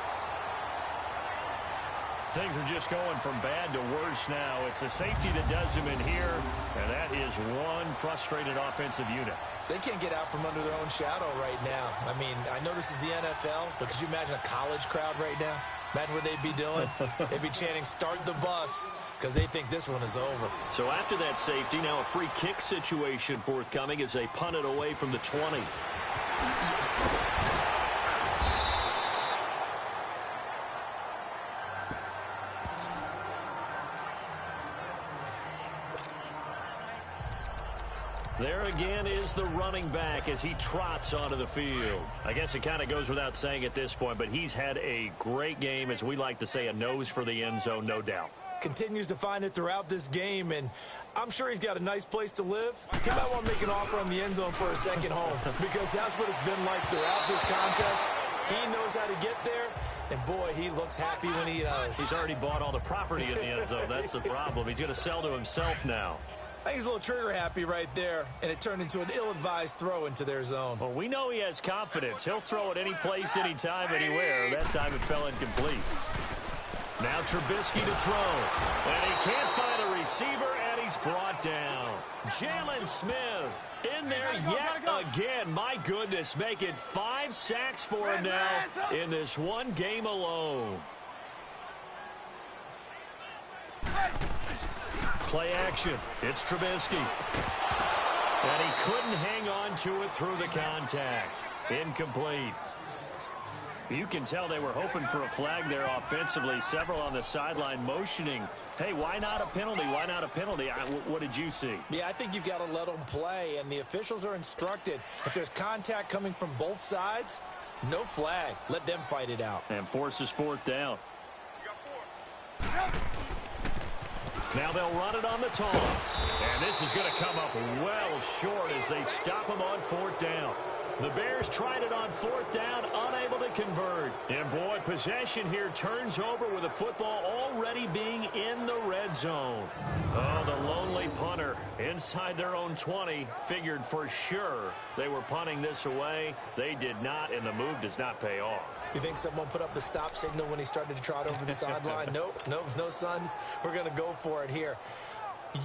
S1: Things are just going from bad to worse now. It's a safety that does him in here, and that is one frustrated offensive unit.
S2: They can't get out from under their own shadow right now. I mean, I know this is the NFL, but could you imagine a college crowd right now? Imagine what they'd be doing. They'd be chanting, "Start the bus," because they think this one is over.
S1: So after that safety, now a free kick situation forthcoming as they punt it away from the 20. There again is the running back as he trots onto the field. I guess it kind of goes without saying at this point, but he's had a great game, as we like to say, a nose for the end zone, no doubt.
S2: continues to find it throughout this game, and I'm sure he's got a nice place to live. He might want to make an offer on the end zone for a second home because that's what it's been like throughout this contest. He knows how to get there, and boy, he looks happy when he does.
S1: He's already bought all the property in the end zone. That's the problem. He's going to sell to himself now.
S2: I think he's a little trigger happy right there, and it turned into an ill-advised throw into their zone.
S1: Well, we know he has confidence. He'll throw it any place, anytime, anywhere. That time it fell incomplete. Now Trubisky to throw. And he can't find a receiver, and he's brought down. Jalen Smith in there yet again. My goodness, make it 5 sacks for him now in this one game alone. Play action. It's Trubisky. And he couldn't hang on to it through the contact. Incomplete. You can tell they were hoping for a flag there offensively. Several on the sideline motioning. Hey, why not a penalty? Why not a penalty? What did you see?
S2: Yeah, I think you've got to let them play, and the officials are instructed. If there's contact coming from both sides, no flag. Let them fight it out.
S1: And forces 4th down. Now they'll run it on the toss. And this is going to come up well short as they stop him on 4th down. The Bears tried it on 4th down, unable to convert. And, boy, possession here turns over with the football already being in the red zone. Oh, the lonely punter inside their own 20 figured for sure they were punting this away. They did not, and the move does not pay off.
S2: You think someone put up the stop signal when he started to trot over the sideline? Nope, no, son. We're going to go for it here.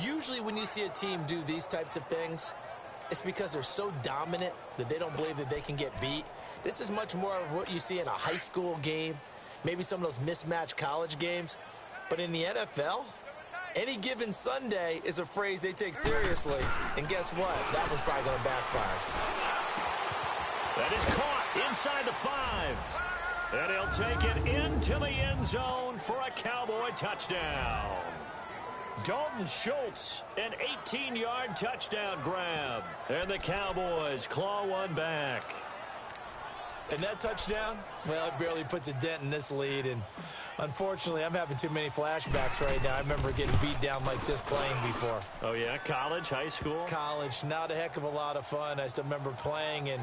S2: Usually when you see a team do these types of things, it's because they're so dominant that they don't believe that they can get beat. This is much more of what you see in a high school game, maybe some of those mismatched college games. But in the NFL, any given Sunday is a phrase they take seriously. And guess what? That was probably going to backfire.
S1: That is caught inside the 5. And he'll take it into the end zone for a Cowboy touchdown. Dalton Schultz, an 18-yard touchdown grab. And the Cowboys claw one back.
S2: And that touchdown, well, it barely puts a dent in this lead. And unfortunately, I'm having too many flashbacks right now. I remember getting beat down like this playing before.
S1: Oh, yeah? College, high school?
S2: College, not a heck of a lot of fun. I still remember playing and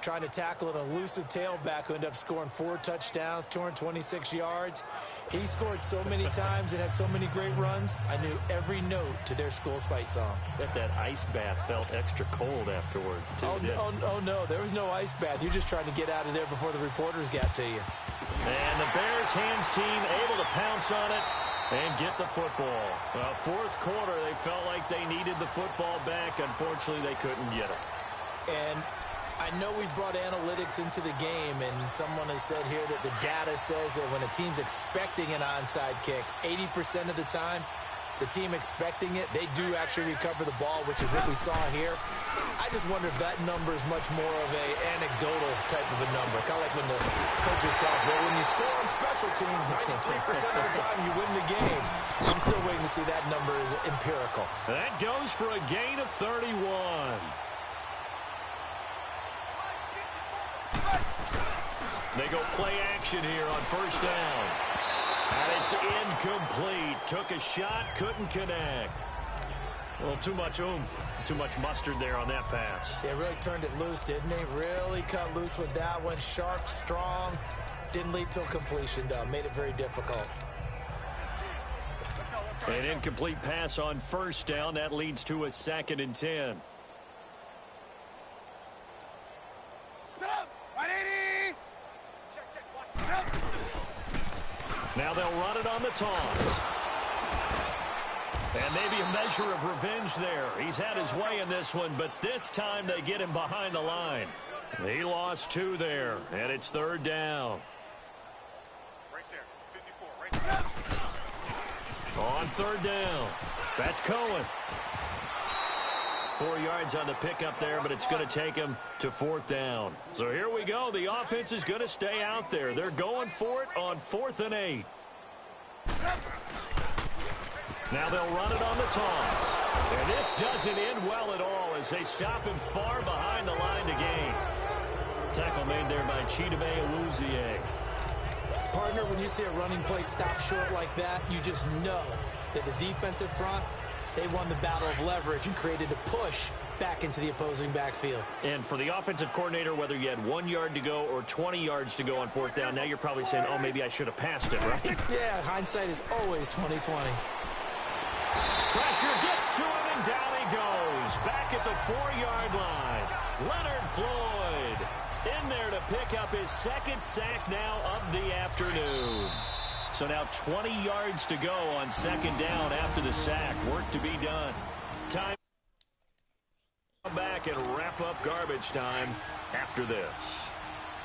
S2: trying to tackle an elusive tailback who ended up scoring 4 touchdowns, 226 yards. He scored so many times and had so many great runs, I knew every note to their school's fight song.
S1: Bet that ice bath felt extra cold afterwards, too.
S2: Oh, no, there was no ice bath. You're just trying to get out of there before the reporters got to you.
S1: And the Bears hands team able to pounce on it and get the football. Well, 4th quarter, they felt like they needed the football back. Unfortunately, they couldn't get it.
S2: And I know we brought analytics into the game, and someone has said here that the data says that when a team's expecting an onside kick, 80% of the time, the team expecting it, they do actually recover the ball, which is what we saw here. I just wonder if that number is much more of a anecdotal type of a number. Kind of like when the coaches tell us, well, when you score on special teams, 93% of the time you win the game. I'm still waiting to see that number is empirical.
S1: That goes for a gain of 31. They go play action here on 1st down. And it's incomplete. Took a shot, couldn't connect. Well, too much oomph, too much mustard there on that pass.
S2: Yeah, really turned it loose, didn't he? Really cut loose with that one. Sharp, strong. Didn't lead to a completion, though. Made it very difficult.
S1: An incomplete pass on 1st down. That leads to a 2nd and 10. Now they'll run it on the toss. And maybe a measure of revenge there. He's had his way in this one, but this time they get him behind the line. He lost 2 there, and it's 3rd down.
S4: Right there, 54, right there.
S1: On 3rd down, that's Cohen. 4 yards on the pickup there, but it's going to take him to 4th down. So here we go. The offense is going to stay out there. They're going for it on 4th and 8. Now they'll run it on the toss. And this doesn't end well at all as they stop him far behind the line to gain. Tackle made there by Chidobe Awuzie.
S2: Partner, when you see a running play stop short like that, you just know that the defensive front, they won the battle of leverage and created a push back into the opposing backfield.
S1: And for the offensive coordinator, whether you had 1 yard to go or 20 yards to go on fourth down, now you're probably saying, oh, maybe I should have passed it, right?
S2: Yeah, hindsight is always 20/20.
S1: Pressure gets to him, and down he goes. Back at the 4-yard line. Leonard Floyd in there to pick up his second sack now of the afternoon. So now 20 yards to go on second down after the sack. Work to be done. Time back and wrap up garbage time after this.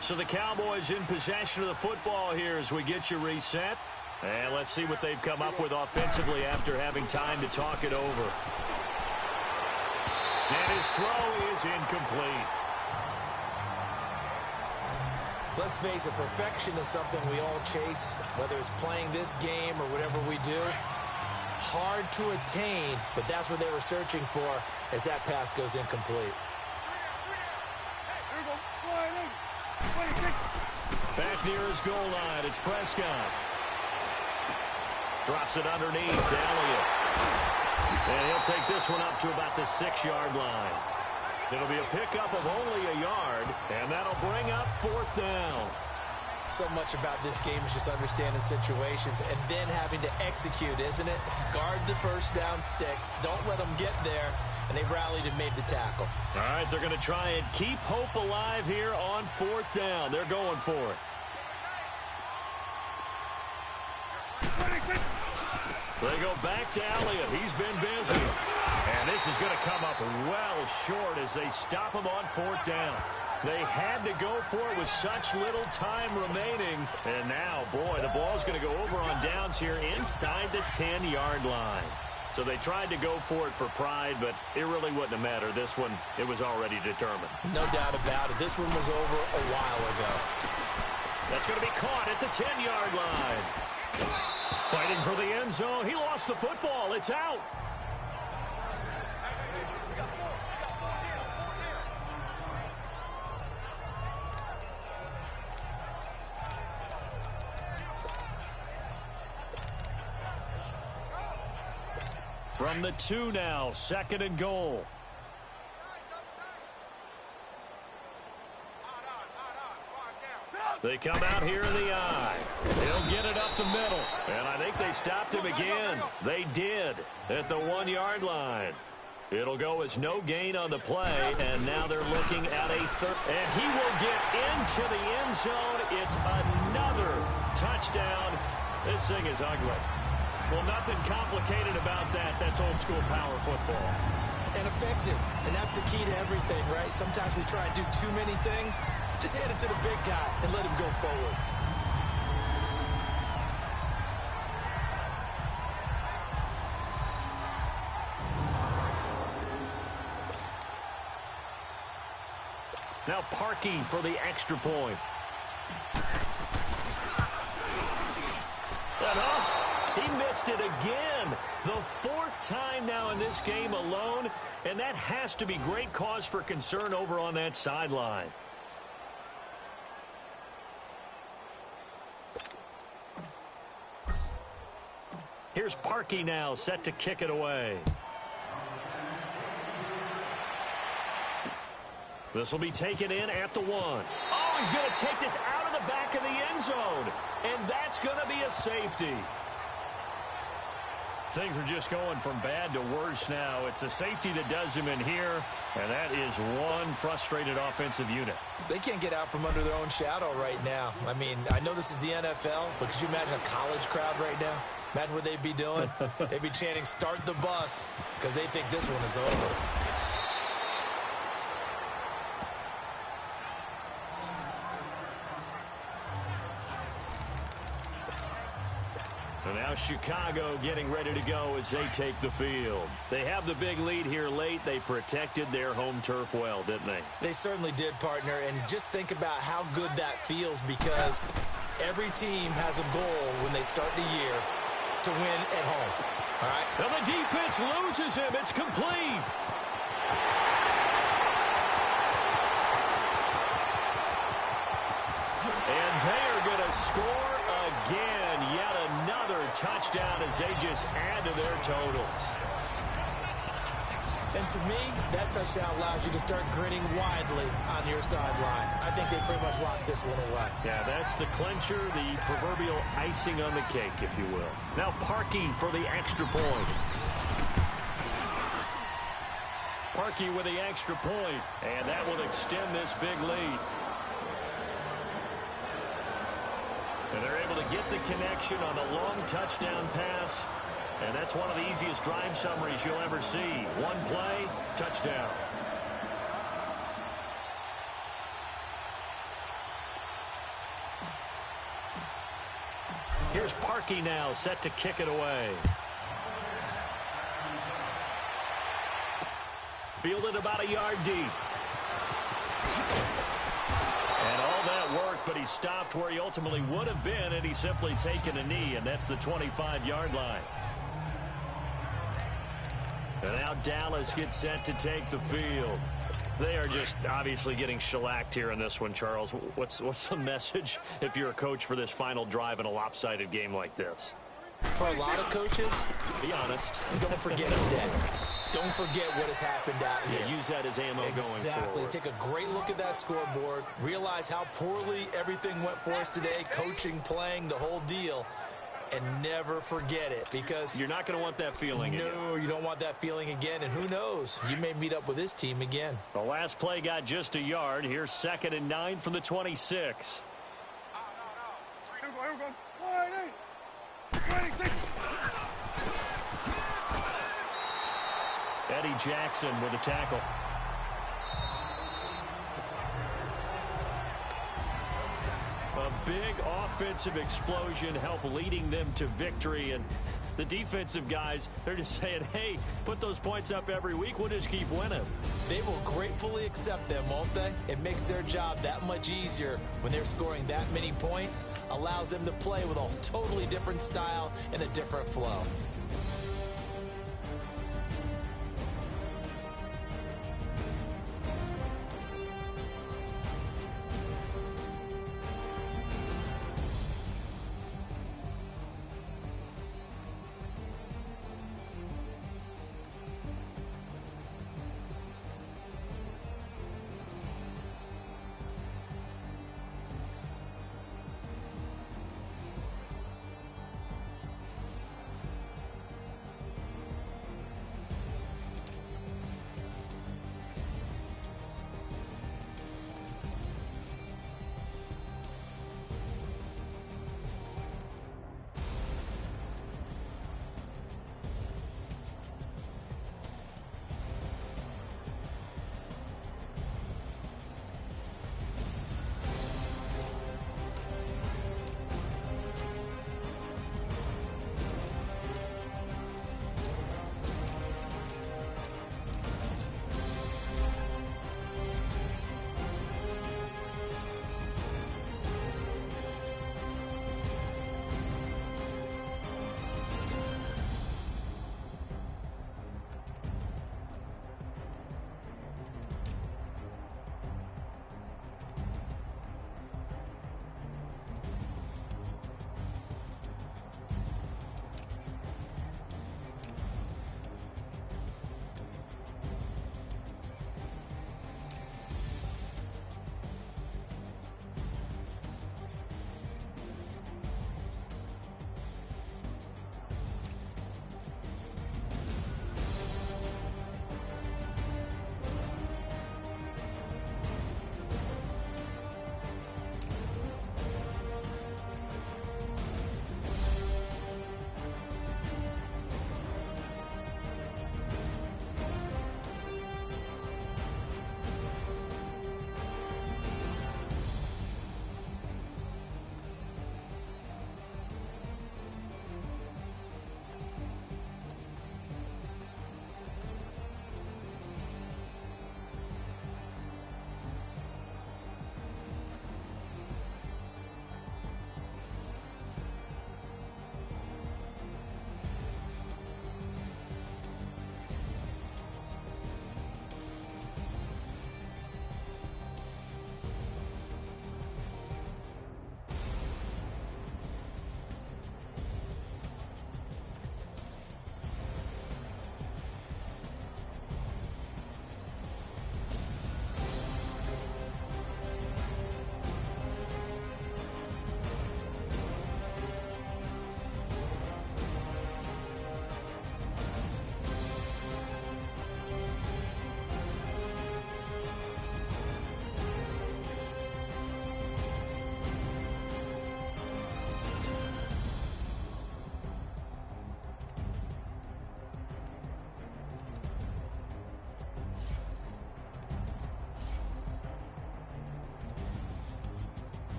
S1: So the Cowboys in possession of the football here as we get you reset. And let's see what they've come up with offensively after having time to talk it over. And his throw is incomplete.
S2: Let's face it, perfection is something we all chase, whether it's playing this game or whatever we do. Hard to attain, but that's what they were searching for as that pass goes incomplete.
S1: Back near his goal line, it's Prescott. Drops it underneath to Elliott. And he'll take this one up to about the 6-yard line. It'll be a pickup of only a yard, and that'll bring up fourth down.
S2: So much about this game is just understanding situations and then having to execute, isn't it? Guard the first down sticks. Don't let them get there. And they rallied and made the tackle.
S1: All right, they're going to try and keep hope alive here on fourth down. They're going for it. They go back to Elliott. He's been busy. And this is going to come up well short as they stop him on fourth down. They had to go for it with such little time remaining. And now, boy, the ball's going to go over on downs here inside the 10-yard line. So they tried to go for it for pride, but it really wouldn't have mattered. This one, it was already determined.
S2: No doubt about it. This one was over a while ago.
S1: That's going to be caught at the 10-yard line. Fighting for the end zone. He lost the football. It's out. From the 2 now, 2nd and goal. They come out here in the eye. He'll get it up the middle. And I think they stopped him again. They did at the 1-yard line. It'll go as no gain on the play, and now they're looking at a third. And he will get into the end zone. It's another touchdown. This thing is ugly. Well, nothing complicated about that. That's old-school power football.
S2: And effective. And that's the key to everything, right? Sometimes we try and do too many things. Just hand it to the big guy and let him go forward.
S1: Now Parkey for the extra point. He missed it again. The 4th time now in this game alone, and that has to be great cause for concern over on that sideline. Here's Parkey now, set to kick it away. This will be taken in at the 1. Oh, he's going to take this out of the back of the end zone, and that's going to be a safety. Things are just going from bad to worse now. It's a safety that does him in here, and that is one frustrated offensive unit.
S2: They can't get out from under their own shadow right now. I mean, I know this is the NFL, but could you imagine a college crowd right now? Imagine what they'd be doing. They'd be chanting, "Start the bus," because they think this one is over.
S1: And now Chicago getting ready to go as they take the field. They have the big lead here late. They protected their home turf well, didn't they?
S2: They certainly did, partner. And just think about how good that feels, because every team has a goal when they start the year to win at home. All right?
S1: And the defense loses him. It's complete. And they are going to score touchdown as they just add to their totals.
S2: And to me, that touchdown allows you to start grinning widely on your sideline. I think they pretty much locked this one away.
S1: Yeah, that's the clincher, the proverbial icing on the cake, if you will. Now Parkey for the extra point. Parkey with the extra point, and that will extend this big lead. And they're able to get the connection on the long touchdown pass. And that's one of the easiest drive summaries you'll ever see. One play, touchdown. Here's Parkey now, set to kick it away. Fielded about a yard deep. And all that work, but he stopped where he ultimately would have been had he simply taken a knee, and that's the 25-yard line. And now Dallas gets set to take the field. They are just obviously getting shellacked here in this one, Charles. What's the message if you're a coach for this final drive in a lopsided game like this?
S2: For a lot of coaches,
S1: be honest.
S2: Don't forget today. Don't forget what has happened out here.
S1: Yeah, use that as ammo going forward.
S2: Exactly. Take a great look at that scoreboard. Realize how poorly everything went for us today. Coaching, playing, the whole deal. And never forget it, because
S1: you're not going to want that feeling again.
S2: No, you don't want that feeling again. And who knows? You may meet up with this team again.
S1: The last play got just a yard. Here's 2nd and 9 from the 26. Eddie Jackson with a tackle. A big offensive explosion helped leading them to victory. And the defensive guys, they're just saying, hey, put those points up every week. We'll just keep winning.
S2: They will gratefully accept them, won't they? It makes their job that much easier when they're scoring that many points. Allows them to play with a totally different style and a different flow.